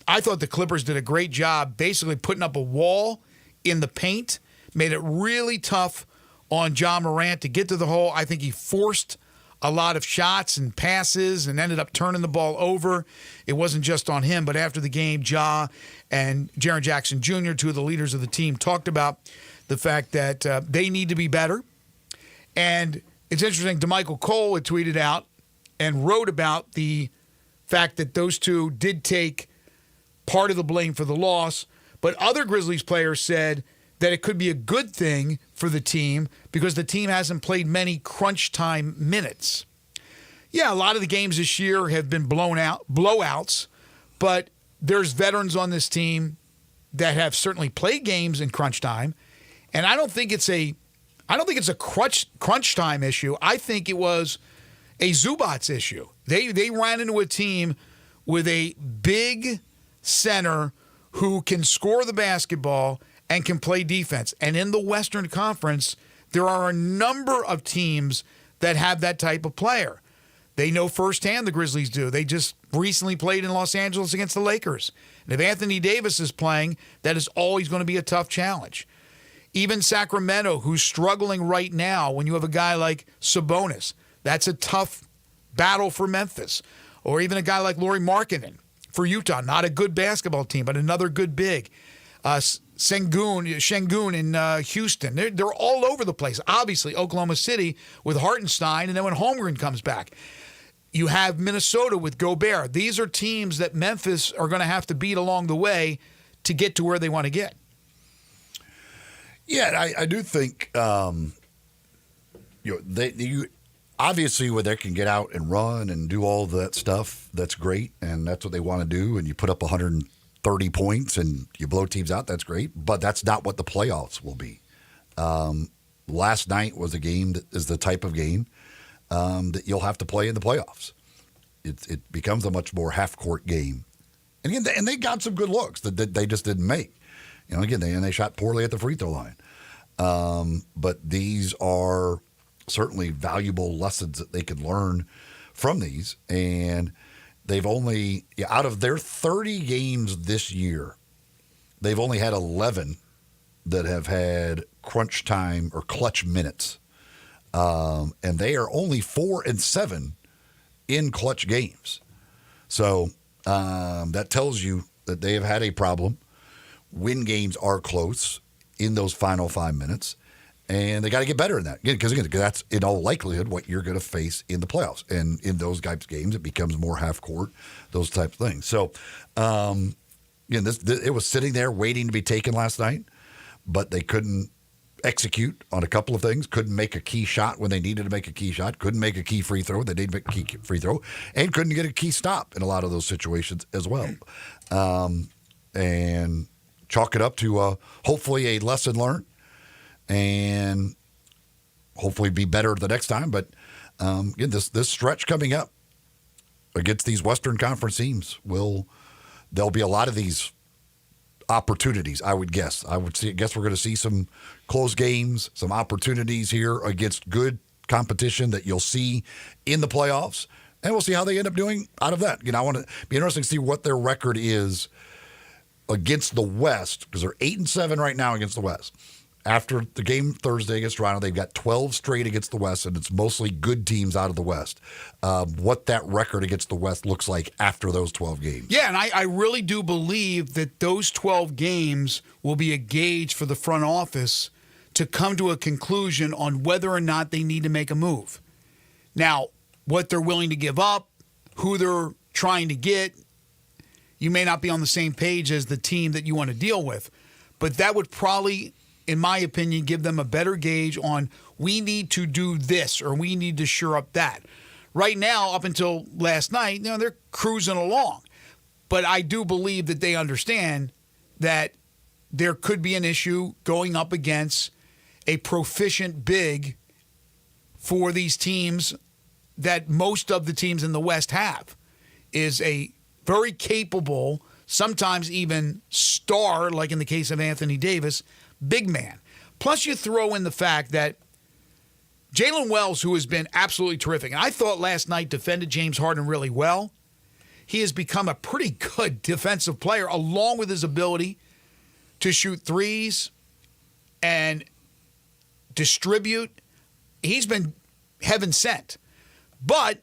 Speaker 2: I thought the Clippers did a great job basically putting up a wall in the paint, made it really tough on Ja Morant to get to the hole. I think he forced a lot of shots and passes and ended up turning the ball over. It wasn't just on him, but after the game, Ja and Jaren Jackson Jr., two of the leaders of the team, talked about the fact that they need to be better. And it's interesting, DeMichael Cole had tweeted out and wrote about the fact that those two did take part of the blame for the loss, but other Grizzlies players said that it could be a good thing for the team because the team hasn't played many crunch time minutes. Yeah, a lot of the games this year have been blowouts, but there's veterans on this team that have certainly played games in crunch time, and I don't think it's a crunch time issue. I think it was a Zubats issue. They ran into a team with a big center who can score the basketball and can play defense. And in the Western Conference, there are a number of teams that have that type of player. They know firsthand, the Grizzlies do. They just recently played in Los Angeles against the Lakers. And if Anthony Davis is playing, that is always going to be a tough challenge. Even Sacramento, who's struggling right now, when you have a guy like Sabonis, that's a tough battle for Memphis. Or even a guy like Lauri Markkanen for Utah. Not a good basketball team, but another good big. Şengün in Houston. They're all over the place. Obviously, Oklahoma City with Hartenstein, and then when Holmgren comes back. You have Minnesota with Gobert. These are teams that Memphis are going to have to beat along the way to get to where they want to get.
Speaker 3: Yeah, I do think you obviously when they can get out and run and do all that stuff, that's great, and that's what they want to do. And you put up 130 points and you blow teams out, that's great. But that's not what the playoffs will be. Last night was a game that is the type of game that you'll have to play in the playoffs. It becomes a much more half-court game. And again, they got some good looks that they just didn't make. Again, they shot poorly at the free throw line. But these are certainly valuable lessons that they can learn from these. And they've only, out of their 30 games this year, they've only had 11 that have had crunch time or clutch minutes. And they are only 4-7 in clutch games. So that tells you that they have had a problem. Win games are close in those final 5 minutes, and they got to get better in that. Because that's in all likelihood what you're going to face in the playoffs. And in those types of games, it becomes more half court, those types of things. So, it was sitting there waiting to be taken last night, but they couldn't execute on a couple of things. Couldn't make a key shot when they needed to make a key shot. Couldn't make a key free throw. They didn't make a key free throw, and couldn't get a key stop in a lot of those situations as well. And chalk it up to hopefully a lesson learned, and hopefully be better the next time. But this stretch coming up against these Western Conference teams there'll be a lot of these opportunities, I would guess. Guess we're going to see some close games, some opportunities here against good competition that you'll see in the playoffs, and we'll see how they end up doing out of that. I want to be interesting to see what their record is against the West, because they're 8-7 right now against the West. After the game Thursday against Toronto, they've got 12 straight against the West, and it's mostly good teams out of the West. What that record against the West looks like after those 12 games.
Speaker 2: Yeah, and I really do believe that those 12 games will be a gauge for the front office to come to a conclusion on whether or not they need to make a move. Now, what they're willing to give up, who they're trying to get, you may not be on the same page as the team that you want to deal with, but that would probably, in my opinion, give them a better gauge on we need to do this or we need to shore up that. Right now, up until last night, they're cruising along. But I do believe that they understand that there could be an issue going up against a proficient big for these teams that most of the teams in the West have, is a very capable, sometimes even star, like in the case of Anthony Davis, big man. Plus you throw in the fact that Jalen Wells, who has been absolutely terrific, and I thought last night defended James Harden really well. He has become a pretty good defensive player, along with his ability to shoot threes and distribute. He's been heaven sent. But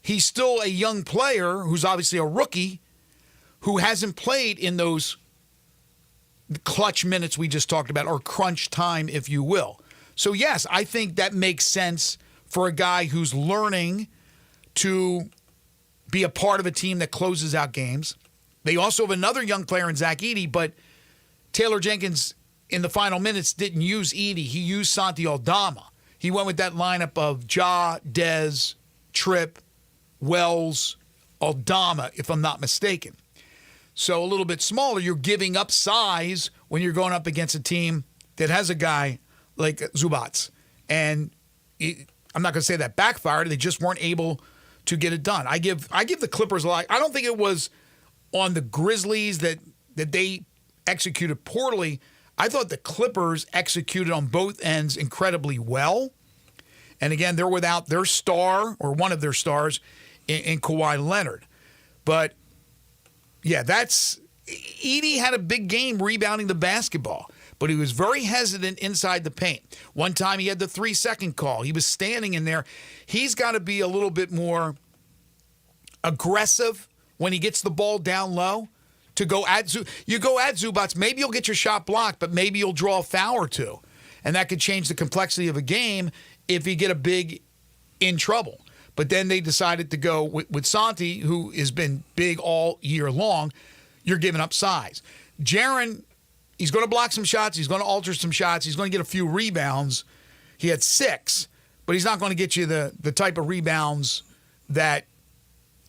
Speaker 2: he's still a young player who's obviously a rookie who hasn't played in those clutch minutes we just talked about, or crunch time, if you will. So, yes, I think that makes sense for a guy who's learning to be a part of a team that closes out games. They also have another young player in Zach Edey, but Taylor Jenkins in the final minutes didn't use Edey. He used Santi Aldama. He went with that lineup of Ja, Dez, Tripp, Wells, Aldama, if I'm not mistaken. So a little bit smaller, you're giving up size when you're going up against a team that has a guy like Zubac. And I'm not going to say that backfired. They just weren't able to get it done. I give the Clippers a lot. I don't think it was on the Grizzlies that they executed poorly. I thought the Clippers executed on both ends incredibly well. And again, they're without their star or one of their stars in Kawhi Leonard. But, yeah, Edey had a big game rebounding the basketball, but he was very hesitant inside the paint. One time he had the 3-second call. He was standing in there. He's got to be a little bit more aggressive when he gets the ball down low to go at you go at Zubac. Maybe you'll get your shot blocked, but maybe you'll draw a foul or two. And that could change the complexity of a game if you get a big in trouble. But then they decided to go with Santi, who has been big all year long. You're giving up size. Jaren, he's going to block some shots. He's going to alter some shots. He's going to get a few rebounds. He had 6, but he's not going to get you the type of rebounds that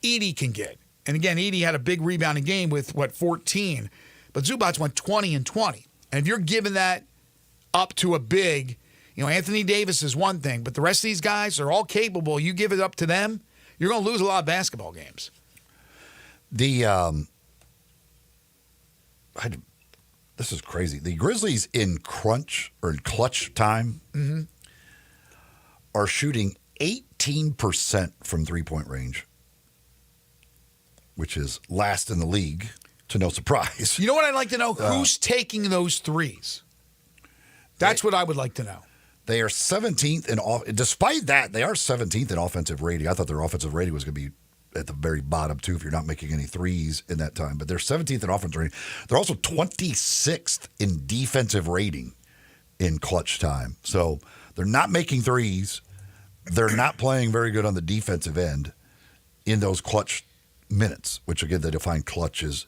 Speaker 2: Edey can get. And again, Edey had a big rebounding game with, 14. But Zubac went 20 and 20. And if you're giving that up to a big, Anthony Davis is one thing, but the rest of these guys are all capable. You give it up to them, you're going to lose a lot of basketball games.
Speaker 3: This is crazy. The Grizzlies in clutch time are shooting 18% from three-point range, which is last in the league, to no surprise.
Speaker 2: You know what I'd like to know? Who's taking those threes? That's what I would like to know.
Speaker 3: They are 17th in despite that, they are 17th in offensive rating. I thought their offensive rating was going to be at the very bottom, too, if you're not making any threes in that time. But they're 17th in offensive rating. They're also 26th in defensive rating in clutch time. So they're not making threes. They're not playing very good on the defensive end in those clutch minutes, which, again, they define clutch as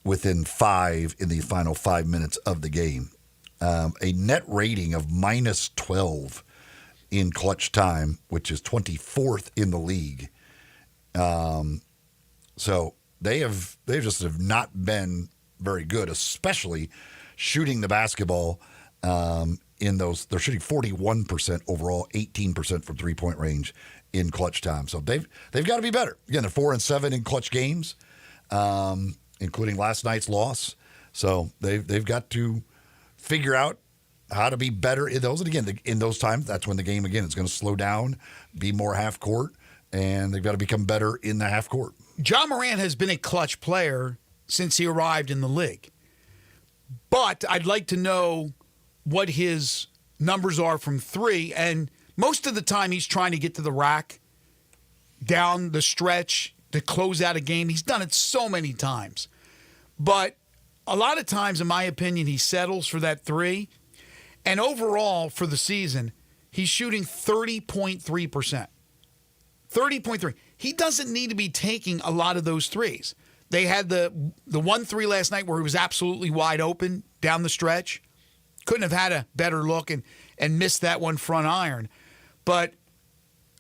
Speaker 3: within 5 in the final 5 minutes of the game. A net rating of minus 12 in clutch time, which is 24th in the league. So they just have not been very good, especially shooting the basketball in those. They're shooting 41% overall, 18% from 3-point range in clutch time. So they've got to be better. Again, they're 4-7 in clutch games, including last night's loss. So they've got to figure out how to be better in those. And again, in those times, that's when the game, again, is going to slow down, be more half court, and they've got to become better in the half court.
Speaker 2: John Morant has been a clutch player since he arrived in the league. But I'd like to know what his numbers are from 3. And most of the time, he's trying to get to the rack down the stretch to close out a game. He's done it so many times. But a lot of times, in my opinion, he settles for that 3. And overall, for the season, he's shooting 30.3%. 30.3. He doesn't need to be taking a lot of those threes. They had the 1-3 last night where he was absolutely wide open down the stretch. Couldn't have had a better look and missed that one front iron. But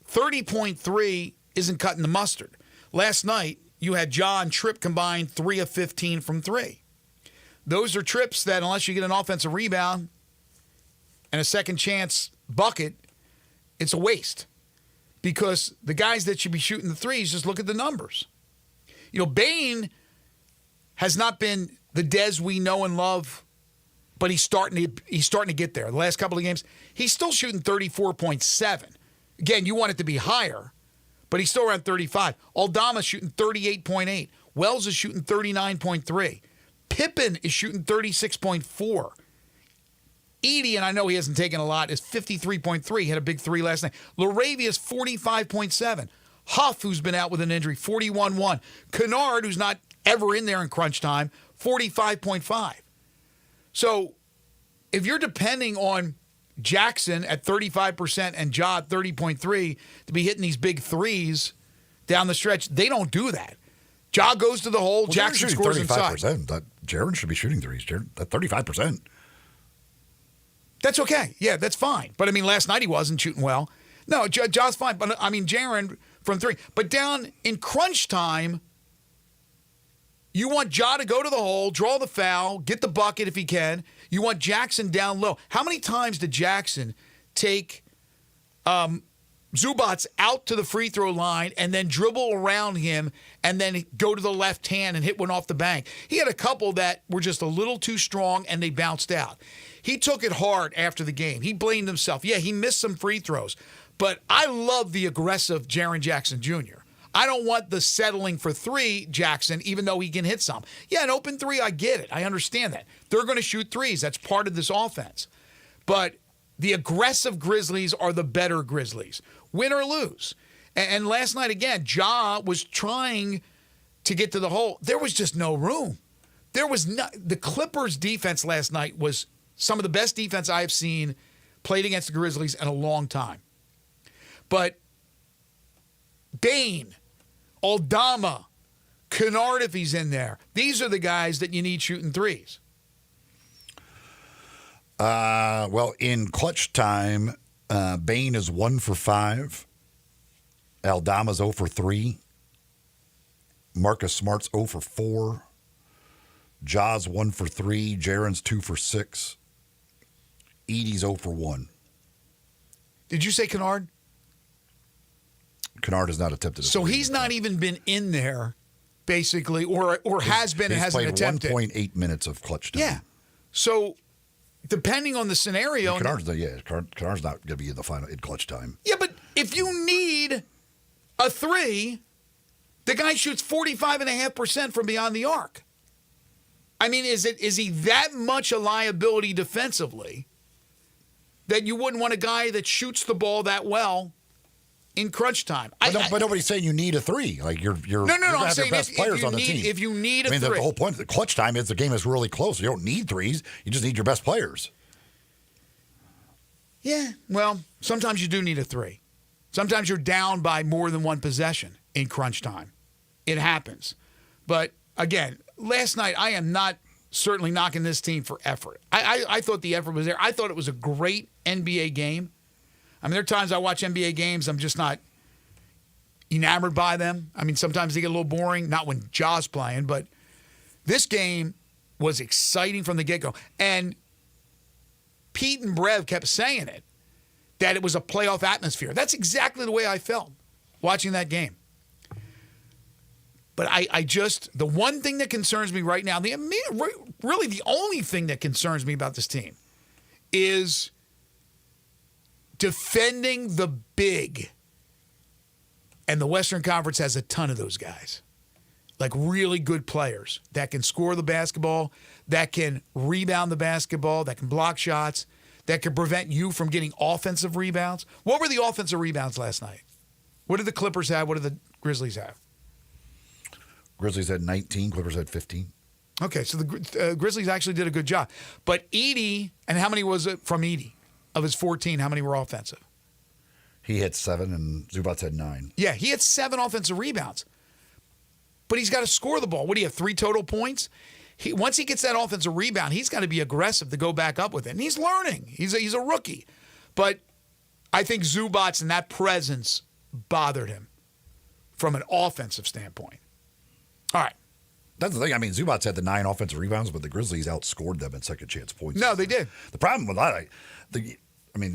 Speaker 2: 30.3 isn't cutting the mustard. Last night, you had John Tripp combined 3 of 15 from 3. Those are trips that, unless you get an offensive rebound and a second chance bucket, it's a waste. Because the guys that should be shooting the threes, just look at the numbers. Bane has not been the Dez we know and love, but he's starting to get there. The last couple of games, he's still shooting 34.7. Again, you want it to be higher, but he's still around 35. Aldama's shooting 38.8. Wells is shooting 39.3. Pippen is shooting 36.4. Edey, and I know he hasn't taken a lot, is 53.3. He had a big 3 last night. LaRavia is 45.7. Huff, who's been out with an injury, 41.1. Kennard, who's not ever in there in crunch time, 45.5. So if you're depending on Jackson at 35% and Ja at 30.3 to be hitting these big threes down the stretch, they don't do that. Ja goes to the hole, Jackson scores inside.
Speaker 3: Jaren should be shooting threes. At 35%.
Speaker 2: That's okay. Yeah, that's fine. But, last night he wasn't shooting well. No, Ja's fine. But, Jaren from 3. But down in crunch time, you want Ja to go to the hole, draw the foul, get the bucket if he can. You want Jackson down low. How many times did Jackson take Zubac out to the free throw line and then dribble around him and then go to the left hand and hit one off the bank? He had a couple that were just a little too strong and they bounced out. He took it hard after the game. He blamed himself. Yeah, he missed some free throws.
Speaker 12: But I love the aggressive Jaren Jackson Jr. I don't want the settling for three Jackson, even though he can hit some. Yeah, an open three, I get it. I understand that. They're going to shoot threes. That's part of this offense. But the aggressive Grizzlies are the better Grizzlies, win or lose. And last night, again, Ja was trying to get to the hole. There was just no room. The Clippers' defense last night was some of the best defense I have seen played against the Grizzlies in a long time. But Bane, Aldama, Kennard if he's in there, these are the guys that you need shooting threes.
Speaker 3: Well, in clutch time, Bane is 1 for 5. Aldama's 0 for 3. Marcus Smart's 0 for 4. Ja's 1 for 3. Jaren's 2 for 6. Edie's 0 for 1.
Speaker 12: Did you say Kennard?
Speaker 3: Kennard has not attempted a
Speaker 12: So
Speaker 3: three.
Speaker 12: he's not even been in there, basically, or has been and hasn't attempted.
Speaker 3: He's played 1.8 minutes of clutch time.
Speaker 12: Yeah. So depending on the scenario.
Speaker 3: Kennard's not going to be in the final in clutch time.
Speaker 12: Yeah, but if you need a three, the guy shoots 45.5% from beyond the arc. I mean, is he that much a liability defensively that you wouldn't want a guy that shoots the ball that well in crunch time?
Speaker 3: But nobody's saying you need a three. Like you're
Speaker 12: No, I'm saying
Speaker 3: your best players on the team.
Speaker 12: If you need a three.
Speaker 3: The whole point of the clutch time is the game is really close. You don't need threes. You just need your best players.
Speaker 12: Yeah, well, sometimes you do need a three. Sometimes you're down by more than one possession in crunch time. It happens. But, again, last night I am not certainly knocking this team for effort. I thought the effort was there. I thought it was a great NBA game. I mean, there are times I watch NBA games, I'm just not enamored by them. I mean, sometimes they get a little boring, not when Ja's playing, but this game was exciting from the get-go. And Pete and Brev kept saying it, that it was a playoff atmosphere. That's exactly the way I felt watching that game. But the one thing that concerns me right now, really the only thing that concerns me about this team is defending the big. And the Western Conference has a ton of those guys. Like really good players that can score the basketball, that can rebound the basketball, that can block shots, that can prevent you from getting offensive rebounds. What were the offensive rebounds last night? What did the Clippers have? What did the Grizzlies have?
Speaker 3: Grizzlies had 19, Clippers had 15.
Speaker 12: Okay, so the Grizzlies actually did a good job. But Edie, and how many was it from Edie? Of his 14, how many were offensive?
Speaker 3: He had 7, and Zubats had 9.
Speaker 12: Yeah, he had 7 offensive rebounds. But he's got to score the ball. What do you have, 3 total points? Once he gets that offensive rebound, he's got to be aggressive to go back up with it. And he's learning. He's a rookie. But I think Zubats and that presence bothered him from an offensive standpoint. All right.
Speaker 3: That's the thing. I mean, Zubats had the 9 offensive rebounds, but the Grizzlies outscored them in second chance points.
Speaker 12: No, they did.
Speaker 3: The problem with that, the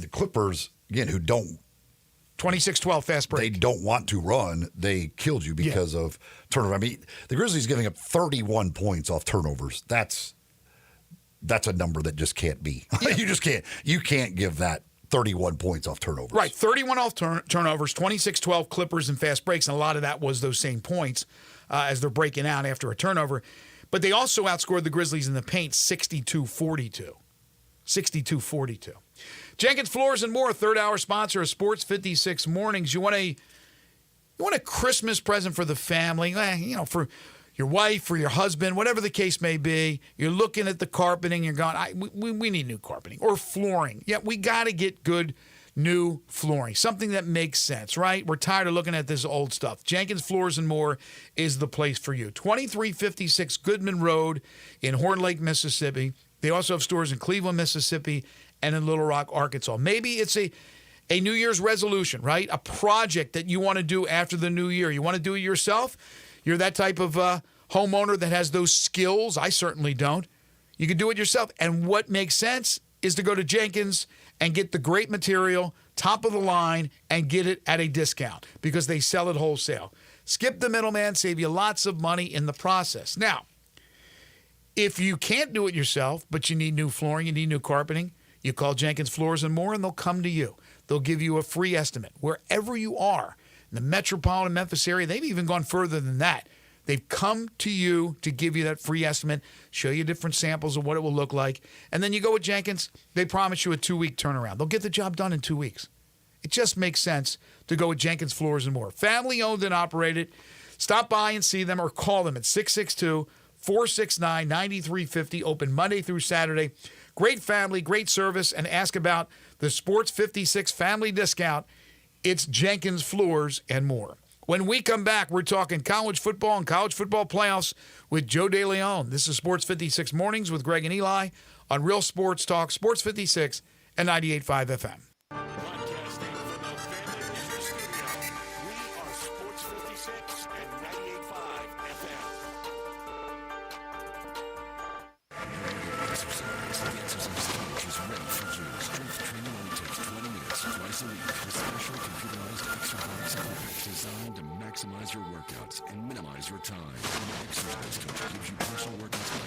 Speaker 3: Clippers, again, who don't
Speaker 12: 26-12 fast break.
Speaker 3: They don't want to run. They killed you because of turnover. I mean, the Grizzlies giving up 31 points off turnovers. That's a number that just can't be. Yeah. You just can't. You can't give that 31 points off turnovers.
Speaker 12: Right, 31 off turnovers, 26-12 Clippers and fast breaks, and a lot of that was those same points as they're breaking out after a turnover. But they also outscored the Grizzlies in the paint 62-42. 62-42. Jenkins Floors and More, third-hour sponsor of Sports 56 Mornings. You want a Christmas present for the family, for your wife, for your husband, whatever the case may be. You're looking at the carpeting, you're going, we need new carpeting or flooring. Yeah, we got to get good new flooring, something that makes sense, right? We're tired of looking at this old stuff. Jenkins Floors and More is the place for you. 2356 Goodman Road in Horn Lake, Mississippi. They also have stores in Cleveland, Mississippi, and in Little Rock, Arkansas. Maybe it's a New Year's resolution, right? A project that you want to do after the new year. You want to do it yourself? You're that type of homeowner that has those skills. I certainly don't. You can do it yourself. And what makes sense is to go to Jenkins and get the great material, top of the line, and get it at a discount because they sell it wholesale. Skip the middleman, save you lots of money in the process. Now, if you can't do it yourself, but you need new flooring, you need new carpeting, You call Jenkins Floors and More, and they'll come to you. They'll give you a free estimate wherever you are in the metropolitan Memphis area. They've even gone further than that. They've come to you to give you that free estimate, show you different samples of what it will look like. And then you go with Jenkins, they promise you a 2-week turnaround. They'll get the job done in 2 weeks. It just makes sense to go with Jenkins Floors and More. Family owned and operated. Stop by and see them or call them at 662-469-9350. Open Monday through Saturday. Great family, great service, and ask about the Sports 56 family discount. It's Jenkins Floors and More. When we come back, we're talking college football and college football playoffs with Joe DeLeon. This is Sports 56 Mornings with Greg and Eli on Real Sports Talk, Sports 56 and 98.5 FM.
Speaker 1: Broadcasting from the Family Leisure Studio, we are Sports 56 and 98.5 FM.
Speaker 13: Exercise. The exercise coach is ready for you. Strength training only takes 20 minutes twice a week with special computerized exercise equipment designed to maximize your workouts and minimize your time. An exercise coach gives you personal workouts by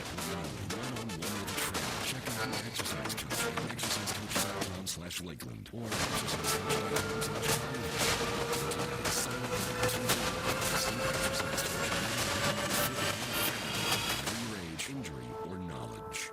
Speaker 13: one-on-one with a trainer. Check out the exercise coach at exercisecoach.com/Lakeland or exercisecoach.com/Lakeland. Injury or knowledge.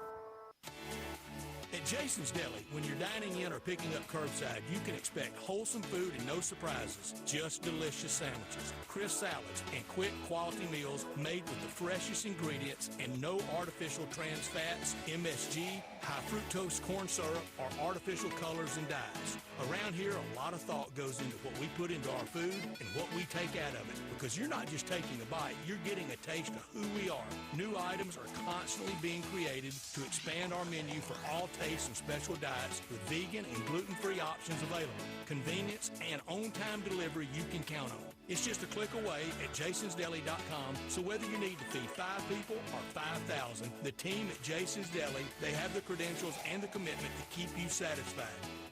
Speaker 14: At Jason's Deli, when you're dining in or picking up curbside, you can expect wholesome food and no surprises, just delicious sandwiches, crisp salads, and quick quality meals made with the freshest ingredients and no artificial trans fats, MSG, high fructose corn syrup, or artificial colors and dyes. Around here, a lot of thought goes into what we put into our food and what we take out of it, because you're not just taking a bite, you're getting a taste of who we are. New items are constantly being created to expand our menu for all tastes and special diets with vegan and gluten-free options available. Convenience and on-time delivery you can count on. It's just a click away at jasonsdeli.com, so whether you need to feed 5 people or 5,000, the team at Jason's Deli, they have the credentials and the commitment to keep you satisfied.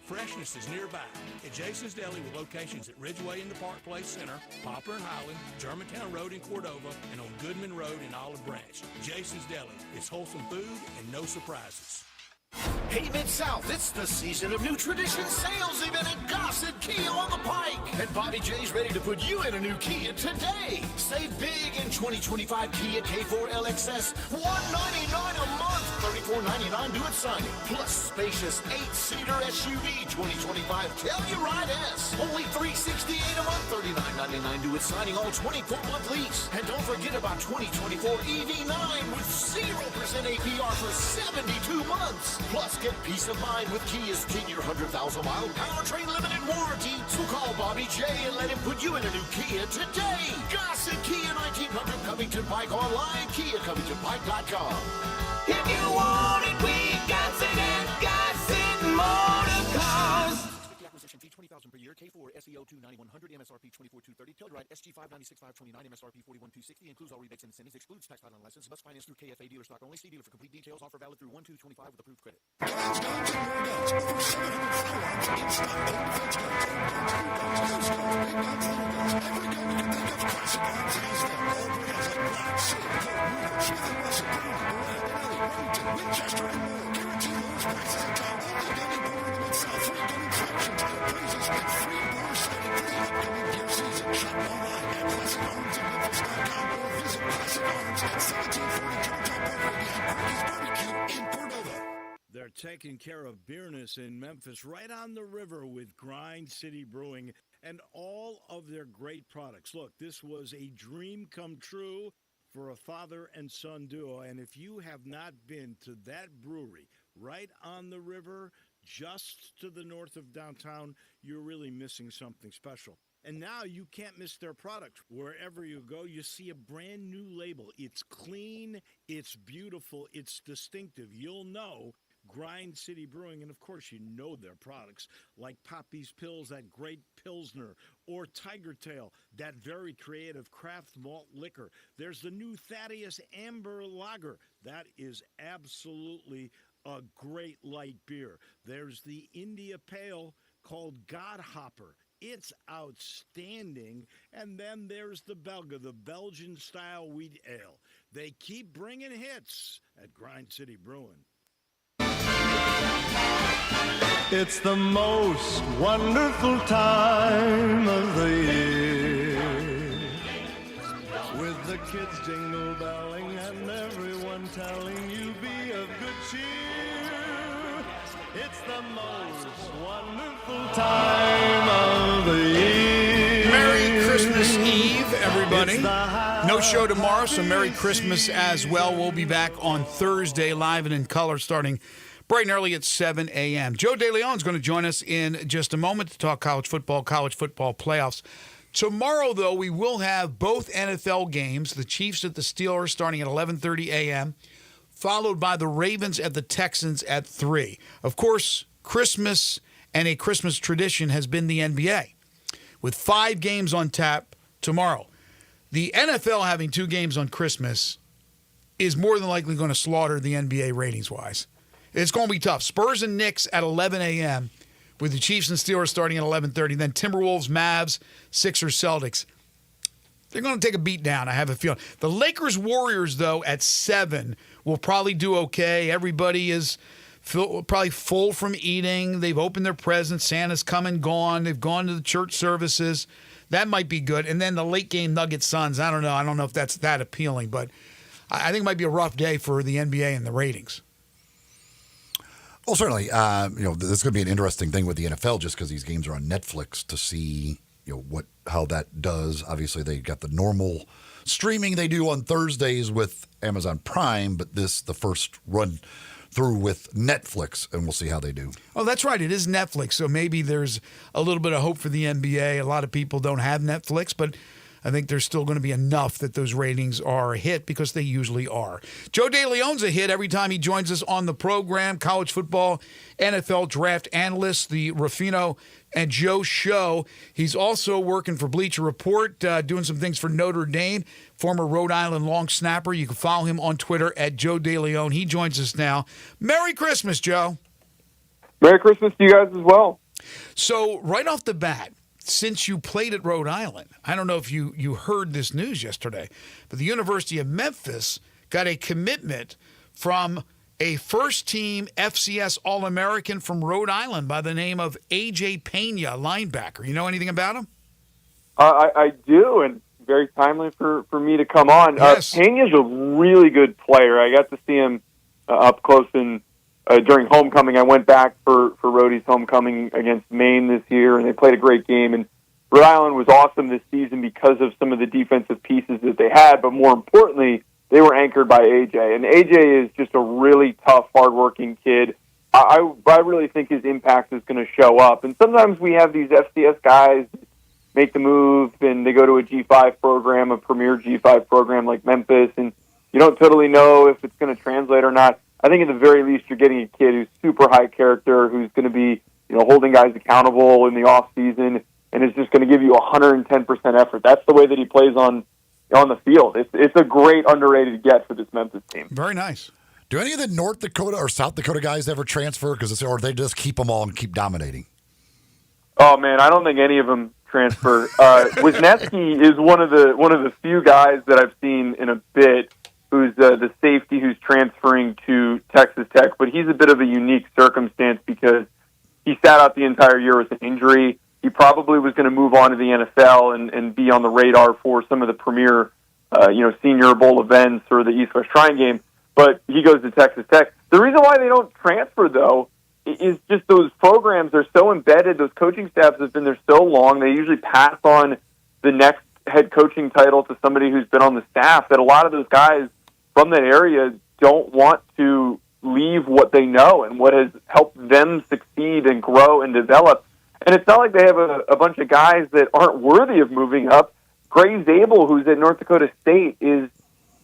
Speaker 14: Freshness is nearby at Jason's Deli with locations at Ridgeway in the Park Place Center, Poplar and Highland, Germantown Road in Cordova, and on Goodman Road in Olive Branch. Jason's Deli. It's wholesome food and no surprises.
Speaker 15: Hey, Mid-South, it's the season of new tradition sales event at Gossett Kia on the Pike. And Bobby J's ready to put you in a new Kia today. Save big in 2025 Kia K4 LXS, $199 a month, $34.99 due at signing. Plus spacious 8-seater SUV 2025 Telluride S, only $368 a month, $39.99 due at signing, all 24-month lease. And don't forget about 2024 EV9 with 0% APR for 72 months. Plus, get peace of mind with Kia's 10-year, 100,000-mile powertrain limited warranty. So call Bobby J and let him put you in a new Kia today. Gossett Kia 1900 Covington Pike online, KiaCovingtonPike.com.
Speaker 9: If you want it, we got it at Gossett Motor Cars.
Speaker 18: Acquisition fee $20,000 per year. K4 SEO 29100 MSRP 24230. Telluride SG 596,529 MSRP 41260 includes all rebates and incentives. Excludes tax title and license. Must finance through KFA dealer stock only. See dealer for complete details. Offer valid through 1/2/25 with approved credit.
Speaker 16: They're taking care of beerness in Memphis right on the river with Grind City Brewing and all of their great products. Look, this was a dream come true for a father and son duo, and if you have not been to that brewery right on the river just to the north of downtown, you're really missing something special. And now you can't miss their product. Wherever you go, you see a brand new label. It's clean, it's beautiful, it's distinctive. You'll know Grind City Brewing, and of course you know their products like Poppy's Pills, that great Pilsner, or Tiger Tail, that very creative craft malt liquor. There's the new Thaddeus Amber Lager. That is absolutely a great light beer. There's the India Pale called Godhopper. It's outstanding. And then there's the Belga, the Belgian-style wheat ale. They keep bringing hits at Grind City Brewing.
Speaker 25: It's the most wonderful time of the year. With the kids jingle belling and everyone telling you be of good cheer. It's the most wonderful time of the year.
Speaker 12: Merry Christmas Eve, everybody. No show tomorrow, so Merry Christmas as well. We'll be back on Thursday, live and in color, starting bright and early at 7 a.m. Joe DeLeon is going to join us in just a moment to talk college football playoffs. Tomorrow, though, we will have both NFL games, the Chiefs at the Steelers starting at 11:30 a.m., followed by the Ravens at the Texans at 3. Of course, Christmas and a Christmas tradition has been the NBA, with 5 games on tap tomorrow. The NFL having 2 games on Christmas is more than likely going to slaughter the NBA ratings-wise. It's going to be tough. Spurs and Knicks at 11 a.m., with the Chiefs and Steelers starting at 11:30. Then Timberwolves, Mavs, Sixers, Celtics. They're going to take a beat down, I have a feeling. The Lakers-Warriors, though, at 7 will probably do okay. Everybody is probably full from eating. They've opened their presents. Santa's come and gone. They've gone to the church services. That might be good. And then the late-game Nuggets-Suns. I don't know. I don't know if that's that appealing, but I think it might be a rough day for the NBA and the ratings.
Speaker 3: Well, certainly, this is going to be an interesting thing with the NFL just because these games are on Netflix to see, how that does. Obviously, they got the normal streaming they do on Thursdays with Amazon Prime, but the first run through with Netflix, and we'll see how they do.
Speaker 12: Oh, that's right. It is Netflix, so maybe there's a little bit of hope for the NBA. A lot of people don't have Netflix, but I think there's still going to be enough that those ratings are a hit because they usually are. Joe DeLeon's a hit every time he joins us on the program. College football, NFL draft analyst, the Ruffino and Joe show. He's also working for Bleacher Report, doing some things for Notre Dame, former Rhode Island long snapper. You can follow him on Twitter at Joe DeLeon. He joins us now. Merry Christmas, Joe.
Speaker 17: Merry Christmas to you guys as well.
Speaker 12: So right off the bat, since you played at Rhode Island, I don't know if you heard this news yesterday, but the University of Memphis got a commitment from a first-team FCS All-American from Rhode Island by the name of A.J. Pena, linebacker. You know anything about him?
Speaker 17: I do, and very timely for me to come on.
Speaker 12: Yes.
Speaker 17: Pena's a really good player. I got to see him up close during homecoming. I went back for Rhodey's homecoming against Maine this year, and they played a great game. And Rhode Island was awesome this season because of some of the defensive pieces that they had, but more importantly, they were anchored by AJ. And AJ is just a really tough, hardworking kid. I really think his impact is going to show up. And sometimes we have these FCS guys make the move, and they go to a G5 program, a premier G5 program like Memphis, and you don't totally know if it's going to translate or not. I think at the very least you're getting a kid who's super high character, who's going to be, holding guys accountable in the off season, and is just going to give you 110% effort. That's the way that he plays on the field. It's a great underrated get for this Memphis team.
Speaker 12: Very nice.
Speaker 3: Do any of the North Dakota or South Dakota guys ever transfer? Or they just keep them all and keep dominating?
Speaker 17: Oh man, I don't think any of them transfer. Wisniewski is one of the few guys that I've seen in a bit who's the safety who's transferring to Texas Tech, but he's a bit of a unique circumstance because he sat out the entire year with an injury. He probably was going to move on to the NFL and be on the radar for some of the premier, Senior Bowl events or the East-West Shrine game, but he goes to Texas Tech. The reason why they don't transfer, though, is just those programs are so embedded. Those coaching staffs have been there so long. They usually pass on the next head coaching title to somebody who's been on the staff that a lot of those guys from that area don't want to leave what they know and what has helped them succeed and grow and develop. And it's not like they have a bunch of guys that aren't worthy of moving up. Gray Zabel, who's at North Dakota State, is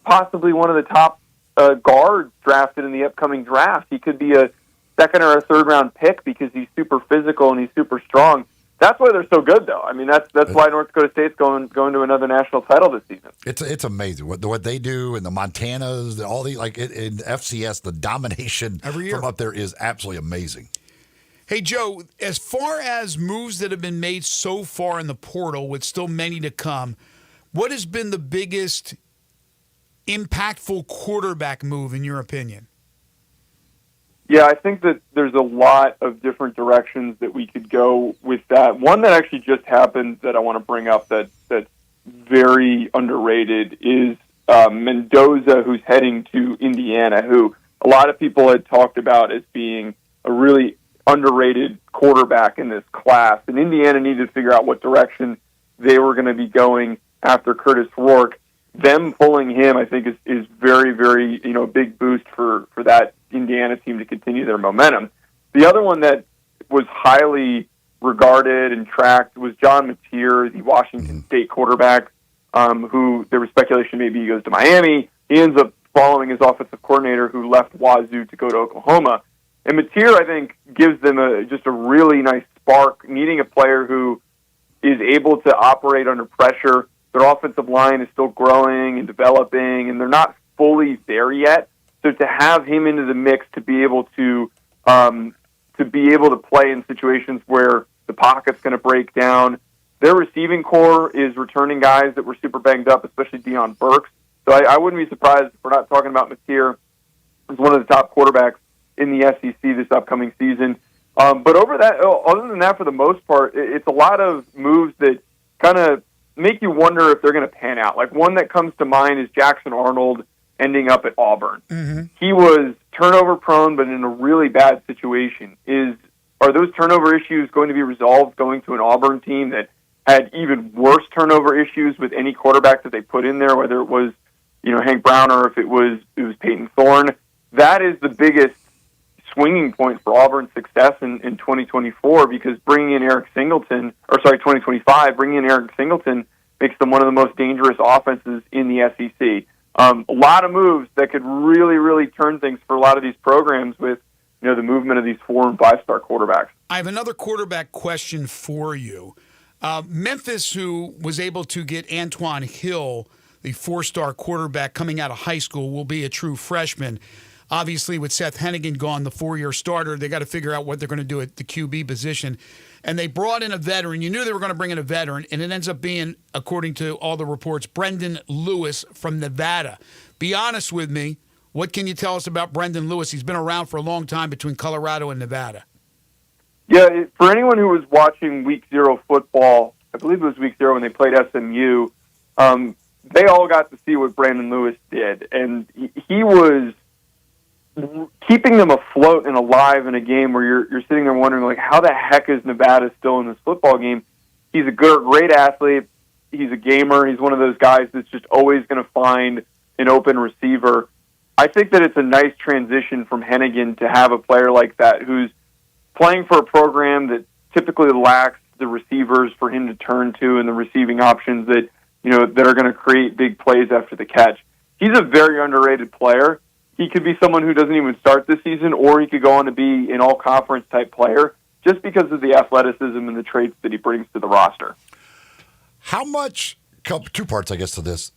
Speaker 17: possibly one of the top guards drafted in the upcoming draft. He could be a second or a third-round pick because he's super physical and he's super strong. That's why they're so good, though. I mean, that's why North Dakota State's going to another national title this season.
Speaker 3: It's amazing what they do, and the Montanas, all the in FCS, the domination
Speaker 12: every year
Speaker 3: from up there is absolutely amazing.
Speaker 12: Hey, Joe, as far as moves that have been made so far in the portal, with still many to come, what has been the biggest impactful quarterback move in your opinion?
Speaker 17: Yeah, I think that there's a lot of different directions that we could go with that. One that actually just happened that I want to bring up that's very underrated is Mendoza, who's heading to Indiana, who a lot of people had talked about as being a really underrated quarterback in this class. And Indiana needed to figure out what direction they were going to be going after Curtis Rourke. Them pulling him, I think, is very, very, a big boost for that Indiana team to continue their momentum. The other one that was highly regarded and tracked was John Mateer, the Washington State quarterback, who there was speculation maybe he goes to Miami. He ends up following his offensive coordinator who left Wazoo to go to Oklahoma. And Mateer, I think, gives them just a really nice spark, needing a player who is able to operate under pressure. Their offensive line is still growing and developing, and they're not fully there yet. So to have him into the mix to be able to play in situations where the pocket's going to break down. Their receiving core is returning guys that were super banged up, especially Deion Burks. So I wouldn't be surprised if we're not talking about Mateer as one of the top quarterbacks in the SEC this upcoming season. But other than that, for the most part, it's a lot of moves that kind of make you wonder if they're going to pan out. Like one that comes to mind is Jackson Arnold ending up at Auburn.
Speaker 12: Mm-hmm.
Speaker 17: He was turnover prone, but in a really bad situation. Are those turnover issues going to be resolved going to an Auburn team that had even worse turnover issues with any quarterback that they put in there, whether it was, Hank Brown or if it was Peyton Thorne? That is the biggest swinging point for Auburn's success in 2024, because bringing in 2025, bringing in Eric Singleton makes them one of the most dangerous offenses in the SEC. A lot of moves that could really, really turn things for a lot of these programs with, the movement of these 4- and 5-star quarterbacks.
Speaker 12: I have another quarterback question for you. Memphis, who was able to get Antoine Hill, the 4-star quarterback coming out of high school, will be a true freshman. Obviously, with Seth Hennigan gone, the 4-year starter, they got to figure out what they're going to do at the QB position. And they brought in a veteran. You knew they were going to bring in a veteran, and it ends up being, according to all the reports, Brendan Lewis from Nevada. Be honest with me. What can you tell us about Brendan Lewis? He's been around for a long time between Colorado and Nevada.
Speaker 17: Yeah, for anyone who was watching Week 0 football, I believe it was Week 0 when they played SMU, they all got to see what Brandon Lewis did. And he was keeping them afloat and alive in a game where you're sitting there wondering, like, how the heck is Nevada still in this football game? He's a great athlete. He's a gamer. He's one of those guys that's just always going to find an open receiver. I think that it's a nice transition from Hennigan to have a player like that who's playing for a program that typically lacks the receivers for him to turn to and the receiving options that are going to create big plays after the catch. He's a very underrated player. He could be someone who doesn't even start this season, or he could go on to be an all-conference type player just because of the athleticism and the traits that he brings to the roster.
Speaker 3: How much, two parts, I guess, to this.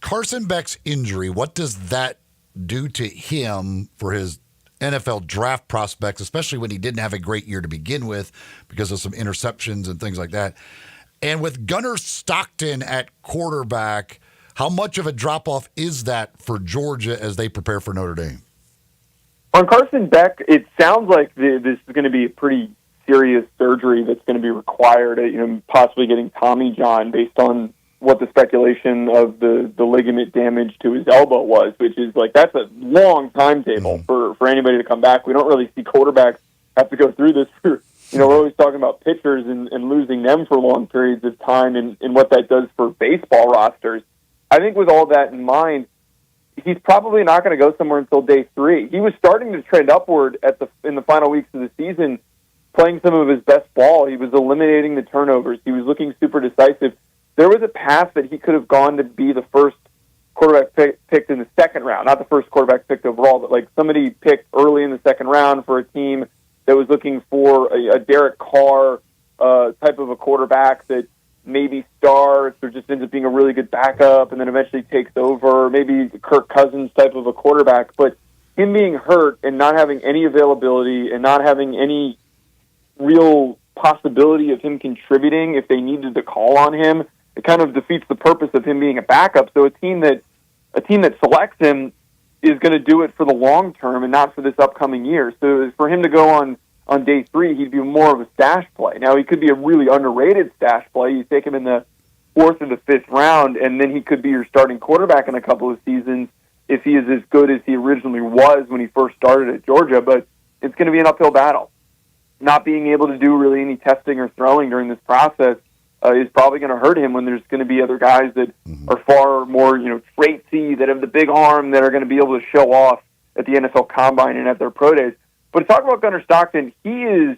Speaker 3: Carson Beck's injury, what does that do to him for his NFL draft prospects, especially when he didn't have a great year to begin with because of some interceptions and things like that? And with Gunnar Stockton at quarterback, how much of a drop-off is that for Georgia as they prepare for Notre Dame?
Speaker 17: On Carson Beck, it sounds like this is going to be a pretty serious surgery that's going to be required, possibly getting Tommy John based on what the speculation of the ligament damage to his elbow was, which is that's a long timetable for anybody to come back. We don't really see quarterbacks have to go through this for, we're always talking about pitchers and losing them for long periods of time and what that does for baseball rosters. I think with all that in mind, he's probably not going to go somewhere until day 3. He was starting to trend upward in the final weeks of the season, playing some of his best ball. He was eliminating the turnovers. He was looking super decisive. There was a path that he could have gone to be the first quarterback picked in the second round, not the first quarterback picked overall, but somebody picked early in the second round for a team that was looking for a Derek Carr type of a quarterback that maybe starts or just ends up being a really good backup and then eventually takes over, maybe Kirk Cousins type of a quarterback. But him being hurt and not having any availability and not having any real possibility of him contributing if they needed to call on him, it kind of defeats the purpose of him being a backup. So a team that selects him is going to do it for the long term and not for this upcoming year. So for him to go on day 3, he'd be more of a stash play. Now, he could be a really underrated stash play. You take him in the 4th or the 5th round, and then he could be your starting quarterback in a couple of seasons if he is as good as he originally was when he first started at Georgia. But it's going to be an uphill battle. Not being able to do really any testing or throwing during this process is probably going to hurt him when there's going to be other guys that are far more, traitsy, that have the big arm, that are going to be able to show off at the NFL Combine and at their pro days. But to talk about Gunnar Stockton, he is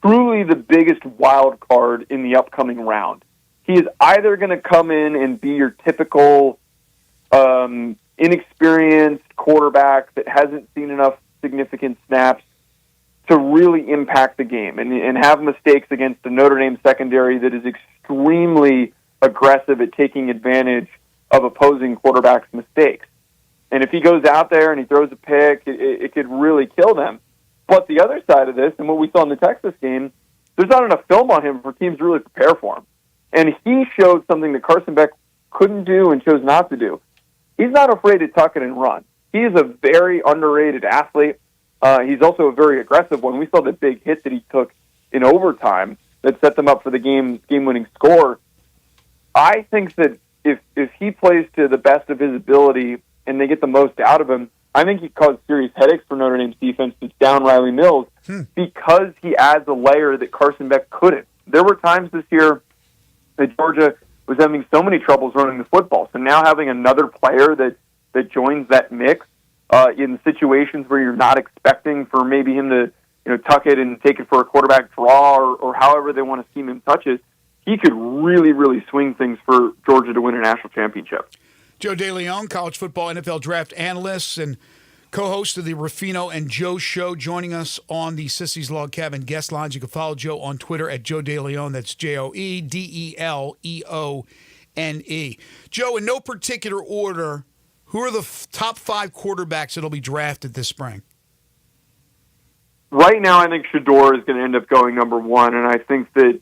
Speaker 17: truly the biggest wild card in the upcoming round. He is either going to come in and be your typical inexperienced quarterback that hasn't seen enough significant snaps to really impact the game and have mistakes against the Notre Dame secondary that is extremely aggressive at taking advantage of opposing quarterbacks' mistakes. And if he goes out there and he throws a pick, it could really kill them. But the other side of this, and what we saw in the Texas game, there's not enough film on him for teams to really prepare for him. And he showed something that Carson Beck couldn't do and chose not to do. He's not afraid to tuck it and run. He is a very underrated athlete. He's also a very aggressive one. We saw the big hit that he took in overtime that set them up for the game-winning score. I think that if he plays to the best of his ability and they get the most out of him, I think he caused serious headaches for Notre Dame's defense to down Riley Mills because he adds a layer that Carson Beck couldn't. There were times this year that Georgia was having so many troubles running the football. So now having another player that joins that mix in situations where you're not expecting for maybe him to tuck it and take it for a quarterback draw or however they want to scheme him touches, he could really, really swing things for Georgia to win a national championship.
Speaker 12: Joe DeLeon, college football NFL draft analyst and co-host of the Ruffino and Joe Show, joining us on the Sissy's Log Cabin guest lines. You can follow Joe on Twitter at Joe DeLeon. That's JoeDeleone. Joe, in no particular order, who are the top 5 quarterbacks that will be drafted this spring?
Speaker 17: Right now, I think Shedeur is going to end up going number 1, and I think that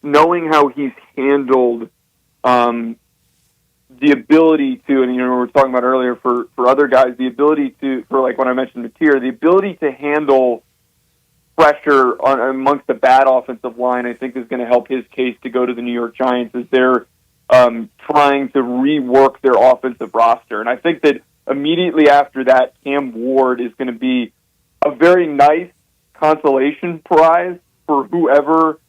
Speaker 17: knowing how he's handled the ability to, and we were talking about earlier for other guys, the ability to, for like when I mentioned Mateer, the ability to handle pressure amongst the bad offensive line, I think is going to help his case to go to the New York Giants as they're trying to rework their offensive roster. And I think that immediately after that, Cam Ward is going to be a very nice consolation prize for whoever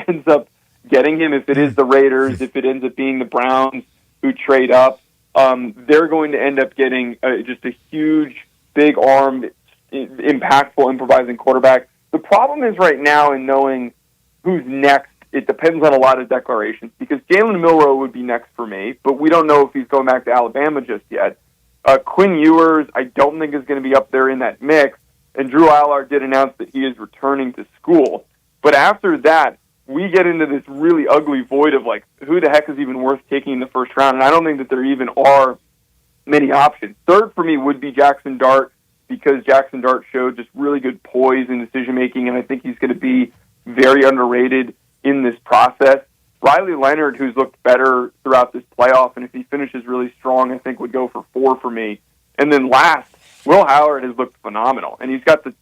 Speaker 17: ends up getting him. If it is the Raiders, if it ends up being the Browns who trade up, they're going to end up getting just a huge, big-armed, impactful, improvising quarterback. The problem is right now in knowing who's next, it depends on a lot of declarations, because Jalen Milroe would be next for me, but we don't know if he's going back to Alabama just yet. Quinn Ewers, I don't think is going to be up there in that mix, and Drew Allard did announce that he is returning to school. But after that, we get into this really ugly void of, like, who the heck is even worth taking in the first round, and I don't think that there even are many options. Third for me would be Jackson Dart, because Jackson Dart showed just really good poise in decision-making, and I think he's going to be very underrated in this process. Riley Leonard, who's looked better throughout this playoff, and if he finishes really strong, I think would go for 4 for me. And then last, Will Howard has looked phenomenal, and he's got the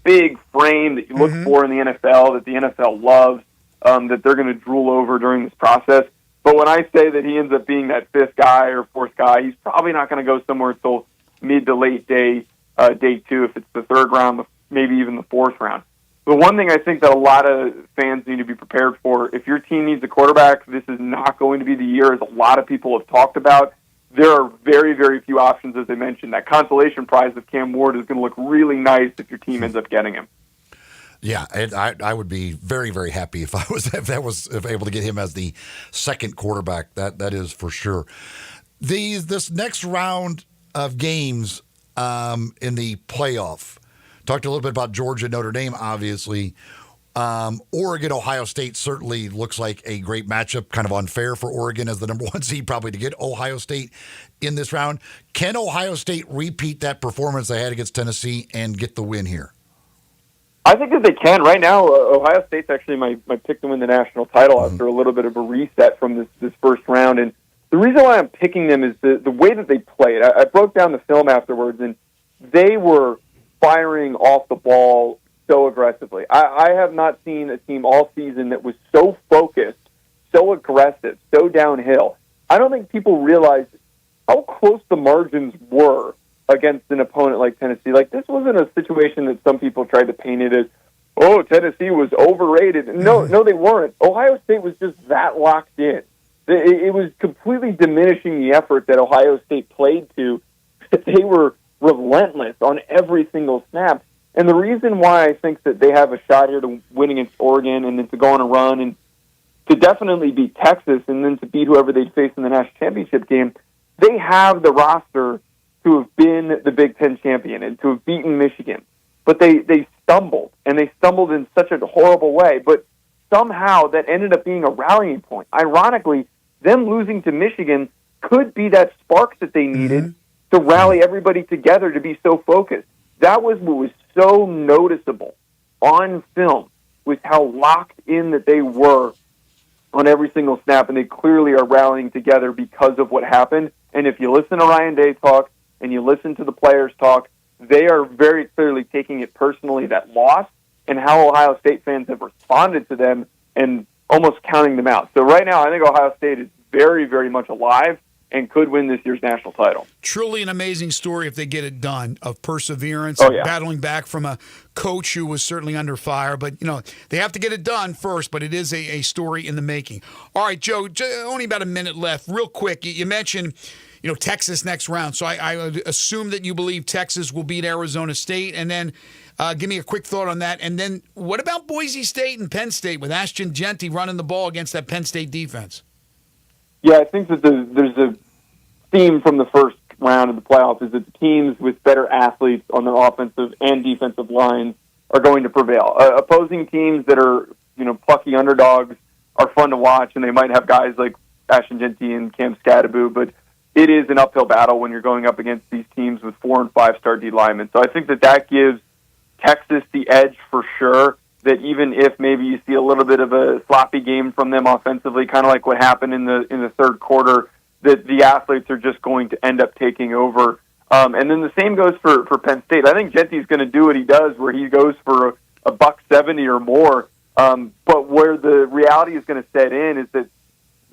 Speaker 17: big frame that you look for in the NFL, that the NFL loves, that they're going to drool over during this process. But when I say that he ends up being that 5th guy or 4th guy, he's probably not going to go somewhere until mid to late day 2, if it's the 3rd round, maybe even the 4th round. The one thing I think that a lot of fans need to be prepared for, if your team needs a quarterback, this is not going to be the year, as a lot of people have talked about. There are very, very few options, as I mentioned. That consolation prize of Cam Ward is going to look really nice if your team ends up getting him.
Speaker 3: Yeah, and I would be very, very happy if I was able to get him as the 2nd quarterback. That is for sure. This next round of games in the playoff. Talked a little bit about Georgia, Notre Dame, obviously. Oregon, Ohio State certainly looks like a great matchup. Kind of unfair for Oregon as the number 1 seed probably to get Ohio State in this round. Can Ohio State repeat that performance they had against Tennessee and get the win here?
Speaker 17: I think that they can. Right now, Ohio State's actually my pick to win the national title after a little bit of a reset from this first round. And the reason why I'm picking them is the way that they played. I broke down the film afterwards, and they were firing off the ball so aggressively. I have not seen a team all season that was so focused, so aggressive, so downhill. I don't think people realize how close the margins were against an opponent like Tennessee. Like, this wasn't a situation that some people tried to paint it as, oh, Tennessee was overrated. No, they weren't. Ohio State was just that locked in. It was completely diminishing the effort that Ohio State played to. They were relentless on every single snap. And the reason why I think that they have a shot here to win against Oregon and then to go on a run and to definitely beat Texas and then to beat whoever they'd face in the national championship game, they have the roster to have been the Big Ten champion and to have beaten Michigan. But they stumbled, and they stumbled in such a horrible way. But somehow that ended up being a rallying point. Ironically, them losing to Michigan could be that spark that they needed to rally everybody together to be so focused. That was what was so noticeable on film, was how locked in that they were on every single snap, and they clearly are rallying together because of what happened. And if you listen to Ryan Day talk and you listen to the players talk, they are very clearly taking it personally, that loss, and how Ohio State fans have responded to them and almost counting them out. So right now, I think Ohio State is very, very much alive and could win this year's national title.
Speaker 12: Truly an amazing story if they get it done, of perseverance, battling back from a coach who was certainly under fire. But, they have to get it done first, but it is a story in the making. All right, Joe, only about a minute left. Real quick, you mentioned, Texas next round. So I would assume that you believe Texas will beat Arizona State. And then give me a quick thought on that. And then what about Boise State and Penn State with Ashton Jeanty running the ball against that Penn State defense?
Speaker 17: Yeah, I think that there's a theme from the first round of the playoffs is that the teams with better athletes on their offensive and defensive lines are going to prevail. Opposing teams that are, plucky underdogs are fun to watch, and they might have guys like Ashton Jeanty and Cam Skattebo, but it is an uphill battle when you're going up against these teams with 4- and 5-star D linemen. So I think that gives Texas the edge for sure, that even if maybe you see a little bit of a sloppy game from them offensively, kind of like what happened in the third quarter, that the athletes are just going to end up taking over. And then the same goes for Penn State. I think Jeanty's going to do what he does, where he goes for a $170 or more. But where the reality is going to set in is that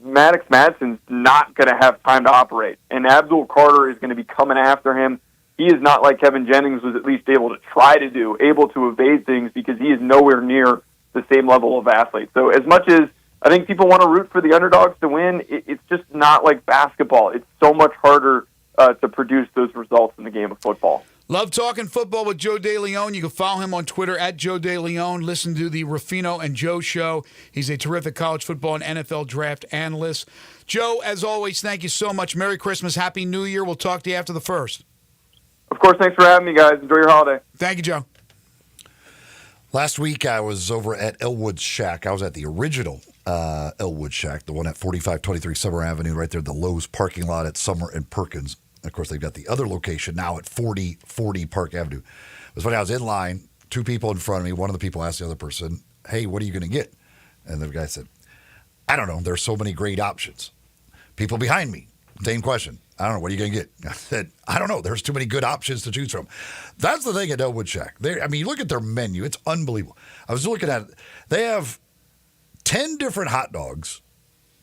Speaker 17: Maddox Madsen's not going to have time to operate, and Abdul Carter is going to be coming after him. He is not like Kevin Jennings was at least able to try to do, able to evade things, because he is nowhere near the same level of athlete. So as much as I think people want to root for the underdogs to win, it's just not like basketball. It's so much harder to produce those results in the game of football.
Speaker 12: Love talking football with Joe DeLeon. You can follow him on Twitter at Joe DeLeon. Listen to the Ruffino and Joe show. He's a terrific college football and NFL draft analyst. Joe, as always, thank you so much. Merry Christmas. Happy New Year. We'll talk to you after the first.
Speaker 17: Of course, thanks for having me, guys. Enjoy your holiday.
Speaker 12: Thank you, Joe.
Speaker 3: Last week, I was over at Elwood Shack. I was at the original Elwood Shack, the one at 4523 Summer Avenue, right there, the Lowe's parking lot at Summer and Perkins. Of course, they've got the other location now at 4040 Park Avenue. It was funny, I was in line, two people in front of me. One of the people asked the other person, hey, what are you going to get? And the guy said, I don't know. There's so many great options. People behind me, same question. I don't know. What are you going to get? I said, I don't know. There's too many good options to choose from. That's the thing at Elwood Shack. You look at their menu. It's unbelievable. I was looking at it. They have 10 different hot dogs,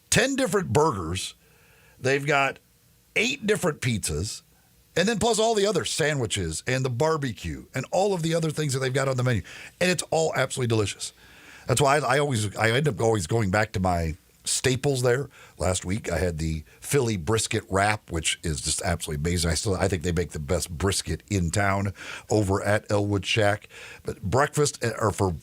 Speaker 3: 10 different burgers. They've got 8 different pizzas, and then plus all the other sandwiches and the barbecue and all of the other things that they've got on the menu. And it's all absolutely delicious. That's why I end up always going back to my staples there. Last week I had the Philly brisket wrap, which is just absolutely amazing. I think they make the best brisket in town over at Elwood Shack. But breakfast, or for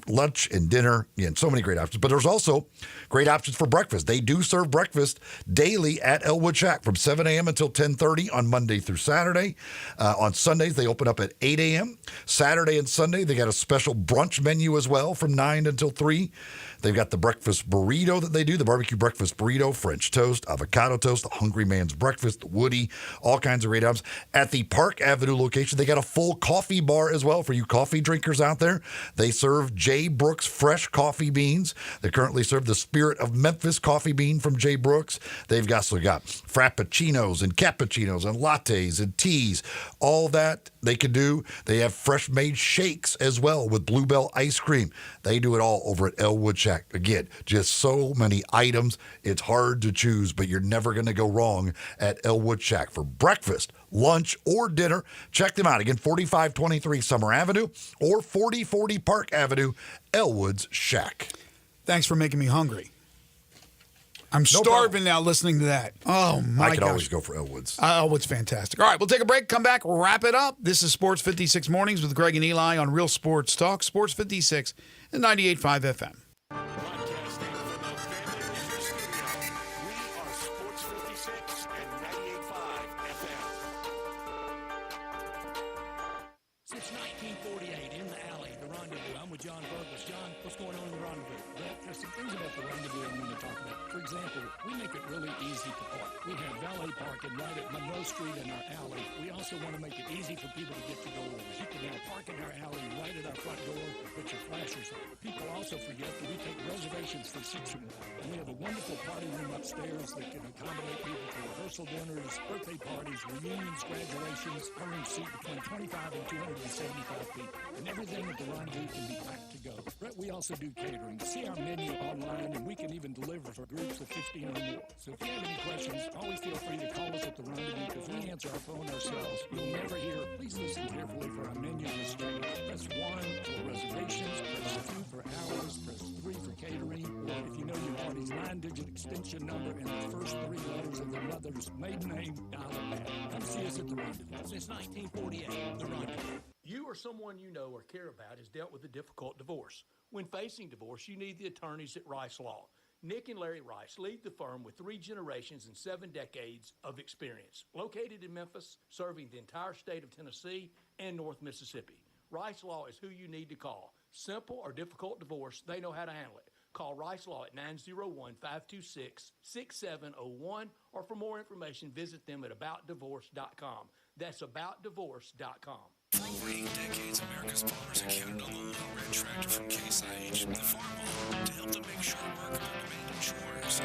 Speaker 3: lunch and dinner, and so many great options. But there's also great options for breakfast. They do serve breakfast daily at Elwood Shack from 7 a.m. until 10:30 on Monday through Saturday. On Sundays, they open up at 8 a.m. Saturday and Sunday, they got a special brunch menu as well from 9 until 3. They've got the breakfast burrito that they do. The barbecue breakfast burrito, French toast, avocado toast, the hungry man's breakfast, the Woody, all kinds of great items. At the Park Avenue location, they got a full coffee bar as well for you coffee drinkers out there. They serve J. Brooks fresh coffee beans. They currently serve the Spirit of Memphis coffee bean from J. Brooks. They've also got frappuccinos and cappuccinos and lattes and teas. All that they can do. They have fresh made shakes as well with Bluebell ice cream. They do it all over at Elwood Shack. Again, just so many items. It's hard to choose, but you're never going to go wrong at Elwood Shack for breakfast, lunch, or dinner. Check them out. Again, 4523 Summer Avenue or 4040 Park Avenue, Elwood's Shack.
Speaker 12: Thanks for making me hungry. I'm starving now listening to that. Oh, my gosh.
Speaker 3: I could always go for Elwood's.
Speaker 12: Elwood's fantastic. All right, we'll take a break, come back, wrap it up. This is Sports 56 Mornings with Greg and Eli on Real Sports Talk, Sports 56 and 98.5 FM.
Speaker 1: Broadcasting from the Family Leisure Studio, we are Sports 56 and 98.5 FM.
Speaker 14: Since 1948, in the alley, the Rendezvous. I'm with John Burgess. John, what's going on in the Rendezvous? Well, there's some things about the Rendezvous I'm going to talk about. For example, we make it really easy to park. We have valet parking right at Monroe Street in our alley. We also want to make it easy for people to get to doors. You can now park in our alley right at our front door and put your flashers on. People also forget that we take reservations for 6 or more. And we have a wonderful party room upstairs that can accommodate people for rehearsal dinners, birthday parties, reunions, graduations. Our rooms seat between 25 and 275 people. And everything at the Rendezvous can be packed to go. We also do catering. See our menu online, and we can even deliver for groups of 15 or more. So if you have any questions, always feel free to call us at the Rendezvous because we answer our phone ourselves. You'll never hear. Please listen carefully for our menu listing. Press 1 for reservations, press 2 for hours, press 3 for catering, or if you know your party's 9-digit extension number and the first 3 letters of their mother's maiden name, dial it back. Come see us at the Rendezvous. Since 1948, the Rendezvous. You or someone you know or care about has dealt with a difficult divorce. When facing divorce, you need the attorneys at Rice Law. Nick and Larry Rice lead the firm with 3 generations and 7 decades of experience. Located in Memphis, serving the entire state of Tennessee and North Mississippi. Rice Law is who you need to call. Simple or difficult divorce, they know how to handle it. Call Rice Law at 901-526-6701, or for more information, visit them at aboutdivorce.com. That's aboutdivorce.com.
Speaker 13: For over 8 decades, America's farmers have counted on the little red tractor from Case IH, the Farm Law, to help them make short work of undemanding chores.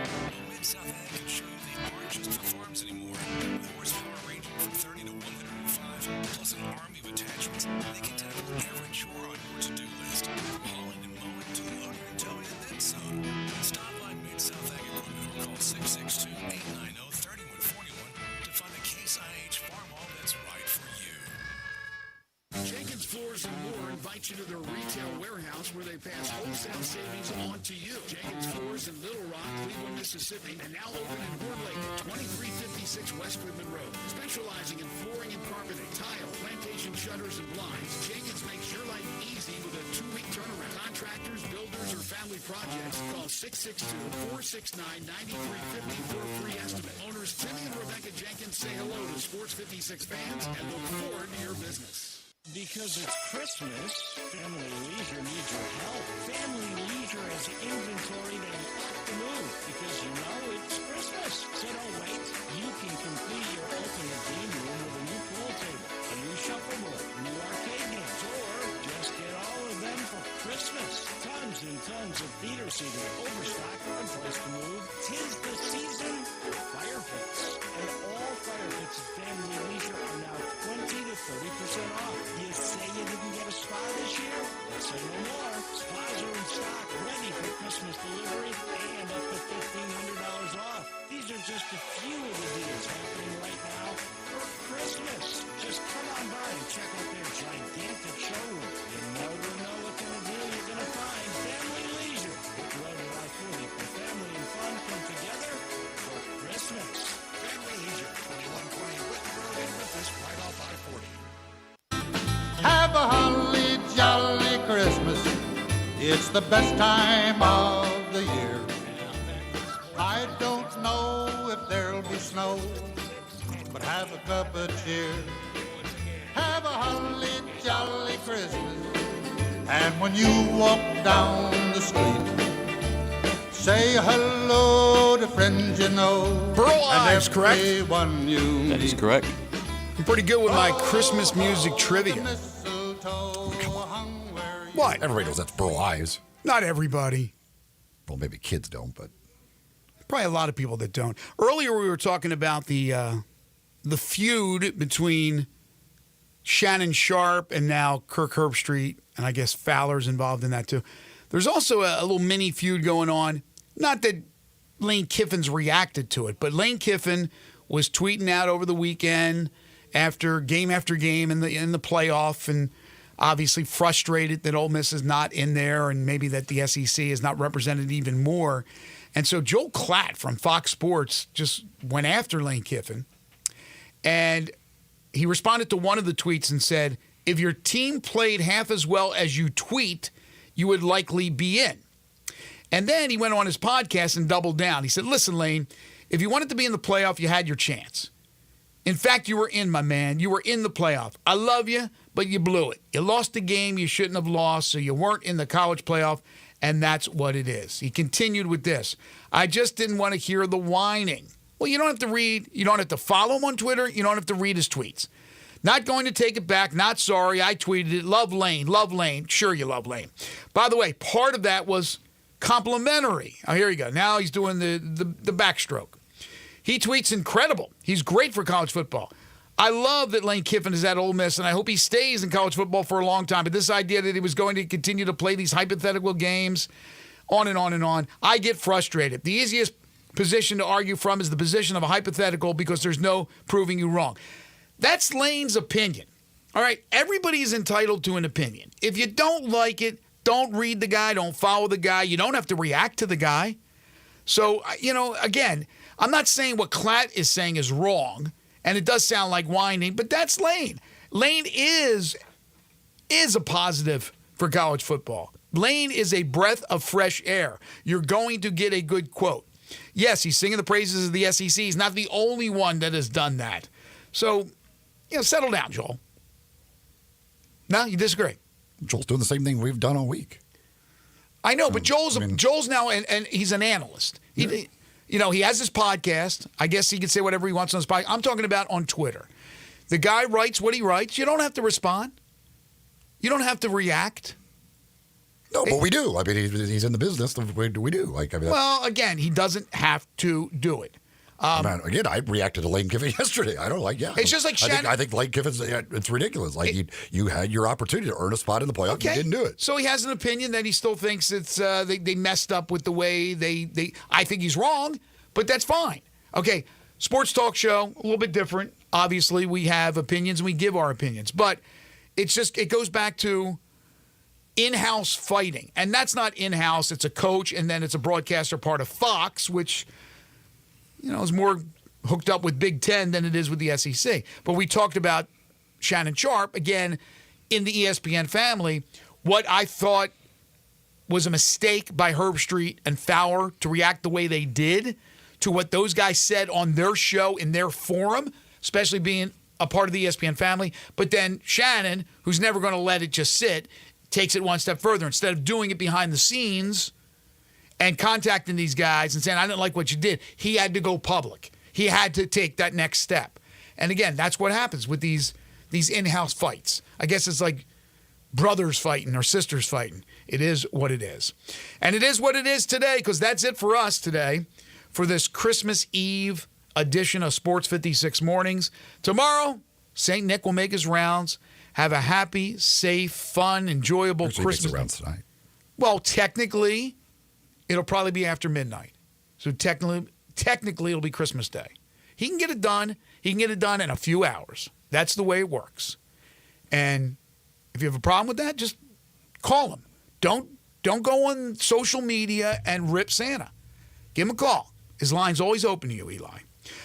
Speaker 13: Mid-South Ag can show you they aren't just for farms anymore. With horsepower ranging from 30 to 105, plus an army of attachments, they can tackle every chore on your to-do list. From hauling and mowing to loading and towing and then some. Stop by Mid-South Ag Equipment or call 662-890-3141 to find a Case IH Farm Law that's right for you.
Speaker 19: Jenkins Floors and More invite you to their retail warehouse where they pass wholesale savings on to you. Jenkins Floors in Little Rock, Cleveland, Mississippi, and now open in Horn Lake at 2356 West Whitman Road. Specializing in flooring and carpeting, tile, plantation shutters, and blinds, Jenkins makes your life easy with a 2-week turnaround. Contractors, builders, or family projects, call 662-469-9350 for a free estimate. Owners Timmy and Rebecca Jenkins say hello to Sports 56 fans and look forward to your business.
Speaker 24: Because it's Christmas, Family Leisure needs your help. Family Leisure has inventory they have to move because you know it's Christmas. So don't wait. You can complete your ultimate game room with a new pool table, a new shuffleboard, new arcade games, or just get all of them for Christmas. Tons and tons of theater seating, overstock, one place to move. 'Tis the season for fire pits. And all fire pits at Family Leisure are now 20 to 30% off. You say you didn't get a spa this year? Let's say no more. Spas are in stock, ready for Christmas delivery, and up to $1,500 off. These are just a few of the deals happening right now for Christmas. Just come on by and check out their gigantic showroom. You never know what kind of deal you're going to find. Family Leisure. It's right around 40 for family and fun come together for Christmas.
Speaker 19: Family Leisure, 2120 Whitman Road in Memphis, right off I-40.
Speaker 20: Have a holly jolly Christmas. It's the best time of the year. I don't know if there'll be snow, but have a cup of cheer. Have a holly jolly Christmas. And when you walk down the street, Say hello to friends you know.
Speaker 12: Burl
Speaker 20: and
Speaker 12: Ives, correct?
Speaker 20: everyone you
Speaker 4: That is
Speaker 20: meet.
Speaker 4: correct.
Speaker 12: I'm pretty good with my Christmas music trivia. What?
Speaker 3: Everybody knows that's Burl Ives.
Speaker 12: Not everybody.
Speaker 3: Well, maybe kids don't, but
Speaker 12: Probably a lot of people that don't. Earlier we were talking about the feud between Shannon Sharp and now Kirk Herbstreit, and I guess Fowler's involved in that too. There's also a little mini feud going on. Not that Lane Kiffin's reacted to it, but Lane Kiffin was tweeting out over the weekend after game in the playoff, and obviously frustrated that Ole Miss is not in there, and maybe that the SEC is not represented even more. And so Joel Klatt from Fox Sports just went after Lane Kiffin, and he responded to one of the tweets and said, if your team played half as well as you tweet, you would likely be in. And then he went on his podcast and doubled down. He said, listen, Lane, if you wanted to be in the playoff, you had your chance. In fact, you were in, my man. You were in the playoff. I love you, but you blew it. You lost the game you shouldn't have lost, so you weren't in the college playoff, and that's what it is. He continued with this. I just didn't want to hear the whining. Well, you don't have to read. You don't have to follow him on Twitter. You don't have to read his tweets. Not going to take it back. Not sorry. I tweeted it. Love Lane. Love Lane. Sure, you love Lane. By the way, part of that was complimentary. Oh, here you go. Now he's doing the backstroke. He tweets incredible. He's great for college football. I love that Lane Kiffin is at Ole Miss, and I hope he stays in college football for a long time. But this idea that he was going to continue to play these hypothetical games, on and on and on, I get frustrated. The easiest position to argue from is the position of a hypothetical because there's no proving you wrong. That's Lane's opinion. All right, everybody's entitled to an opinion. If you don't like it, don't read the guy, don't follow the guy. You don't have to react to the guy. So, again, I'm not saying what Klatt is saying is wrong, and it does sound like whining, but that's Lane. Lane is a positive for college football. Lane is a breath of fresh air. You're going to get a good quote. Yes, he's singing the praises of the SEC. He's not the only one that has done that. So, settle down, Joel. No, you disagree?
Speaker 3: Joel's doing the same thing we've done all week.
Speaker 12: I know, but Joel's now, and he's an analyst. He has his podcast. I guess he can say whatever he wants on his podcast. I'm talking about on Twitter. The guy writes what he writes. You don't have to respond. You don't have to react.
Speaker 3: No, but we do. I mean, he's in the business. We do.
Speaker 12: Well, again, he doesn't have to do it.
Speaker 3: Again, I reacted to Lane Kiffin yesterday. I don't like. Yeah,
Speaker 12: it's just like Shannon.
Speaker 3: I think Lane Kiffin's. It's ridiculous. Like you had your opportunity to earn a spot in the playoff. Okay. You didn't do it.
Speaker 12: So he has an opinion that he still thinks it's they messed up with the way they. I think he's wrong, but that's fine. Okay, sports talk show, a little bit different. Obviously, we have opinions and we give our opinions, but it's just it goes back to in-house fighting, and that's not in-house. It's a coach, and then it's a broadcaster part of Fox, which is more hooked up with Big Ten than it is with the SEC. But we talked about Shannon Sharp, again, in the ESPN family. What I thought was a mistake by Herbstreit and Fowler to react the way they did to what those guys said on their show in their forum, especially being a part of the ESPN family. But then Shannon, who's never going to let it just sit, takes it one step further. Instead of doing it behind the scenes and contacting these guys and saying, I didn't like what you did, he had to go public. He had to take that next step. And again, that's what happens with these in-house fights. I guess it's like brothers fighting or sisters fighting. It is what it is. And it is what it is today, because that's it for us today for this Christmas Eve edition of Sports 56 Mornings. Tomorrow, St. Nick will make his rounds. Have a happy, safe, fun, enjoyable Christmas.
Speaker 3: Rounds tonight.
Speaker 12: Well, technically, it'll probably be after midnight. So technically, it'll be Christmas Day. He can get it done. He can get it done in a few hours. That's the way it works. And if you have a problem with that, just call him. Don't go on social media and rip Santa. Give him a call. His line's always open to you, Eli.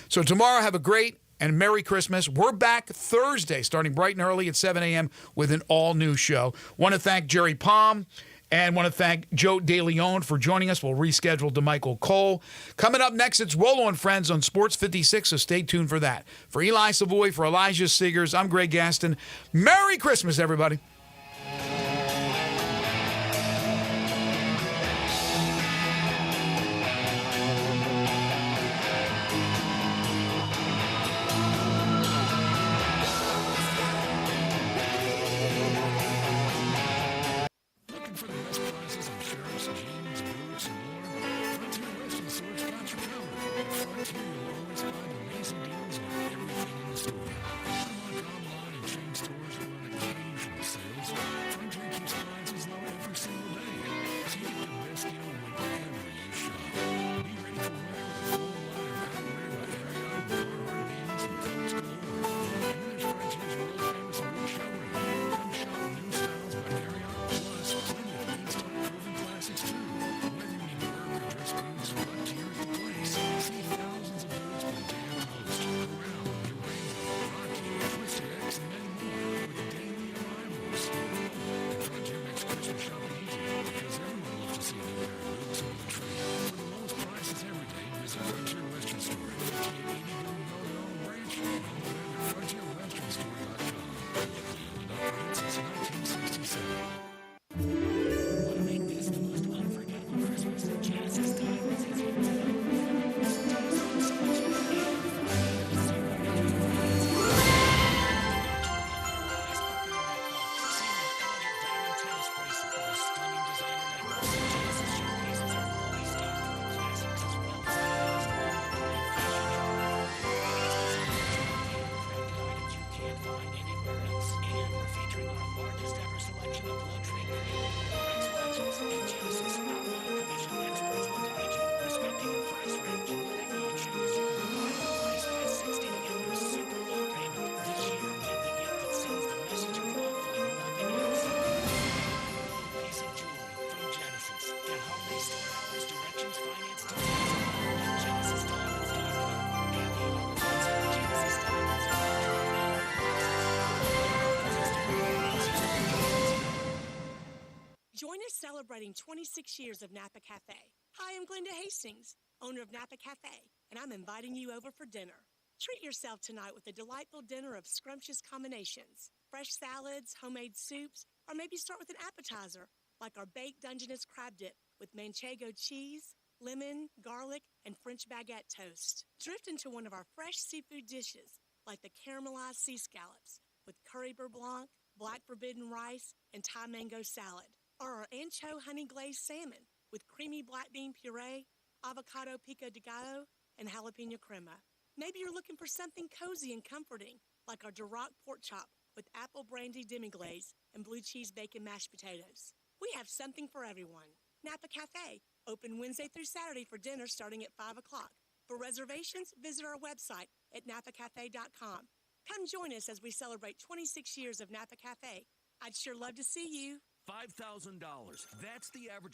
Speaker 12: So tomorrow, have a great and Merry Christmas. We're back Thursday, starting bright and early at 7 a.m. with an all-new show. Want to thank Jerry Palm and want to thank Joe DeLeon for joining us. We'll reschedule to Michael Cole. Coming up next, it's Rolo and Friends on Sports 56, so stay tuned for that. For Eli Savoy, for Elijah Siggers, I'm Greg Gaston. Merry Christmas, everybody.
Speaker 4: Join us celebrating 26 years of Napa Cafe. Hi, I'm Glenda Hastings, owner of Napa Cafe, and I'm inviting you over for dinner. Treat yourself tonight with a delightful dinner of scrumptious combinations, fresh salads, homemade soups, or maybe start with an appetizer, like our baked Dungeness crab dip with manchego cheese, lemon, garlic, and French baguette toast. Drift into one of our fresh seafood dishes, like the caramelized sea scallops with curry beurre blanc, black forbidden rice, and Thai mango salad. Or our ancho honey glazed salmon with creamy black bean puree, avocado pico de gallo, and jalapeno crema. Maybe you're looking for something cozy and comforting, like our Duroc pork chop with apple brandy demi-glaze and blue cheese bacon mashed potatoes. We have something for everyone. Napa Cafe, open Wednesday through Saturday for dinner starting at 5 o'clock. For reservations, visit our website at napacafe.com. Come join us as we celebrate 26 years of Napa Cafe. I'd sure love to see you.
Speaker 5: $5,000. That's the average